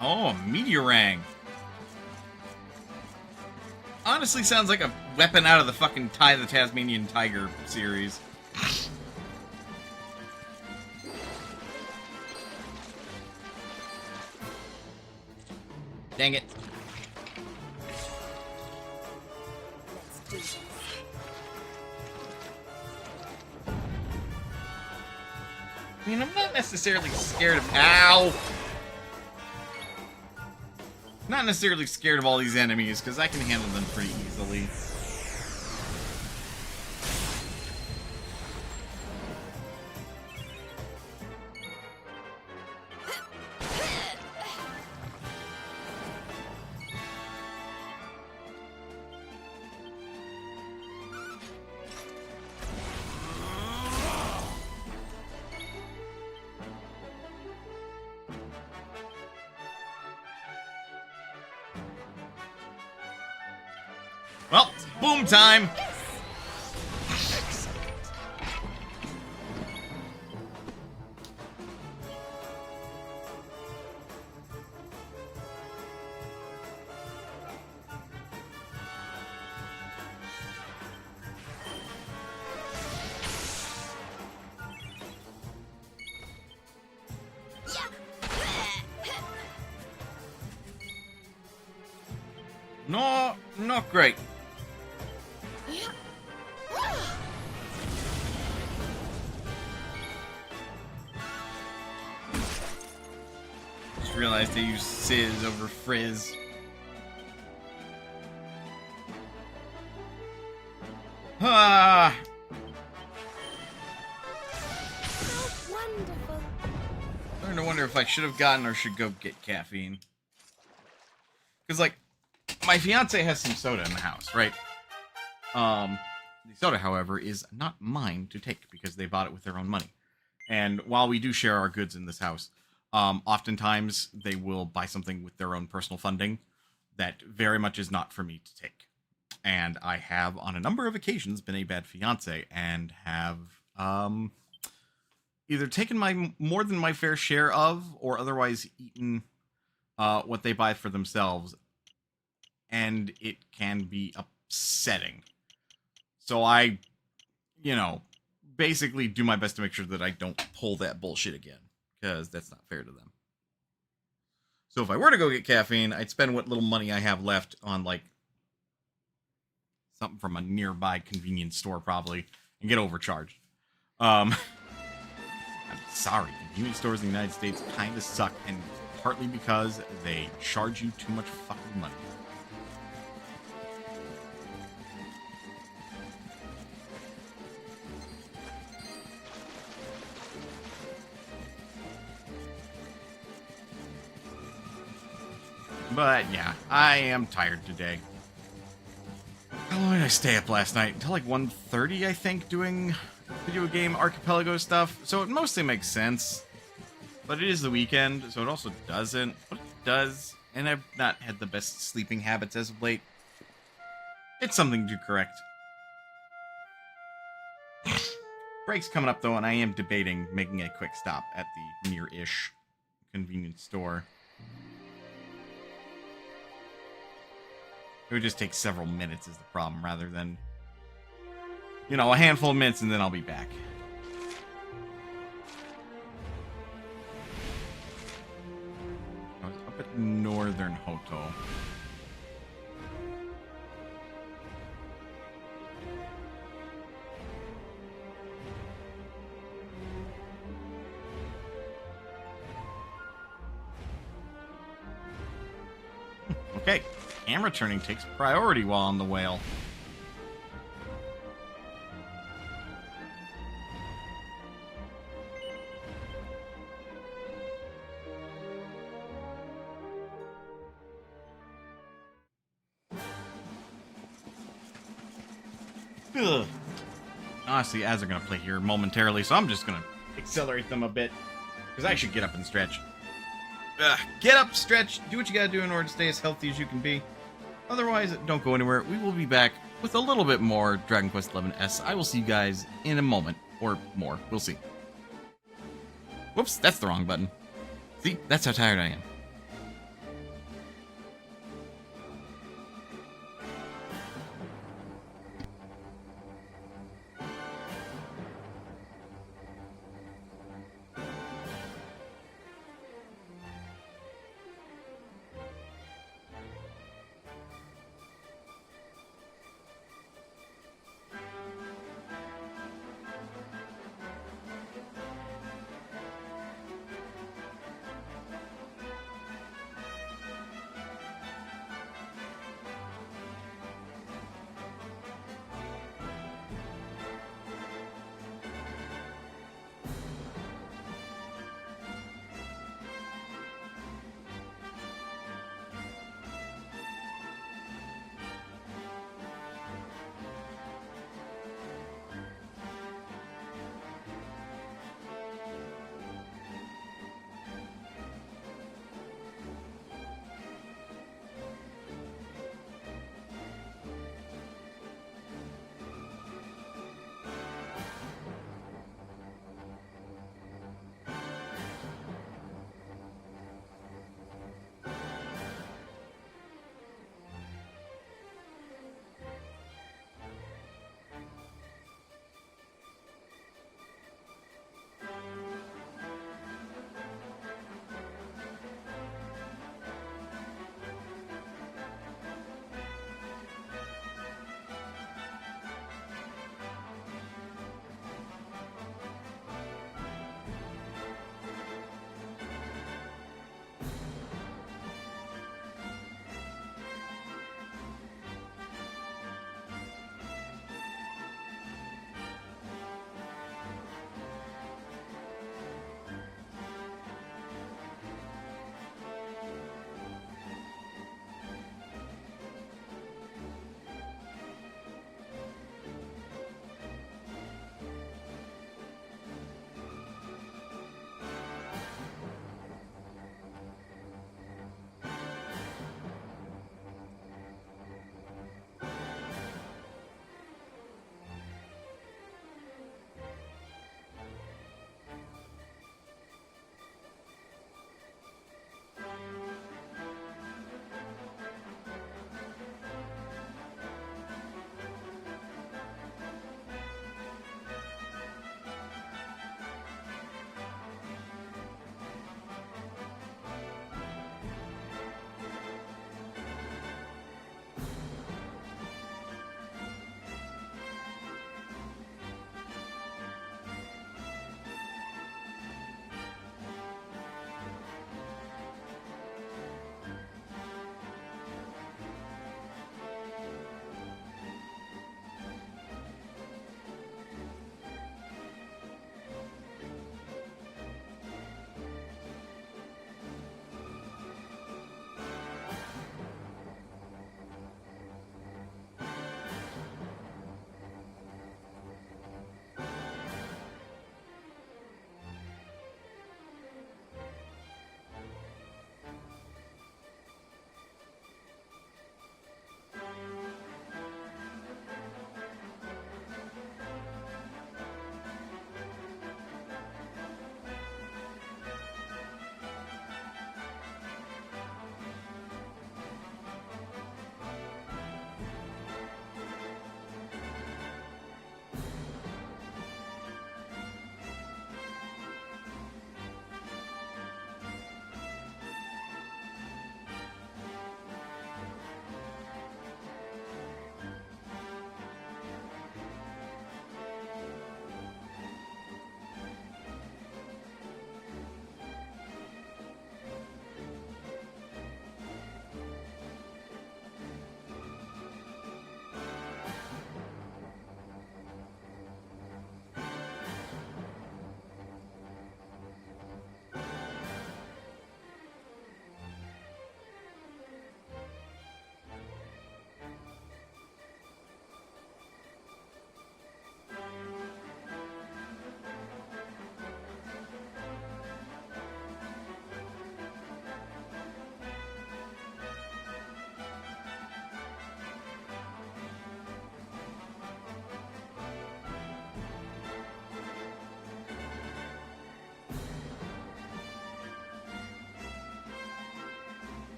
Oh, a meteorang. Honestly sounds like a weapon out of the fucking Ty the Tasmanian Tiger series. Dang it. I mean, I'm not necessarily scared of... Ow! Not necessarily scared of all these enemies, because I can handle them pretty easily. Well, boom time! No, not great. Just realized they use Sizz over Frizz. Ah! Wonderful. Starting to wonder if I should have gotten or should go get caffeine. Because, like, my fiance has some soda in the house, right? The soda, however, is not mine to take because they bought it with their own money. And while we do share our goods in this house, oftentimes they will buy something with their own personal funding that very much is not for me to take. And I have, on a number of occasions, been a bad fiance and have either taken more than my fair share of, or otherwise eaten what they buy for themselves, and it can be upsetting. So I, basically do my best to make sure that I don't pull that bullshit again, because that's not fair to them. So if I were to go get caffeine, I'd spend what little money I have left on, like, something from a nearby convenience store, probably, and get overcharged. I'm sorry, convenience stores in the United States kind of suck, and partly because they charge you too much fucking money. But yeah, I am tired today. How long did I stay up last night? Until like 1:30, I think, doing video game archipelago stuff. So it mostly makes sense. But it is the weekend, so it also doesn't. But it does. And I've not had the best sleeping habits as of late. It's something to correct. Break's coming up, though, and I am debating making a quick stop at the near-ish convenience store. It would just take several minutes is the problem, rather than, a handful of minutes and then I'll be back. I was up at Northern Hotel. Okay. Camera turning takes priority while on the whale. Ugh. Honestly, ads are going to play here momentarily, so I'm just going to accelerate them a bit, because I should get up and stretch. Get up, stretch, do what you gotta do in order to stay as healthy as you can be. Otherwise, don't go anywhere. We will be back with a little bit more Dragon Quest XI S. I will see you guys in a moment, or more. We'll see. Whoops, that's the wrong button. See, that's how tired I am.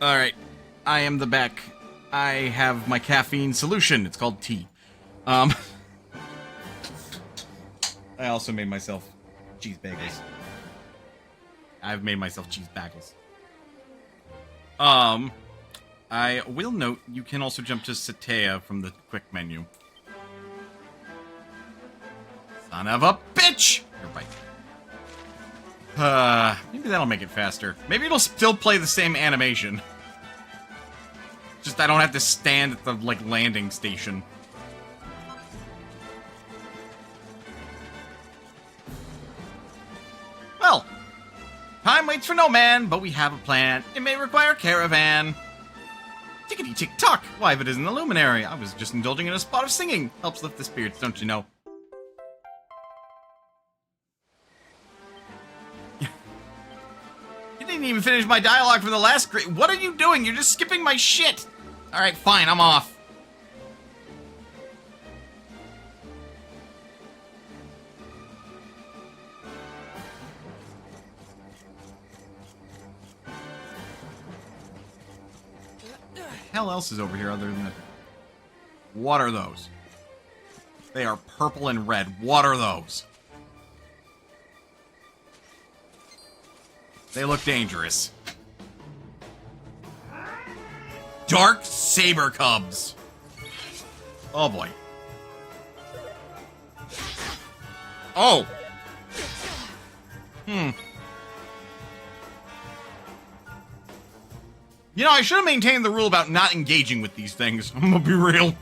Alright. I am the back. I have my caffeine solution. It's called tea. I also made myself cheese bagels. I've made myself cheese bagels. I will note you can also jump to Satea from the quick menu. Son of a bitch! You're right. Maybe that'll make it faster. Maybe it'll still play the same animation. Just I don't have to stand at the, like, landing station. Well, time waits for no man, but we have a plan. It may require a caravan. Tickety-tick-tock! Why, if it isn't the Luminary, I was just indulging in a spot of singing. Helps lift the spirits, don't you know? You didn't even finish my dialogue from the last grade. What are you doing? You're just skipping my shit! Alright, fine, I'm off. What the hell else is over here other than that? What are those? They are purple and red. What are those? They look dangerous. Dark saber cubs. Oh boy. Oh. You know, I should have maintained the rule about not engaging with these things. I'm gonna be real.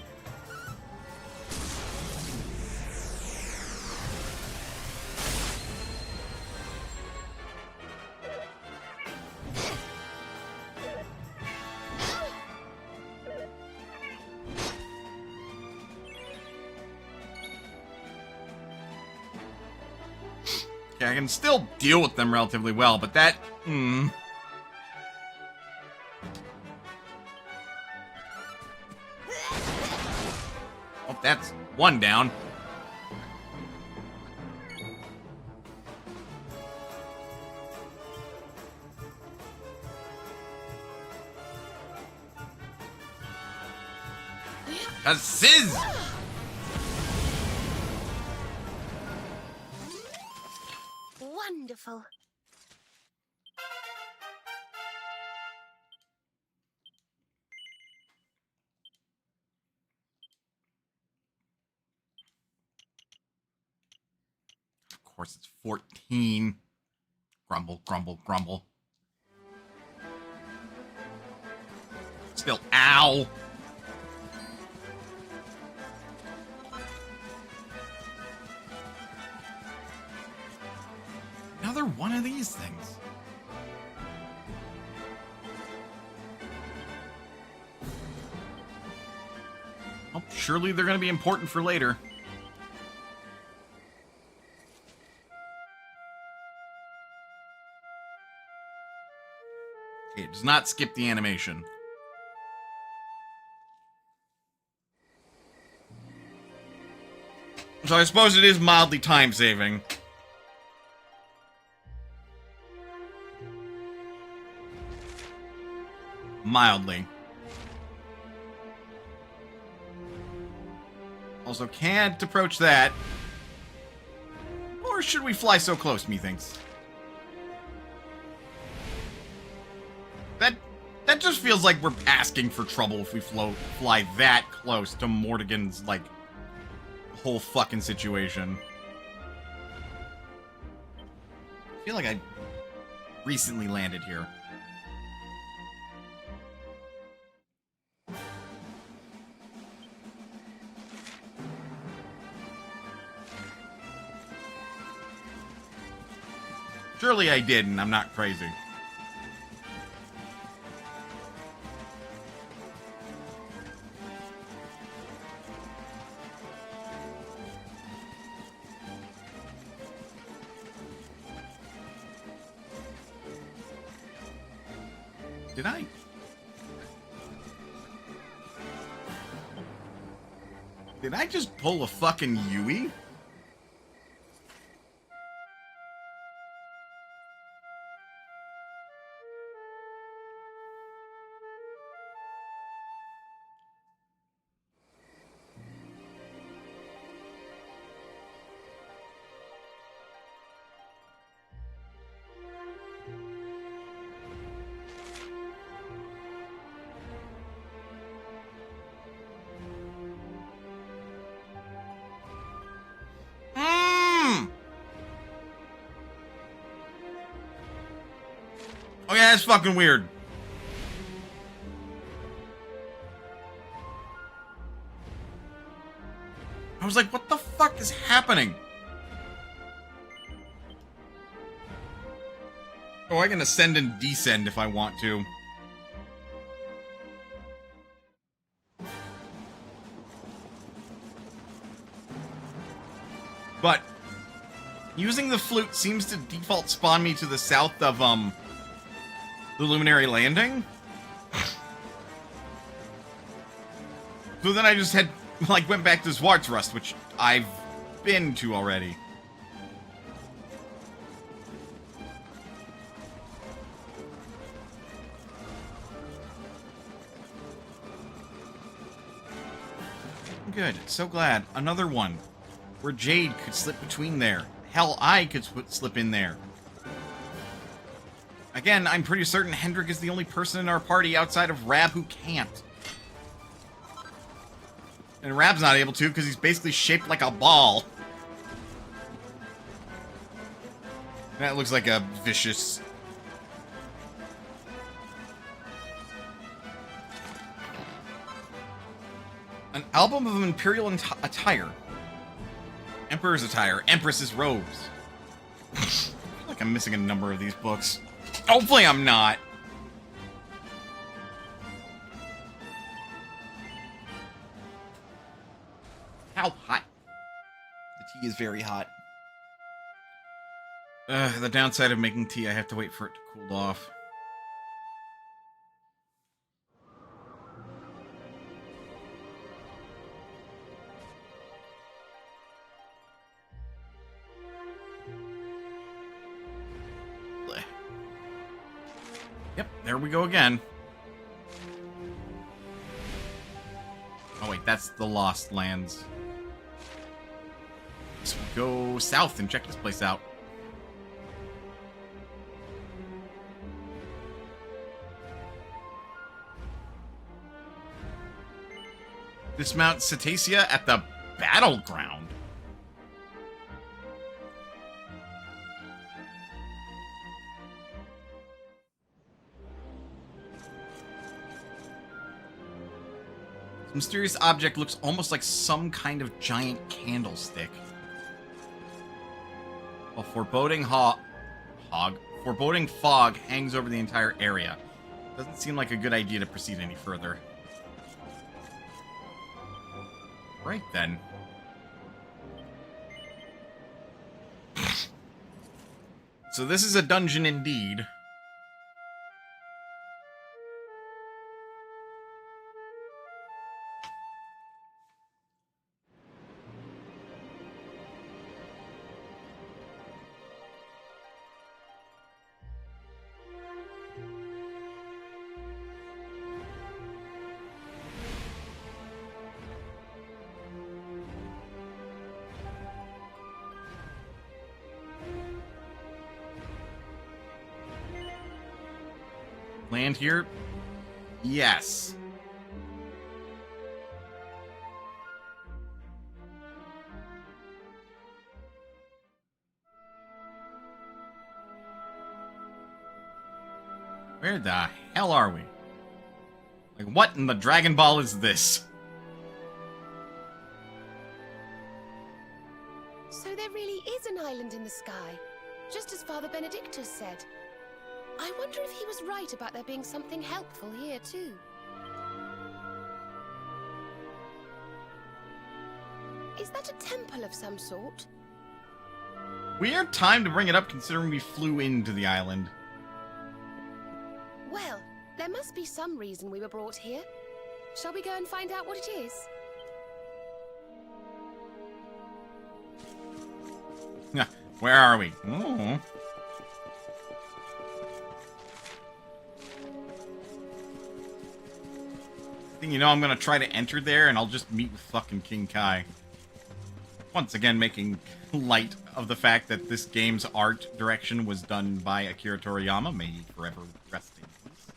Okay, I can still deal with them relatively well, but that... Oh, that's one down. A sizz! Wonderful. Of course, it's 14. Grumble, grumble, grumble. Still, ow! Another one of these things. Well, surely they're going to be important for later. Okay, it does not skip the animation. So I suppose it is mildly time-saving. Mildly. Also, can't approach that. Or should we fly so close, methinks? That just feels like we're asking for trouble if we fly that close to Mortigan's, like, whole fucking situation. I feel like I recently landed here. Surely I did, and I'm not crazy. Did I? Did I just pull a fucking Yui? Oh yeah, that's fucking weird. I was like, what the fuck is happening? Oh, I can ascend and descend if I want to. But using the flute seems to default spawn me to the south of the Luminary landing. So then I just went back to Zwartrust, which I've been to already. Good. So glad. Another one. Where Jade could slip between there. Hell, I could slip in there. Again, I'm pretty certain Hendrik is the only person in our party outside of Rab who can't. And Rab's not able to because he's basically shaped like a ball. That looks like a vicious... An album of Imperial attire. Emperor's attire. Empress's robes. I feel like I'm missing a number of these books. Hopefully I'm not. How hot? The tea is very hot. The downside of making tea, I have to wait for it to cool off. Yep, there we go again. Oh wait, that's the Lost Lands. So we go south and check this place out. Dismount Cetacea at the battleground. This mysterious object looks almost like some kind of giant candlestick. While foreboding fog hangs over the entire area. Doesn't seem like a good idea to proceed any further. Right then. So this is a dungeon indeed. Land here? Yes. Where the hell are we? Like, what in the Dragon Ball is this? So there really is an island in the sky, just as Father Benedictus said. I wonder if he was right about there being something helpful here, too. Is that a temple of some sort? Weird time to bring it up considering we flew into the island. Well, there must be some reason we were brought here. Shall we go and find out what it is? Where are we? Ooh. You know, I'm gonna try to enter there and I'll just meet with fucking King Kai. Once again, making light of the fact that this game's art direction was done by Akira Toriyama. May he forever rest in peace.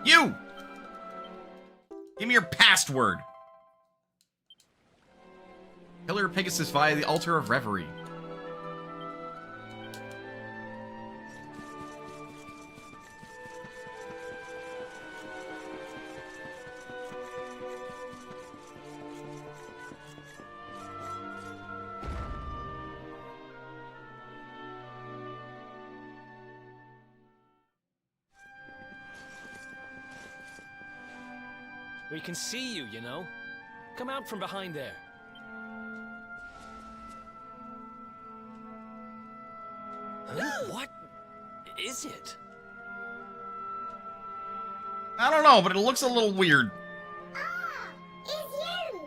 You! Give me your password. Killer Pegasus via the Altar of Reverie. We can see you, you know. Come out from behind there. Huh? What is it? I don't know, but it looks a little weird. Ah, it's you!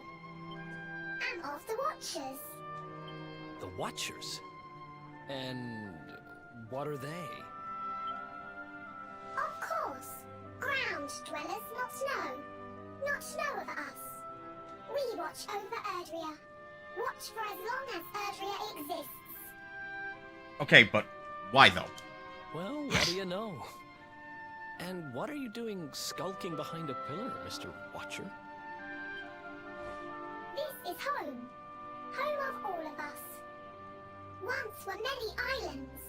I'm of the Watchers. The Watchers? And what are they? Of course. Ground dwellers not know. Not know of us. We watch over Erdrea. Watch for as long as Erdrea exists. Okay, but why though? Well, what do you know? And what are you doing skulking behind a pillar, Mr. Watcher? This is home. Home of all of us. Once were many islands.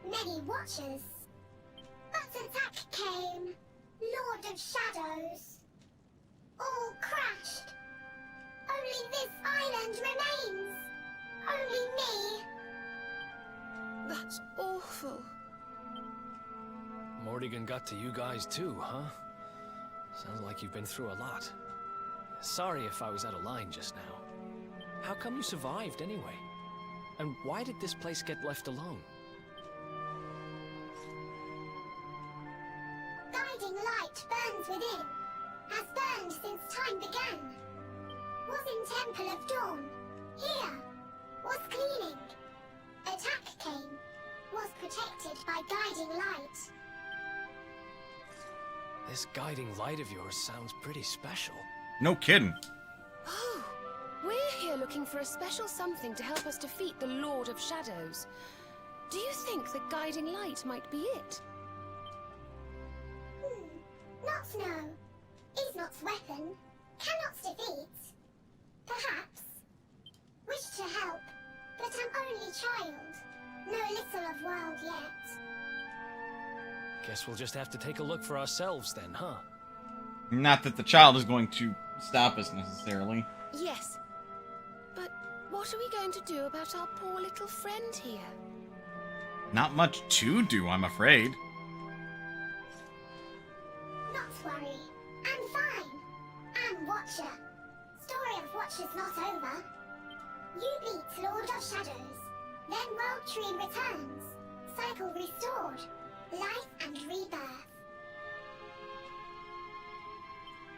Many Watchers. But attack came. Lord of Shadows. All crashed. Only this island remains. Only me. That's awful. Morrigan got to you guys too, huh? Sounds like you've been through a lot. Sorry if I was out of line just now. How come you survived anyway? And why did this place get left alone? Guiding light burns within. Has burned since time began. Was in Temple of Dawn. Here. Was cleaning. Attack came. Was protected by guiding light. This guiding light of yours sounds pretty special. No kidding. Oh, we're here looking for a special something to help us defeat the Lord of Shadows. Do you think the guiding light might be it? Not know. Is not weapon. Cannot defeat. Perhaps. Wish to help, but am only child. Know little of world yet. Guess we'll just have to take a look for ourselves then, huh? Not that the child is going to stop us necessarily. Yes. But what are we going to do about our poor little friend here? Not much to do, I'm afraid. Not worry. I'm fine. I'm Watcher. Story of Watchers not over. You beat Lord of Shadows. Then World Tree returns. Cycle restored. Life and rebirth.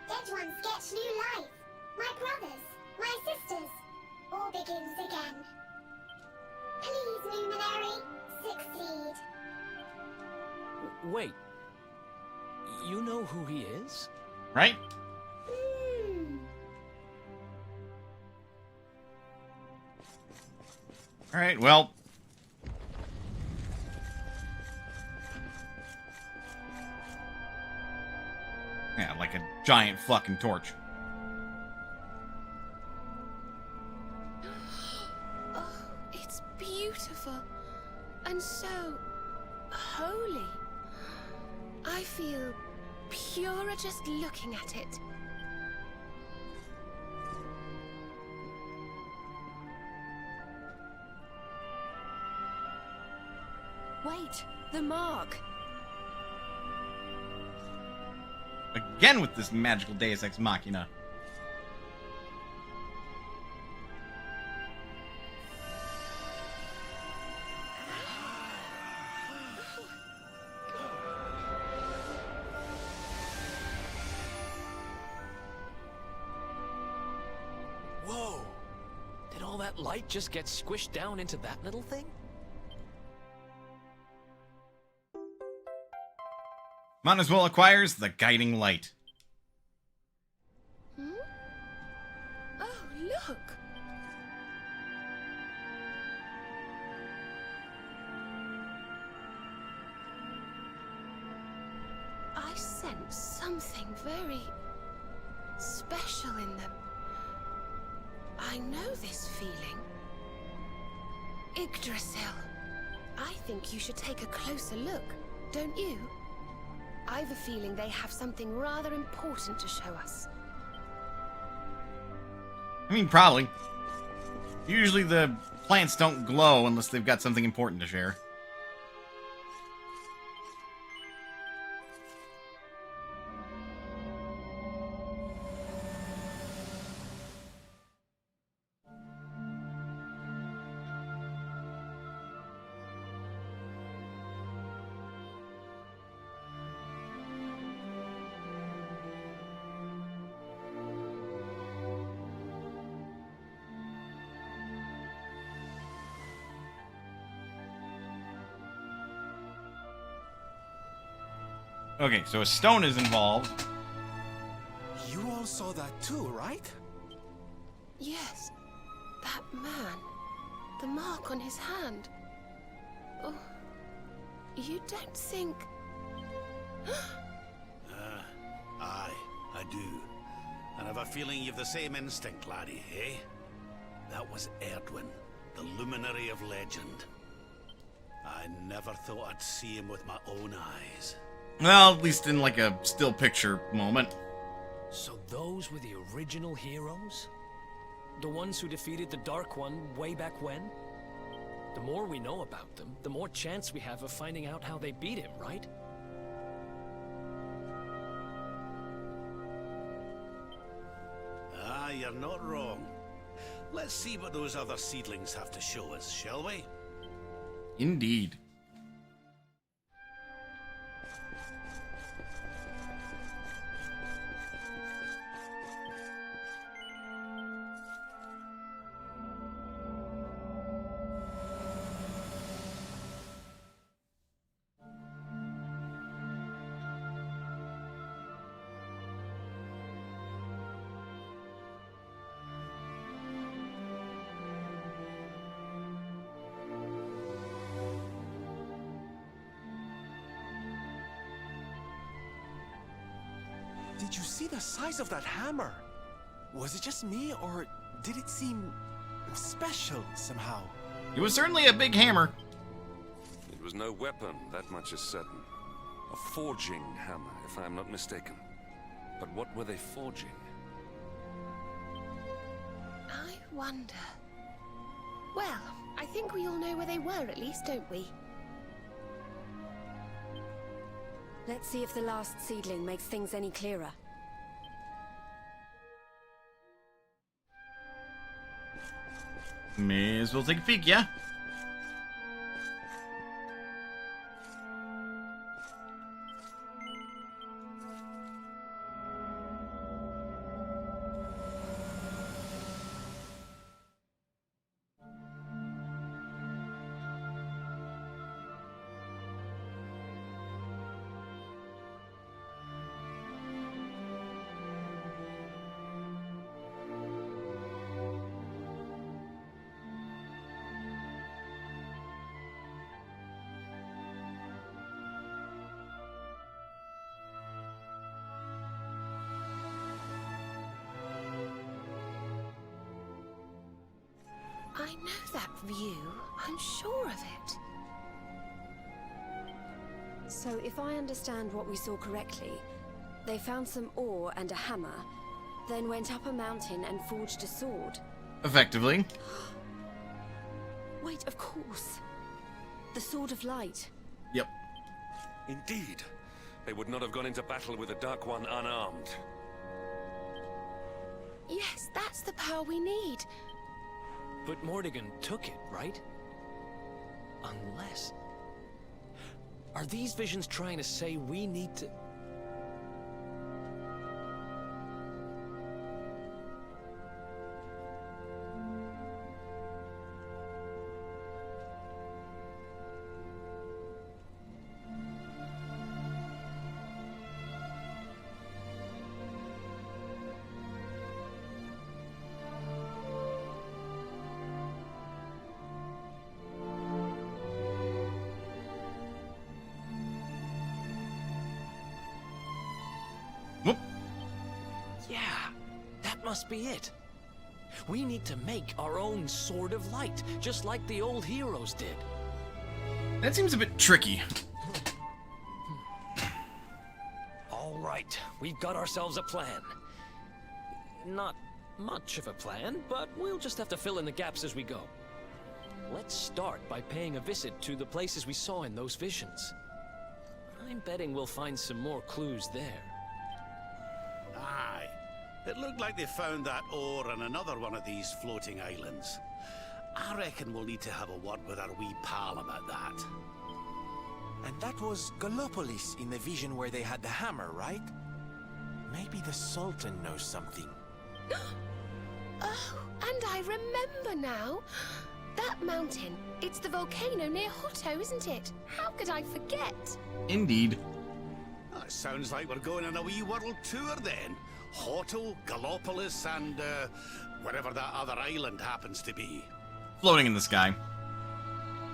Dead ones get new life. My brothers, my sisters. All begins again. Please, Luminary, succeed. Wait. You know who he is? Right? Alright, well. Yeah, like a giant fucking torch. Oh, it's beautiful. And so holy. I feel purer just looking at it. Wait, the mark. Again with this magical Deus Ex Machina. Whoa! Did all that light just get squished down into that little thing? Montezwell acquires the Guiding Light. Hmm? Oh, look! I sense something very special in them. I I know this feeling. Yggdrasil. I think you should take a closer look, don't you? I've a feeling they have something rather important to show us. I mean, probably. Usually the plants don't glow unless they've got something important to share. Okay, so a stone is involved. You all saw that too, right? Yes, that man. The mark on his hand. Oh, you don't think... Aye, I do. And I've a feeling you've the same instinct, laddie, eh? That was Erdwin, the Luminary of legend. I never thought I'd see him with my own eyes. Well, at least in like a still picture moment. So those were the original heroes? The ones who defeated the Dark One way back when? The more we know about them, the more chance we have of finding out how they beat him, right? Ah, you're not wrong. Let's see what those other seedlings have to show us, shall we? Indeed. Did you see the size of that hammer? Was it just me, or did it seem special somehow? It was certainly a big hammer. It was no weapon, that much is certain. A forging hammer, if I'm not mistaken. But what were they forging? I wonder... Well, I think we all know where they were at least, don't we? Let's see if the last seedling makes things any clearer. May as well take a peek, yeah? I know that view. I'm sure of it. So if I understand what we saw correctly, they found some ore and a hammer, then went up a mountain and forged a sword. Effectively. Wait, of course. The Sword of Light. Yep. Indeed. They would not have gone into battle with the Dark One unarmed. Yes, that's the power we need. But Mordegon took it, right? Unless... Are these visions trying to say we need to... Whoop. Yeah, that must be it. We need to make our own Sword of Light, just like the old heroes did. That seems a bit tricky. All right, we've got ourselves a plan. Not much of a plan, but we'll just have to fill in the gaps as we go. Let's start by paying a visit to the places we saw in those visions. I'm betting we'll find some more clues there. Aye. It looked like they found that ore on another one of these floating islands. I reckon we'll need to have a word with our wee pal about that. And that was Gallopolis in the vision where they had the hammer, right? Maybe the Sultan knows something. Oh, and I remember now. That mountain, it's the volcano near Hotto, isn't it? How could I forget? Indeed. That sounds like we're going on a wee world tour then. Hotto, Gallopolis, and wherever that other island happens to be. Floating in the sky.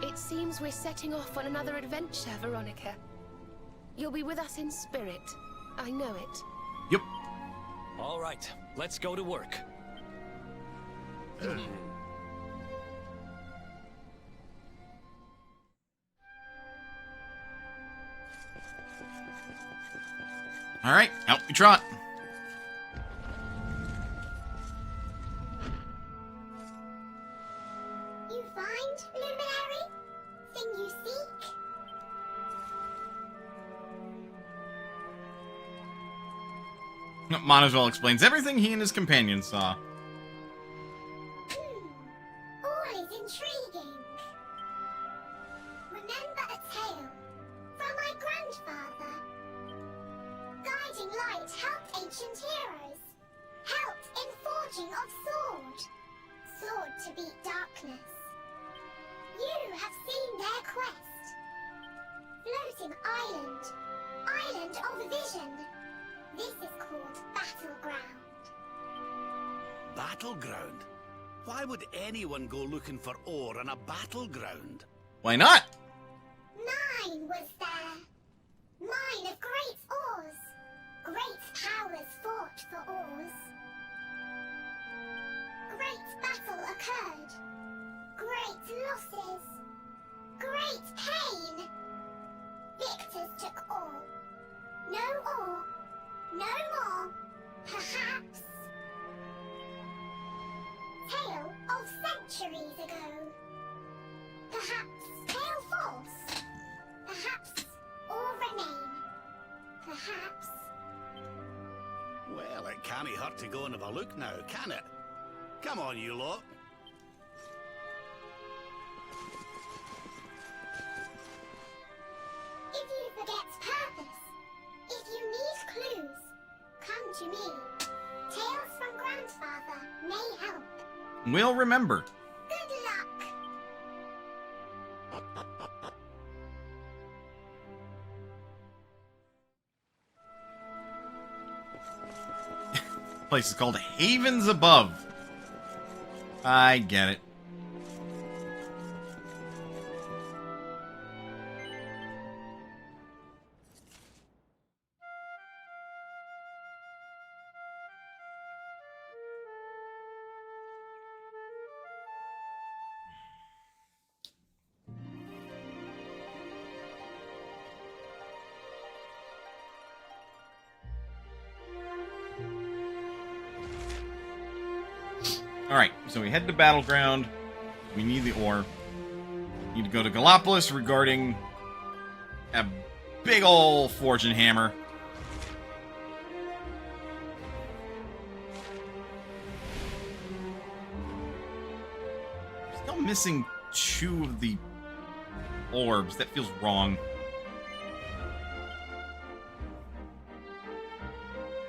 It seems we're setting off on another adventure, Veronica. You'll be with us in spirit. I know it. Yep. All right, let's go to work. All right, out we trot. You find, Luminary? Thing you seek? Montezwell explains everything he and his companions saw. All is intriguing. Remember a tale from my grandfather. Guiding light helped ancient heroes. Helped in forging of sword. Sword to beat darkness. You have seen their quest. Floating island. Island of vision. This is called Battleground. Battleground? Why would anyone go looking for ore on a battleground? Why not? Mine was there. Mine of great ores. Great powers fought for ores. Great battle occurred. Great losses. Great pain. Victors took all. No ore. No more. Perhaps. Tale of centuries ago. Perhaps tale false. Perhaps or remain. Perhaps. Well, it can't hurt to go and have a look now, can it? Come on, you lot. If you forget purpose, if you need clues, come to me. Tales from Grandfather may help. We'll remember. Good luck. Place is called Havens Above. I get it. Alright, so we head to Battleground. We need the ore. Need to go to Gallopolis regarding a big ol' forging hammer. Still missing 2 of the orbs. That feels wrong.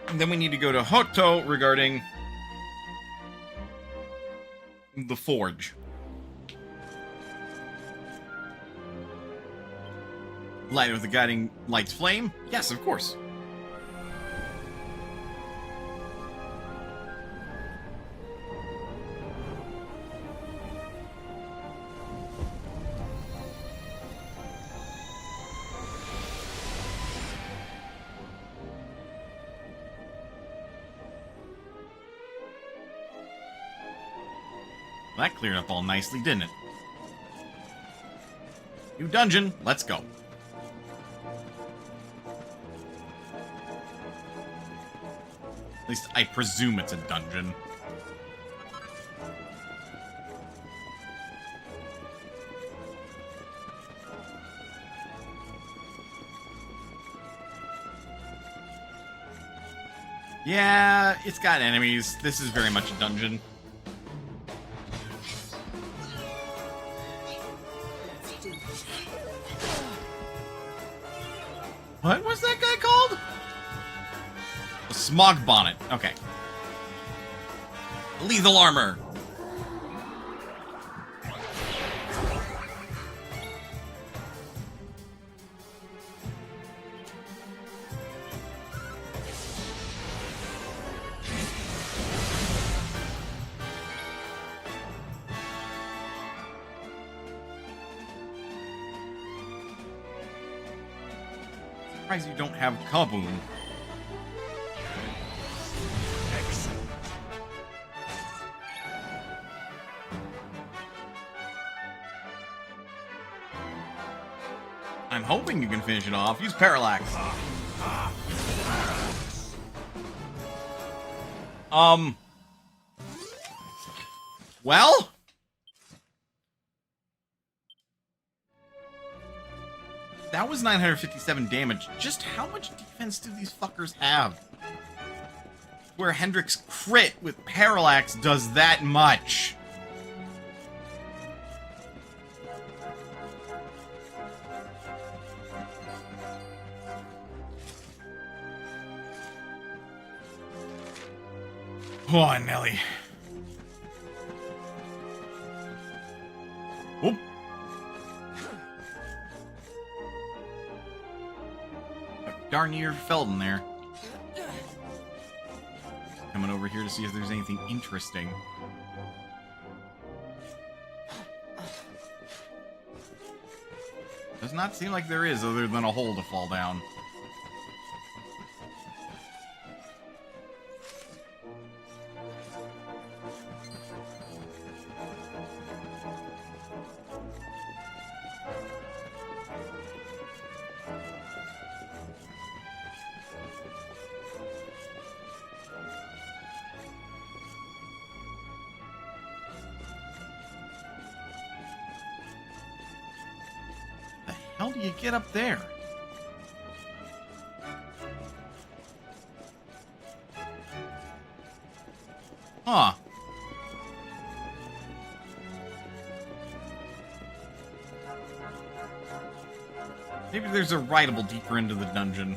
And then we need to go to Hotto regarding the forge. Light of the guiding light's flame? Yes, of course. That cleared up all nicely, didn't it? New dungeon, let's go. At least I presume it's a dungeon. Yeah, it's got enemies. This is very much a dungeon. What was that guy called? A smog bonnet. Okay. Lethal armor. Surprised you don't have Kaboom. I'm hoping you can finish it off. Use Parallax. Well? That was 957 damage. Just how much defense do these fuckers have? Where Hendrix crit with Parallax does that much. Come on, Nelly. Whoop. Darn near fell in there. Coming over here to see if there's anything interesting. Does not seem like there is, other than a hole to fall down. How do you get up there? Huh. Maybe there's a rideable deeper into the dungeon.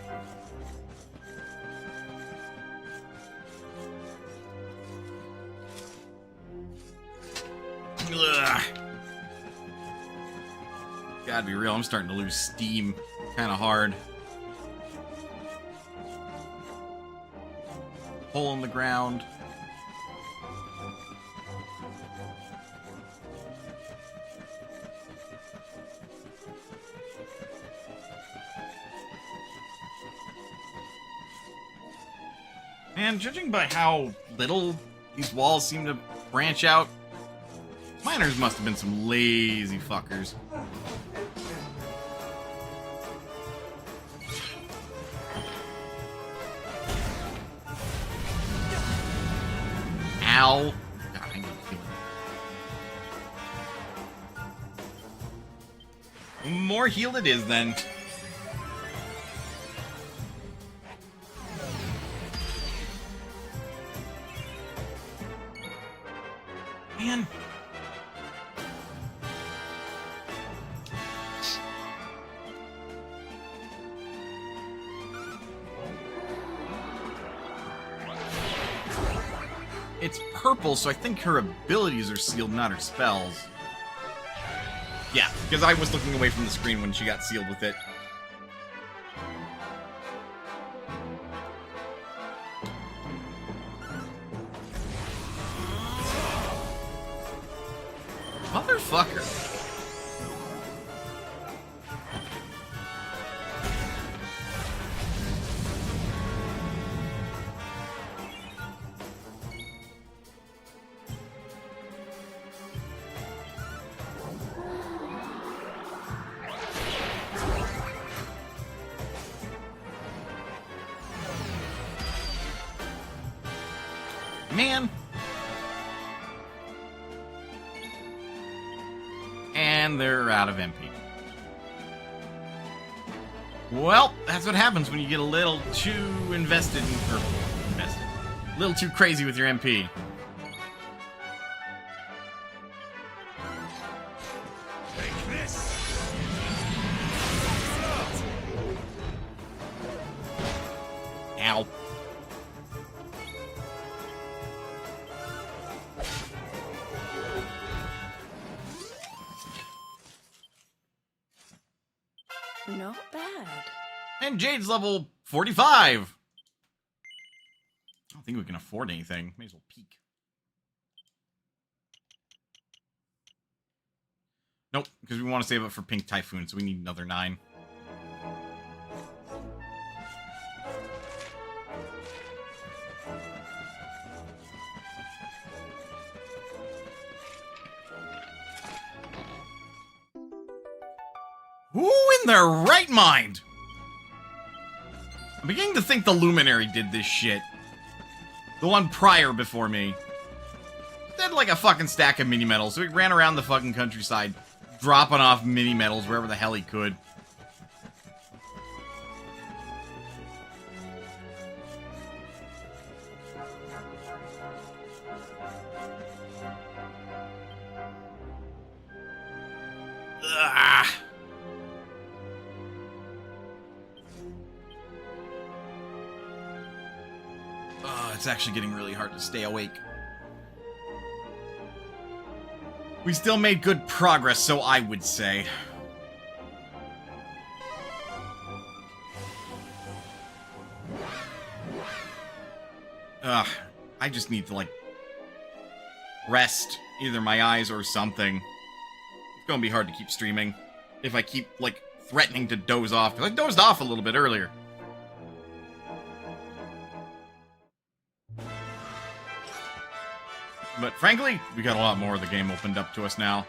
Ugh. Gotta be real, I'm starting to lose steam kind of hard. Hole in the ground. And judging by how little these walls seem to branch out, miners must have been some lazy fuckers. Ow. God, I need to kill him. More healed it is, then. Man. It's purple, so I think her abilities are sealed, not her spells. Yeah, because I was looking away from the screen when she got sealed with it. Motherfucker. Man. And they're out of MP. Well, that's what happens when you get a little too invested in... a little too crazy with your MP. Take this. Ow. Not bad. And Jade's level 45. I don't think we can afford anything. May as well peek. Nope, because we want to save it for Pink Typhoon, so we need another 9. Who in their right mind? I'm beginning to think the Luminary did this shit. The one prior before me. They had like a fucking stack of mini medals, so he ran around the fucking countryside, dropping off mini medals wherever the hell he could. Ugh. It's actually getting really hard to stay awake. We still made good progress, so I would say. I just need to, like, rest either my eyes or something. It's gonna be hard to keep streaming if I keep, like, threatening to doze off, because I dozed off a little bit earlier. But frankly, we got a lot more of the game opened up to us now.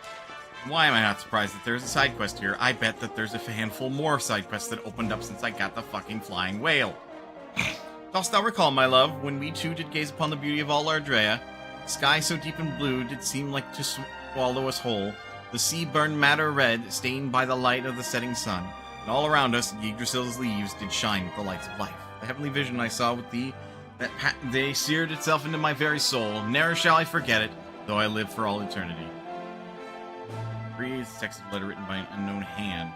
Why am I not surprised that there's a side quest here? I bet that there's a handful more side quests that opened up since I got the fucking flying whale. Dost thou recall, my love, when we two did gaze upon the beauty of all Ardrea? The sky so deep and blue did seem like to swallow us whole. The sea burned madder red, stained by the light of the setting sun. And all around us, Yggdrasil's leaves did shine with the lights of life. The heavenly vision I saw with thee, that they seared itself into my very soul. Ne'er shall I forget it, though I live for all eternity. Breathe, texted letter written by an unknown hand.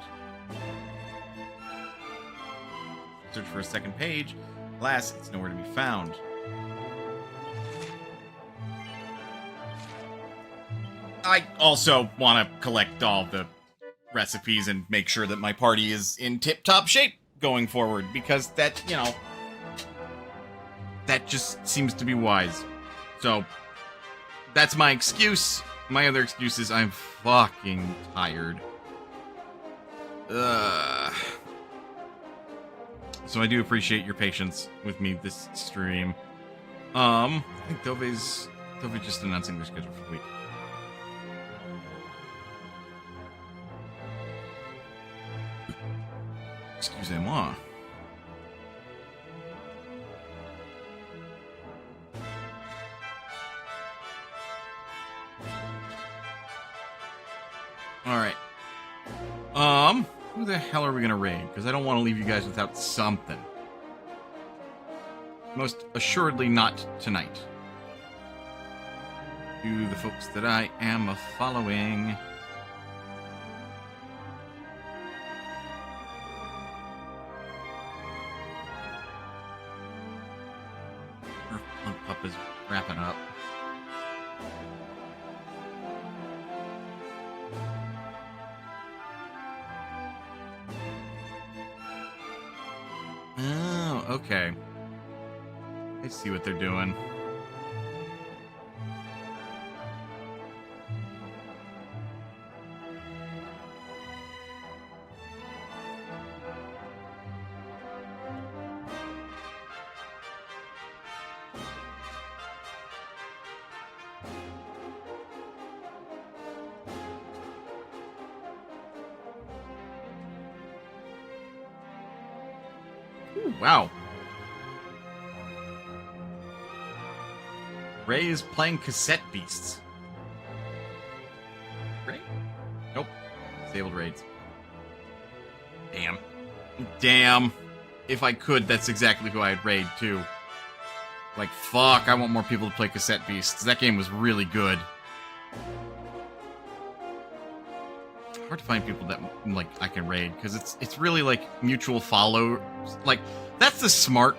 Search for a second page. Alas, it's nowhere to be found. I also want to collect all the recipes and make sure that my party is in tip-top shape going forward, because that, you know, that just seems to be wise. So, that's my excuse. My other excuse is I'm fucking tired. So I do appreciate your patience with me this stream. I think Dove's just announcing their schedule for the week. Excusez-moi. Alright. Who the hell are we gonna raid? Because I don't want to leave you guys without something. Most assuredly not tonight. To the folks that I am following. Pup is wrapping up. Oh, okay. I see what they're doing. Ooh, wow. Ray is playing cassette beasts. Ray? Nope. Disabled raids. Damn. Damn. If I could, that's exactly who I'd raid, too. Like, fuck, I want more people to play cassette beasts. That game was really good. Hard to find people that, like, I can raid, because it's really, like, mutual follow. Like, that's the smart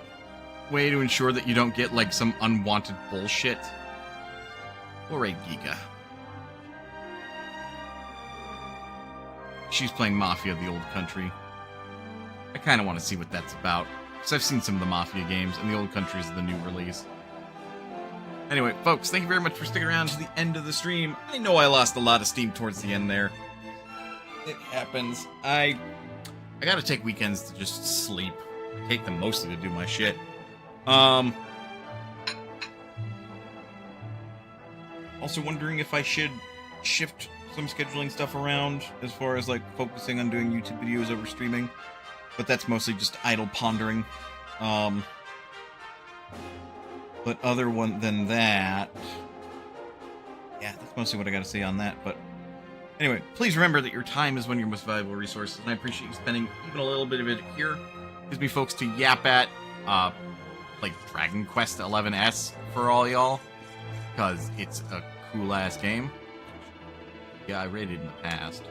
way to ensure that you don't get, like, some unwanted bullshit. We'll raid Giga. She's playing Mafia: The Old Country. I kind of want to see what that's about, because I've seen some of the Mafia games, and The Old Country is the new release. Anyway, folks, thank you very much for sticking around to the end of the stream. I know I lost a lot of steam towards the end there. It happens. I gotta take weekends to just sleep. I take them mostly to do my shit. Also wondering if I should shift some scheduling stuff around as far as, like, focusing on doing YouTube videos over streaming. But that's mostly just idle pondering. But other than that... yeah, that's mostly what I gotta say on that, but... anyway, please remember that your time is one of your most valuable resources, and I appreciate you spending even a little bit of it here. Gives me folks to yap at, like Dragon Quest XI's for all y'all, because it's a cool-ass game. Yeah, I rated in the past.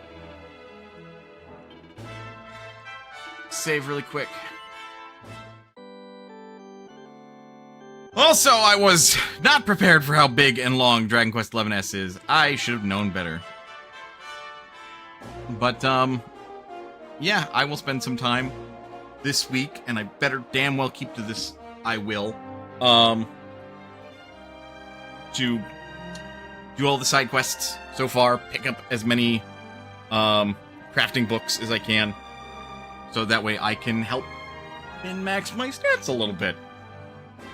Save really quick. Also, I was not prepared for how big and long Dragon Quest XI's is. I should have known better. But, yeah, I will spend some time this week, and I better damn well keep to this. I will. To do all the side quests so far, pick up as many, crafting books as I can, so that way I can help min-max my stats a little bit.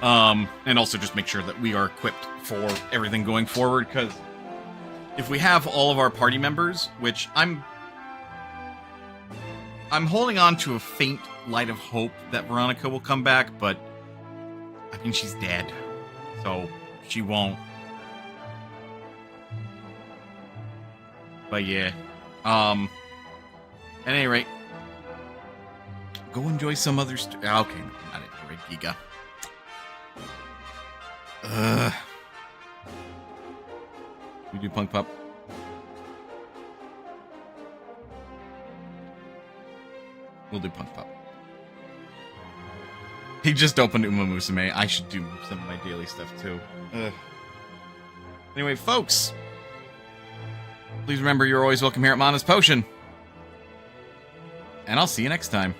And also just make sure that we are equipped for everything going forward, because if we have all of our party members, which I'm holding on to a faint light of hope that Veronica will come back, but I mean, she's dead, so she won't. But yeah, at any rate, go enjoy some other okay, not enjoy Giga. We do Punk Pup. We'll do Punk Pup. He just opened Uma Musume. I should do some of my daily stuff too. Anyway, folks, please remember you're always welcome here at Mana's Potion. And I'll see you next time.